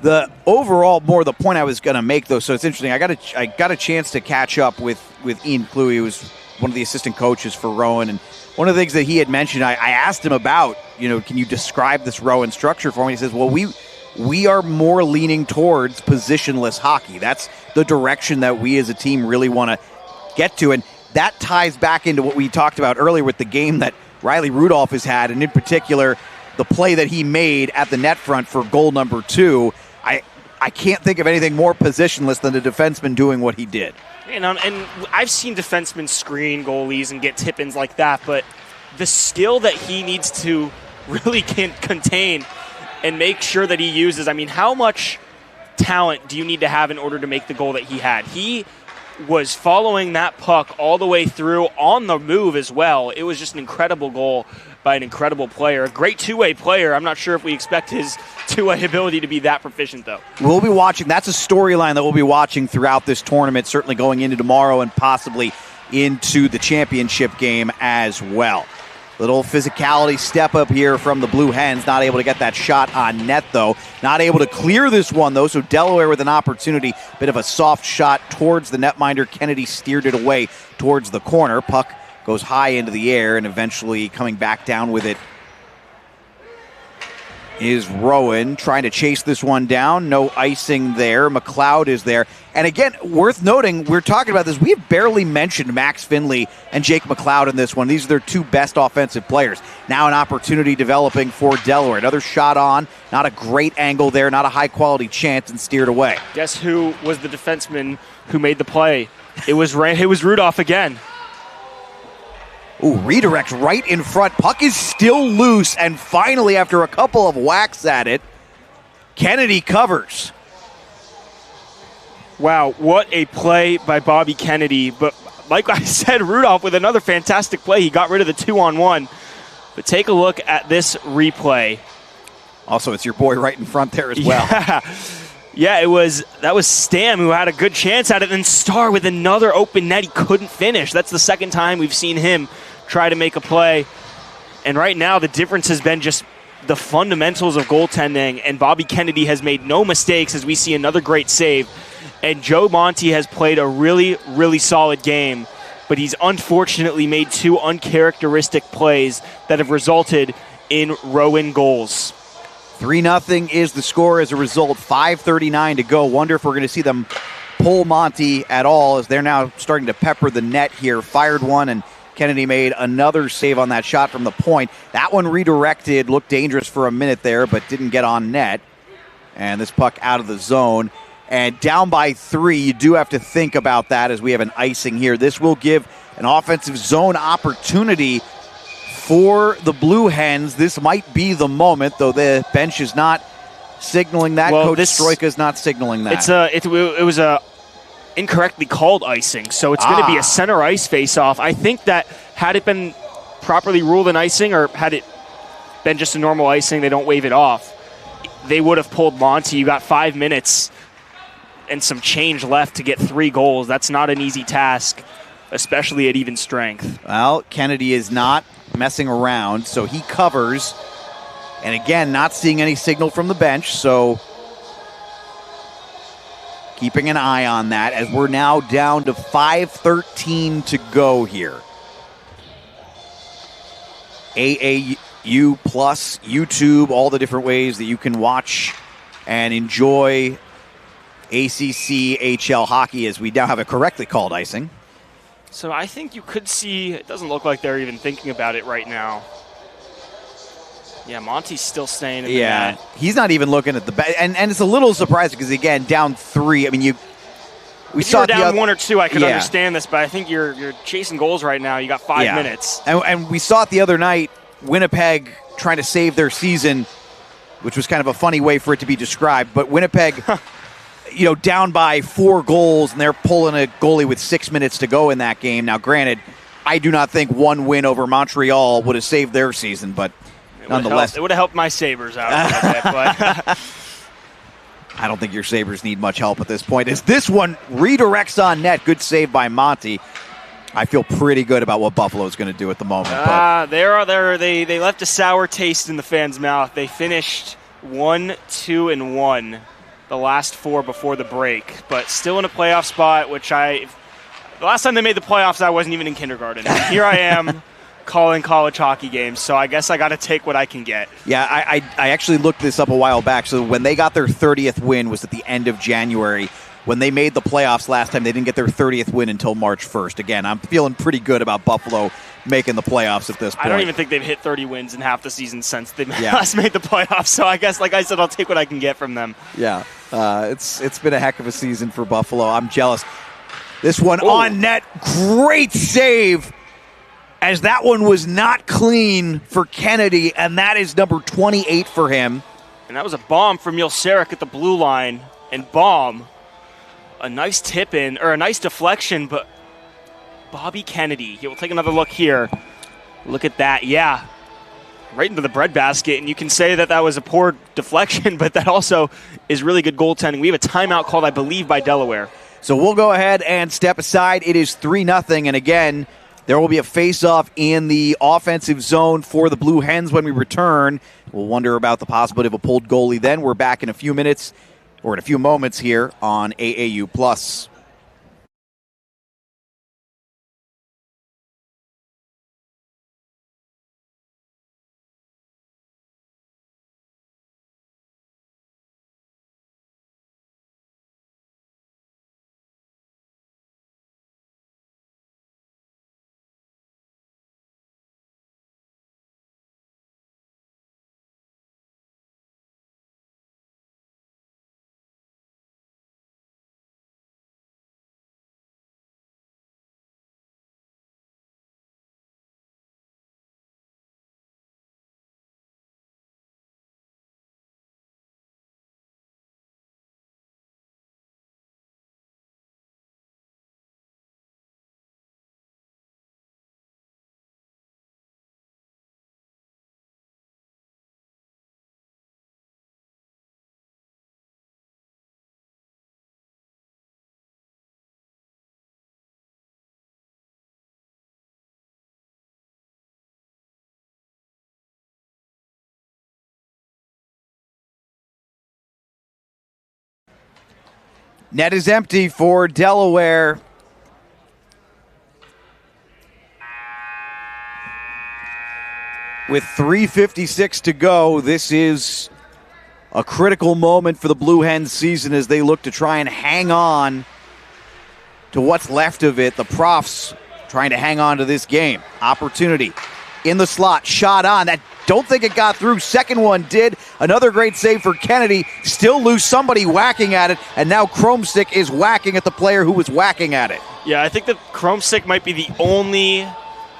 The overall, more the point I was going to make, though, so it's interesting. I got a chance to catch up with Ian Kluwe, who was one of the assistant coaches for Rowan, and one of the things that he had mentioned, I asked him about, can you describe this Rowan structure for me? He says, well, we are more leaning towards positionless hockey. That's the direction that we as a team really want to get to, and that ties back into what we talked about earlier with the game that Riley Rudolph has had, and in particular, the play that he made at the net front for goal number 2. I can't think of anything more positionless than a defenseman doing what he did. And I've seen defensemen screen goalies and get tip-ins like that, but the skill that he needs to really contain and make sure that he uses, how much talent do you need to have in order to make the goal that he had? He was following that puck all the way through on the move as well. It was just an incredible goal by an incredible player. A great two-way player. I'm not sure if we expect his two-way ability to be that proficient, though. We'll be watching. That's a storyline that we'll be watching throughout this tournament, certainly going into tomorrow and possibly into the championship game as well. Little physicality step up here from the Blue Hens. Not able to get that shot on net, though. Not able to clear this one, though, so Delaware with an opportunity. Bit of a soft shot towards the netminder. Kennedy steered it away towards the corner. Puck goes high into the air and eventually coming back down with it is Rowan trying to chase this one down. No icing there. McLeod is there. And again, worth noting, we're talking about this. We have barely mentioned Max Finley and Jake McLeod in this one. These are their two best offensive players. Now an opportunity developing for Delaware. Another shot on. Not a great angle there. Not a high-quality chance, and steered away. Guess who was the defenseman who made the play? It was Rudolph again. Ooh, redirect right in front. Puck is still loose, and finally, after a couple of whacks at it, Kennedy covers. Wow, what a play by Bobby Kennedy. But like I said, Rudolph with another fantastic play. He got rid of the 2-on-1. But take a look at this replay. Also, it's your boy right in front there as well. Yeah, that was Stam who had a good chance at it, and Starr with another open net he couldn't finish. That's the second time we've seen him try to make a play. And right now the difference has been just the fundamentals of goaltending, and Bobby Kennedy has made no mistakes as we see another great save. And Joe Monty has played a really, really solid game, but he's unfortunately made two uncharacteristic plays that have resulted in Rowan goals. 3-0 is the score as a result. 5:39 to go. Wonder if we're going to see them pull Monty at all, as they're now starting to pepper the net here. Fired one, and Kennedy made another save on that shot from the point. That one redirected, looked dangerous for a minute there, but didn't get on net. And this puck out of the zone. And down by 3, you do have to think about that as we have an icing here. This will give an offensive zone opportunity for the Blue Hens. This might be the moment, though the bench is not signaling that. Well, Coach Stroika is not signaling that. It was a incorrectly called icing, so it's going to be a center ice face-off. I think that had it been properly ruled an icing, or had it been just a normal icing, they don't wave it off, they would have pulled Monty. You got 5 minutes and some change left to get 3 goals. That's not an easy task, especially at even strength. Well, Kennedy is not messing around, so he covers. And again, not seeing any signal from the bench, so keeping an eye on that as we're now down to 5:13 to go here. AAU Plus, YouTube, all the different ways that you can watch and enjoy ACCHL hockey, as we now have a correctly called icing. So I think you could see, it doesn't look like they're even thinking about it right now. Yeah, Monty's still staying in the net. He's not even looking at the and it's a little surprising because, again, down 3. I mean, we saw down 1 or 2, I could understand this, but I think you're chasing goals right now. You got 5 minutes. And we saw it the other night, Winnipeg trying to save their season, which was kind of a funny way for it to be described. But Winnipeg, down by 4 goals, and they're pulling a goalie with 6 minutes to go in that game. Now, granted, I do not think one win over Montreal would have saved their season, but nonetheless, it would have helped my Sabres out a little bit, but I don't think your Sabres need much help at this point. As this one redirects on net, good save by Monty. I feel pretty good about what Buffalo's going to do at the moment. They left a sour taste in the fans' mouth. They finished 1-2-1 the last 4 before the break, but still in a playoff spot, the last time they made the playoffs, I wasn't even in kindergarten. Here I am calling college hockey games, so I guess I got to take what I can get. Yeah, I actually looked this up a while back. So when they got their 30th win was at the end of January. When they made the playoffs last time, they didn't get their 30th win until March 1st. Again, I'm feeling pretty good about Buffalo making the playoffs at this point. I don't even think they've hit 30 wins in half the season since they last made the playoffs. So I guess, like I said, I'll take what I can get from them. Yeah, it's been a heck of a season for Buffalo. I'm jealous. This one on net, great save, as that one was not clean for Kennedy, and that is number 28 for him. And that was a bomb from Yulcerik at the blue line, and a nice tip in, or a nice deflection, but Bobby Kennedy. We'll take another look here. Look at that. Yeah. Right into the breadbasket, and you can say that was a poor deflection, but that also is really good goaltending. We have a timeout called, I believe, by Delaware. So we'll go ahead and step aside. It is 3-0, and again, there will be a face-off in the offensive zone for the Blue Hens when we return. We'll wonder about the possibility of a pulled goalie then. We're back in a few minutes, or in a few moments here on AAU Plus. Net is empty for Delaware. With 3:56 to go, this is a critical moment for the Blue Hens season as they look to try and hang on to what's left of it. The Profs trying to hang on to this game. Opportunity in the slot, shot on. That don't think it got through. Second one did. Another great save for Kennedy. Still lose somebody whacking at it, and now Chromestick is whacking at the player who was whacking at it. Yeah, I think that Chromestick might be the only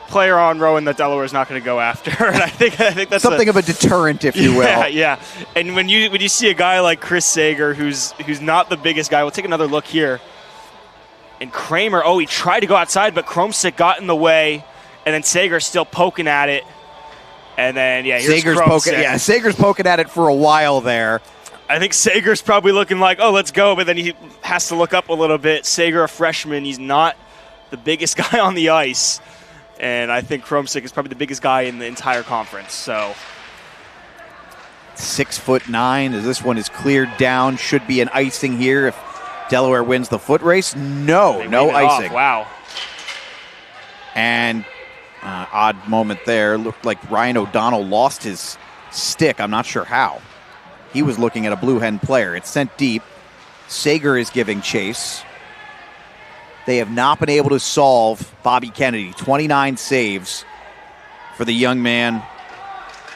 player on Rowan that Delaware is not going to go after, and I think that's something of a deterrent, if you will. Yeah. And when you see a guy like Chris Sager, who's not the biggest guy, we'll take another look here. And Kramer, he tried to go outside, but Chromestick got in the way, and then Sager's still poking at it. And then here's Sager's Chromestick. poking. Yeah, Sager's poking at it for a while there. I think Sager's probably looking like, let's go, but then he has to look up a little bit. Sager, a freshman, he's not the biggest guy on the ice. And I think Chromestick is probably the biggest guy in the entire conference. So 6'9", as this one is cleared down. Should be an icing here if Delaware wins the foot race. No icing. Wow. And odd moment there. Looked like Ryan O'Donnell lost his stick. I'm not sure how. He was looking at a Blue Hen player. It's sent deep. Sager is giving chase. They have not been able to solve Bobby Kennedy. 29 saves for the young man,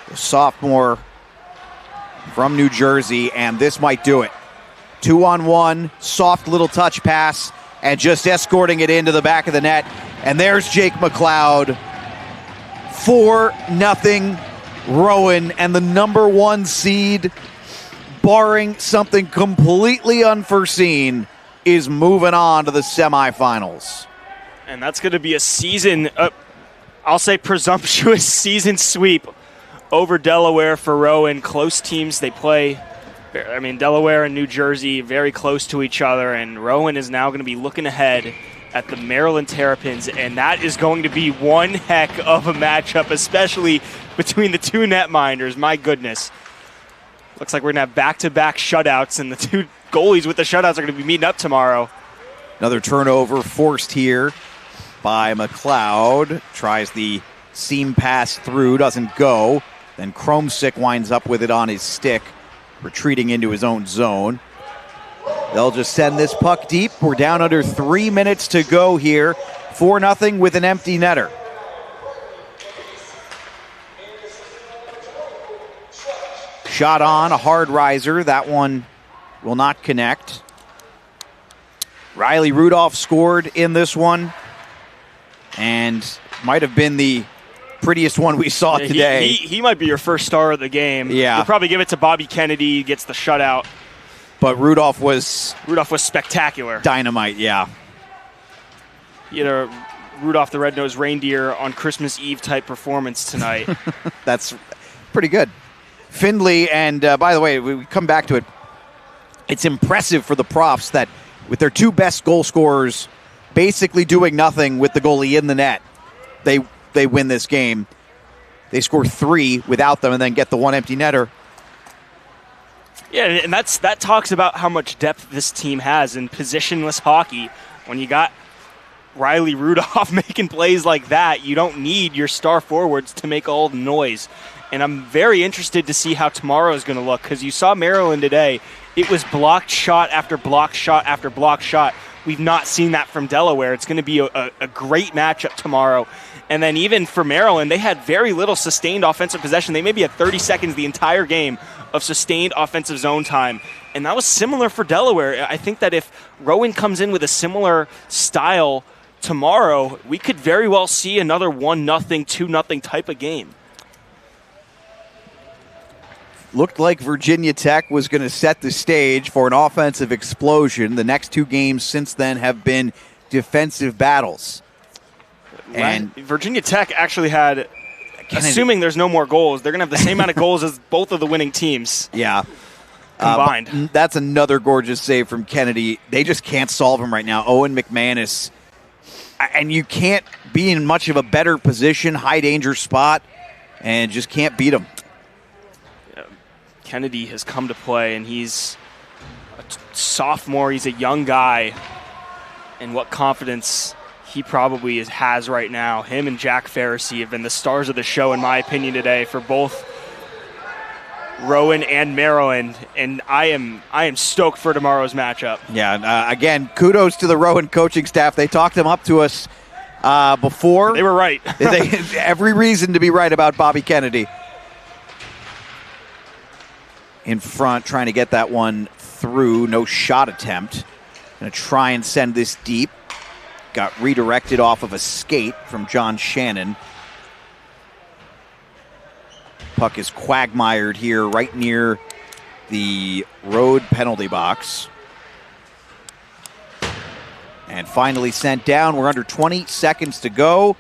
the sophomore from New Jersey, and this might do it. 2-on-1, soft little touch pass, and just escorting it into the back of the net. And there's Jake McLeod. 4-0 Rowan, and the number 1 seed, barring something completely unforeseen, is moving on to the semifinals. And that's going to be a season, I'll say presumptuous season sweep over Delaware for Rowan. Close teams they play. I mean, Delaware and New Jersey very close to each other, and Rowan is now going to be looking ahead at the Maryland Terrapins, and that is going to be one heck of a matchup, especially between the two netminders. My goodness. Looks like we're going to have back-to-back shutouts, and the two goalies with the shutouts are going to be meeting up tomorrow. Another turnover forced here by McLeod. Tries the seam pass through, doesn't go. Then Chromestick winds up with it on his stick, retreating into his own zone. They'll just send this puck deep. We're down under 3 minutes to go here. 4-0 with an empty netter. Shot on, a hard riser. That one will not connect. Riley Rudolph scored in this one, and might have been the prettiest one we saw today. He might be your first star of the game. Yeah. You'll probably give it to Bobby Kennedy, gets the shutout. But Rudolph was spectacular. Dynamite, yeah. He had a Rudolph the Red-Nosed Reindeer on Christmas Eve type performance tonight. That's pretty good. Findlay, and by the way, we come back to it. It's impressive for the Profs that with their two best goal scorers basically doing nothing with the goalie in the net, they win this game. They score 3 without them and then get the one empty netter. Yeah, and that talks about how much depth this team has in positionless hockey. When you got Riley Rudolph making plays like that, you don't need your star forwards to make all the noise. And I'm very interested to see how tomorrow is going to look, because you saw Maryland today. It was blocked shot after blocked shot after blocked shot. We've not seen that from Delaware. It's going to be a great matchup tomorrow. And then even for Maryland, they had very little sustained offensive possession. They maybe had 30 seconds the entire game of sustained offensive zone time. And that was similar for Delaware. I think that if Rowan comes in with a similar style tomorrow, we could very well see another 1-0, 2-0 type of game. Looked like Virginia Tech was going to set the stage for an offensive explosion. The next 2 games since then have been defensive battles. And Virginia Tech actually had, assuming there's no more goals, they're going to have the same amount of goals as both of the winning teams. Yeah. Combined. That's another gorgeous save from Kennedy. They just can't solve him right now. Owen McManus. And you can't be in much of a better position, high danger spot, and just can't beat him. Kennedy has come to play, and he's sophomore. He's a young guy. And what confidence he probably has right now. Him and Jack Pharisee have been the stars of the show, in my opinion, today for both Rowan and Maryland, and I am stoked for tomorrow's matchup. Yeah, again, kudos to the Rowan coaching staff. They talked them up to us before. They were right. Every reason to be right about Bobby Kennedy. In front, trying to get that one through. No shot attempt. Going to try and send this deep. Got redirected off of a skate from John Shannon. Puck is quagmired here right near the road penalty box. And finally sent down. We're under 20 seconds to go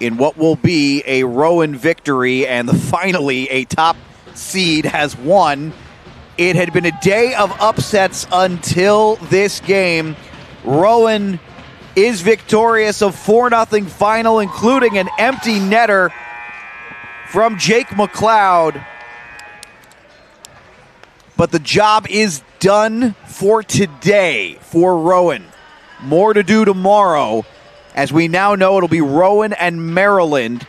in what will be a Rowan victory, and finally a top seed has won. It had been a day of upsets until this game. Rowan is victorious of 4-0 final, including an empty netter from Jake McLeod. But the job is done for today for Rowan. More to do tomorrow, as we now know it'll be Rowan and Maryland.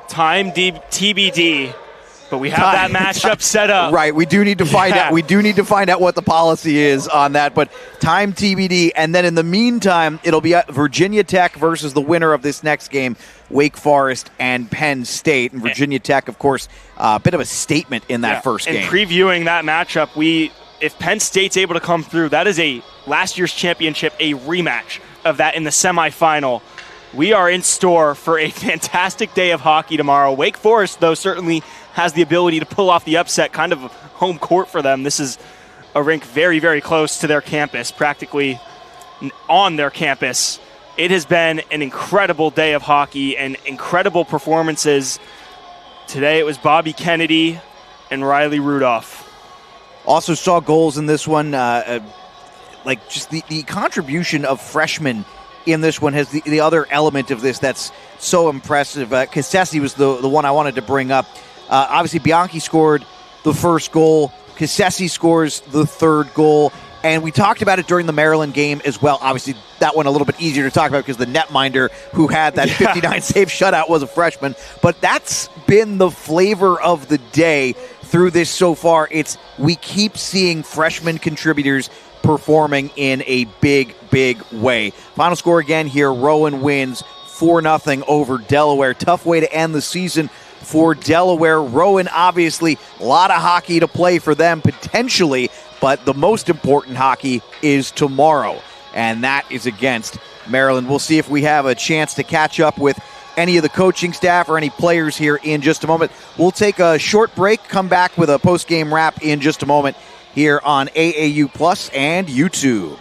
Time TBD, but we have that matchup set up. Right, we do need to find out. We do need to find out what the policy is on that, but time TBD. And then in the meantime, it'll be Virginia Tech versus the winner of this next game, Wake Forest and Penn State. And Virginia Tech, of course, a bit of a statement in that first game. And previewing that matchup, if Penn State's able to come through, that is a last year's championship, a rematch of that in the semifinal. We are in store for a fantastic day of hockey tomorrow. Wake Forest, though, certainly has the ability to pull off the upset, kind of home court for them. This is a rink very, very close to their campus, practically on their campus. It has been an incredible day of hockey and incredible performances. Today it was Bobby Kennedy and Riley Rudolph. Also saw goals in this one, like just the contribution of freshmen in this one has the other element of this that's so impressive. Cassesi was the one I wanted to bring up. Obviously, Bianchi scored the first goal. Cassesi scores the third goal. And we talked about it during the Maryland game as well. Obviously, that one a little bit easier to talk about because the netminder who had that 59-save shutout was a freshman. But that's been the flavor of the day through this so far. We keep seeing freshman contributors performing in a big, big way. Final score again here, Rowan wins 4-0 over Delaware. Tough way to end the season for Delaware. Rowan, obviously, a lot of hockey to play for them potentially, but the most important hockey is tomorrow, and that is against Maryland. We'll see if we have a chance to catch up with any of the coaching staff or any players here in just a moment. We'll take a short break, come back with a post-game wrap in just a moment here on AAU Plus and YouTube.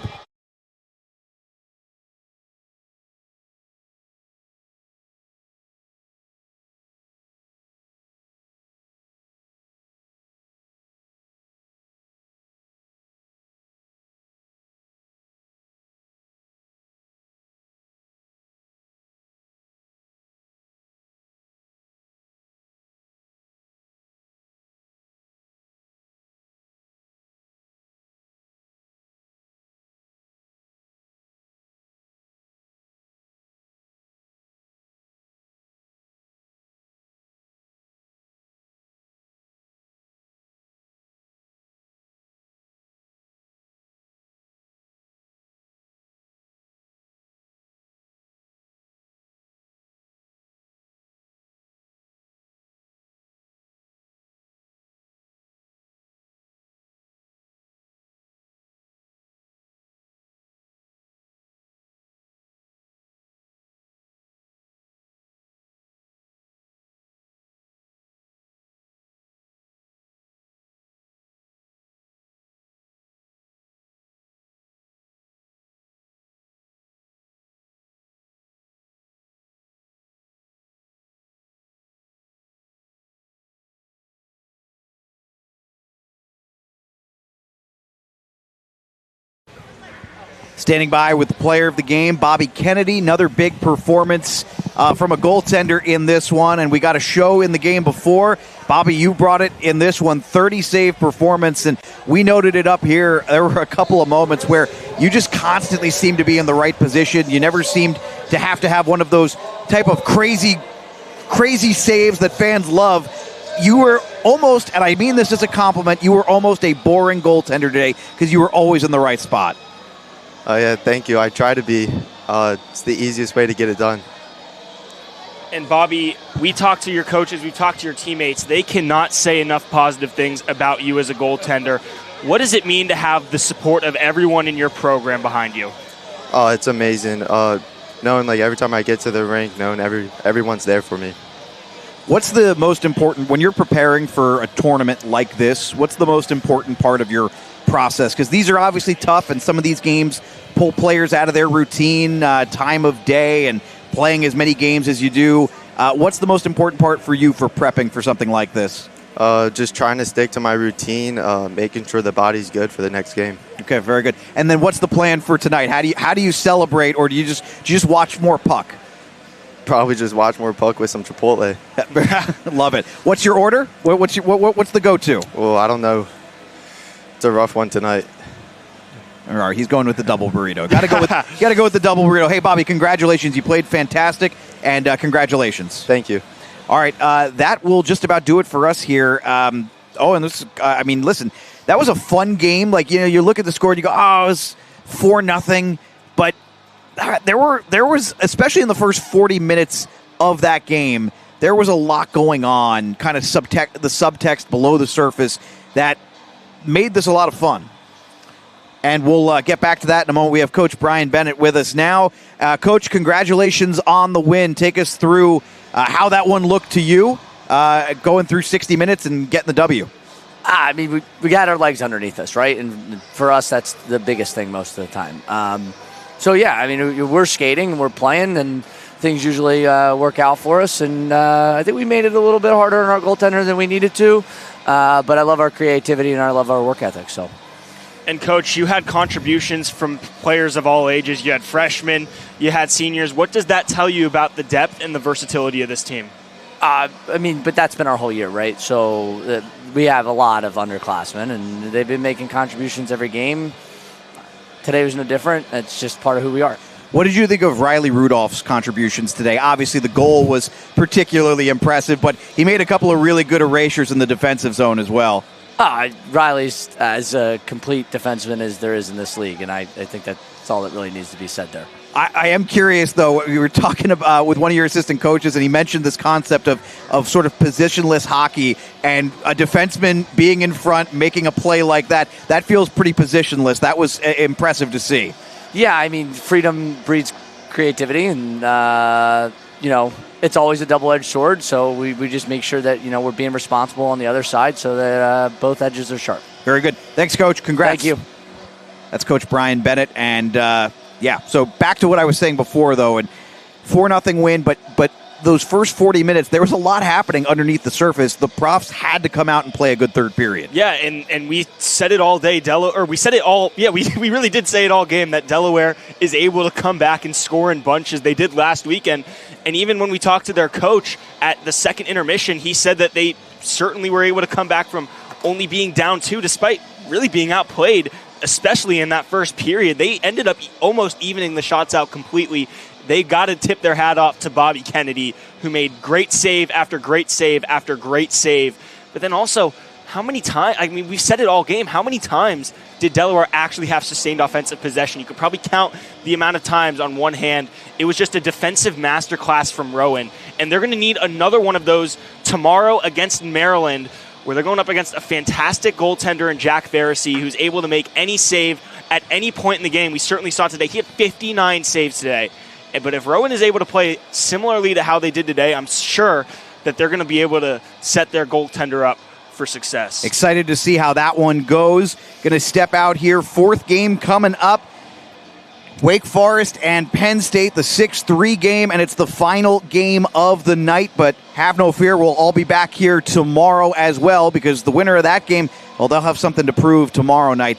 Standing by with the player of the game, Bobby Kennedy. Another big performance from a goaltender in this one, and we got a show in the game before. Bobby, you brought it in this one, 30-save performance, and we noted it up here. There were a couple of moments where you just constantly seemed to be in the right position. You never seemed to have one of those type of crazy saves that fans love. You were almost, and I mean this as a compliment, you were almost a boring goaltender today because you were always in the right spot. Oh, yeah, thank you. I try to be. It's the easiest way to get it done. And Bobby, we talked to your coaches, we talked to your teammates. They cannot say enough positive things about you as a goaltender. What does it mean to have the support of everyone in your program behind you? Oh, it's amazing. Knowing like every time I get to the rink, knowing everyone's there for me. What's the most important, when you're preparing for a tournament like this, what's the most important part of your process? Because these are obviously tough, and some of these games pull players out of their routine, time of day, and playing as many games as you do. What's the most important part for you for prepping for something like this? Just trying to stick to my routine, making sure the body's good for the next game. Okay, very good. And then what's the plan for tonight? How do you celebrate, or do you just watch more puck? Probably just watch more puck with some Chipotle. Love it. What's your order? What's the go-to? Well, I don't know. It's a rough one tonight. All right, he's going with the double burrito. Got to go with the double burrito. Hey, Bobby, congratulations. You played fantastic, and congratulations. Thank you. All right, that will just about do it for us here. And this, listen, that was a fun game. Like, you look at the score and you go, oh, it was 4-0. But there was, especially in the first 40 minutes of that game, there was a lot going on, kind of the subtext below the surface that made this a lot of fun. And we'll get back to that in a moment. We have Coach Brian Bennett with us now. Coach, congratulations on the win. Take us through how that one looked to you, going through 60 minutes and getting the W. We got our legs underneath us, right? And for us, that's the biggest thing most of the time. We're skating, we're playing, and things usually work out for us. And I think we made it a little bit harder on our goaltender than we needed to. But I love our creativity and I love our work ethic. So. And, Coach, you had contributions from players of all ages. You had freshmen, you had seniors. What does that tell you about the depth and the versatility of this team? But that's been our whole year, right? So we have a lot of underclassmen, and they've been making contributions every game. Today was no different. It's just part of who we are. What did you think of Riley Rudolph's contributions today? Obviously, the goal was particularly impressive, but he made a couple of really good erasures in the defensive zone as well. Riley's as a complete defenseman as there is in this league, and I think that's all that really needs to be said there. I am curious, though. We were talking about with one of your assistant coaches, and he mentioned this concept of sort of positionless hockey, and a defenseman being in front, making a play like that. That feels pretty positionless. That was impressive to see. Yeah, freedom breeds creativity, and it's always a double-edged sword, so we just make sure that, we're being responsible on the other side so that both edges are sharp. Very good. Thanks, Coach. Congrats. Thank you. That's Coach Brian Bennett. And, so back to what I was saying before, though, and 4-0 win, but those first 40 minutes, there was a lot happening underneath the surface. The Profs had to come out and play a good third period. Yeah, and we said it all day, we really did say it all game, that Delaware is able to come back and score in bunches. They did last weekend. And even when we talked to their coach at the second intermission, he said that they certainly were able to come back from only being down 2, despite really being outplayed, especially in that first period. They ended up almost evening the shots out completely. They got to tip their hat off to Bobby Kennedy, who made great save after great save after great save. But then also, how many times, we've said it all game, how many times did Delaware actually have sustained offensive possession? You could probably count the amount of times on one hand. It was just a defensive masterclass from Rowan. And they're going to need another one of those tomorrow against Maryland, where they're going up against a fantastic goaltender in Jack Verisey, who's able to make any save at any point in the game. We certainly saw today. He had 59 saves today. But if Rowan is able to play similarly to how they did today, I'm sure that they're going to be able to set their goaltender up for success. Excited to see how that one goes. Going to step out here. 4th game coming up. Wake Forest and Penn State, the 6-3 game, and it's the final game of the night. But have no fear, we'll all be back here tomorrow as well, because the winner of that game, well, they'll have something to prove tomorrow night.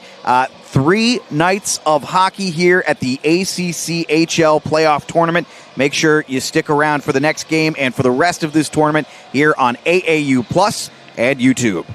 3 nights of hockey here at the ACCHL playoff tournament. Make sure you stick around for the next game and for the rest of this tournament here on AAU Plus and YouTube.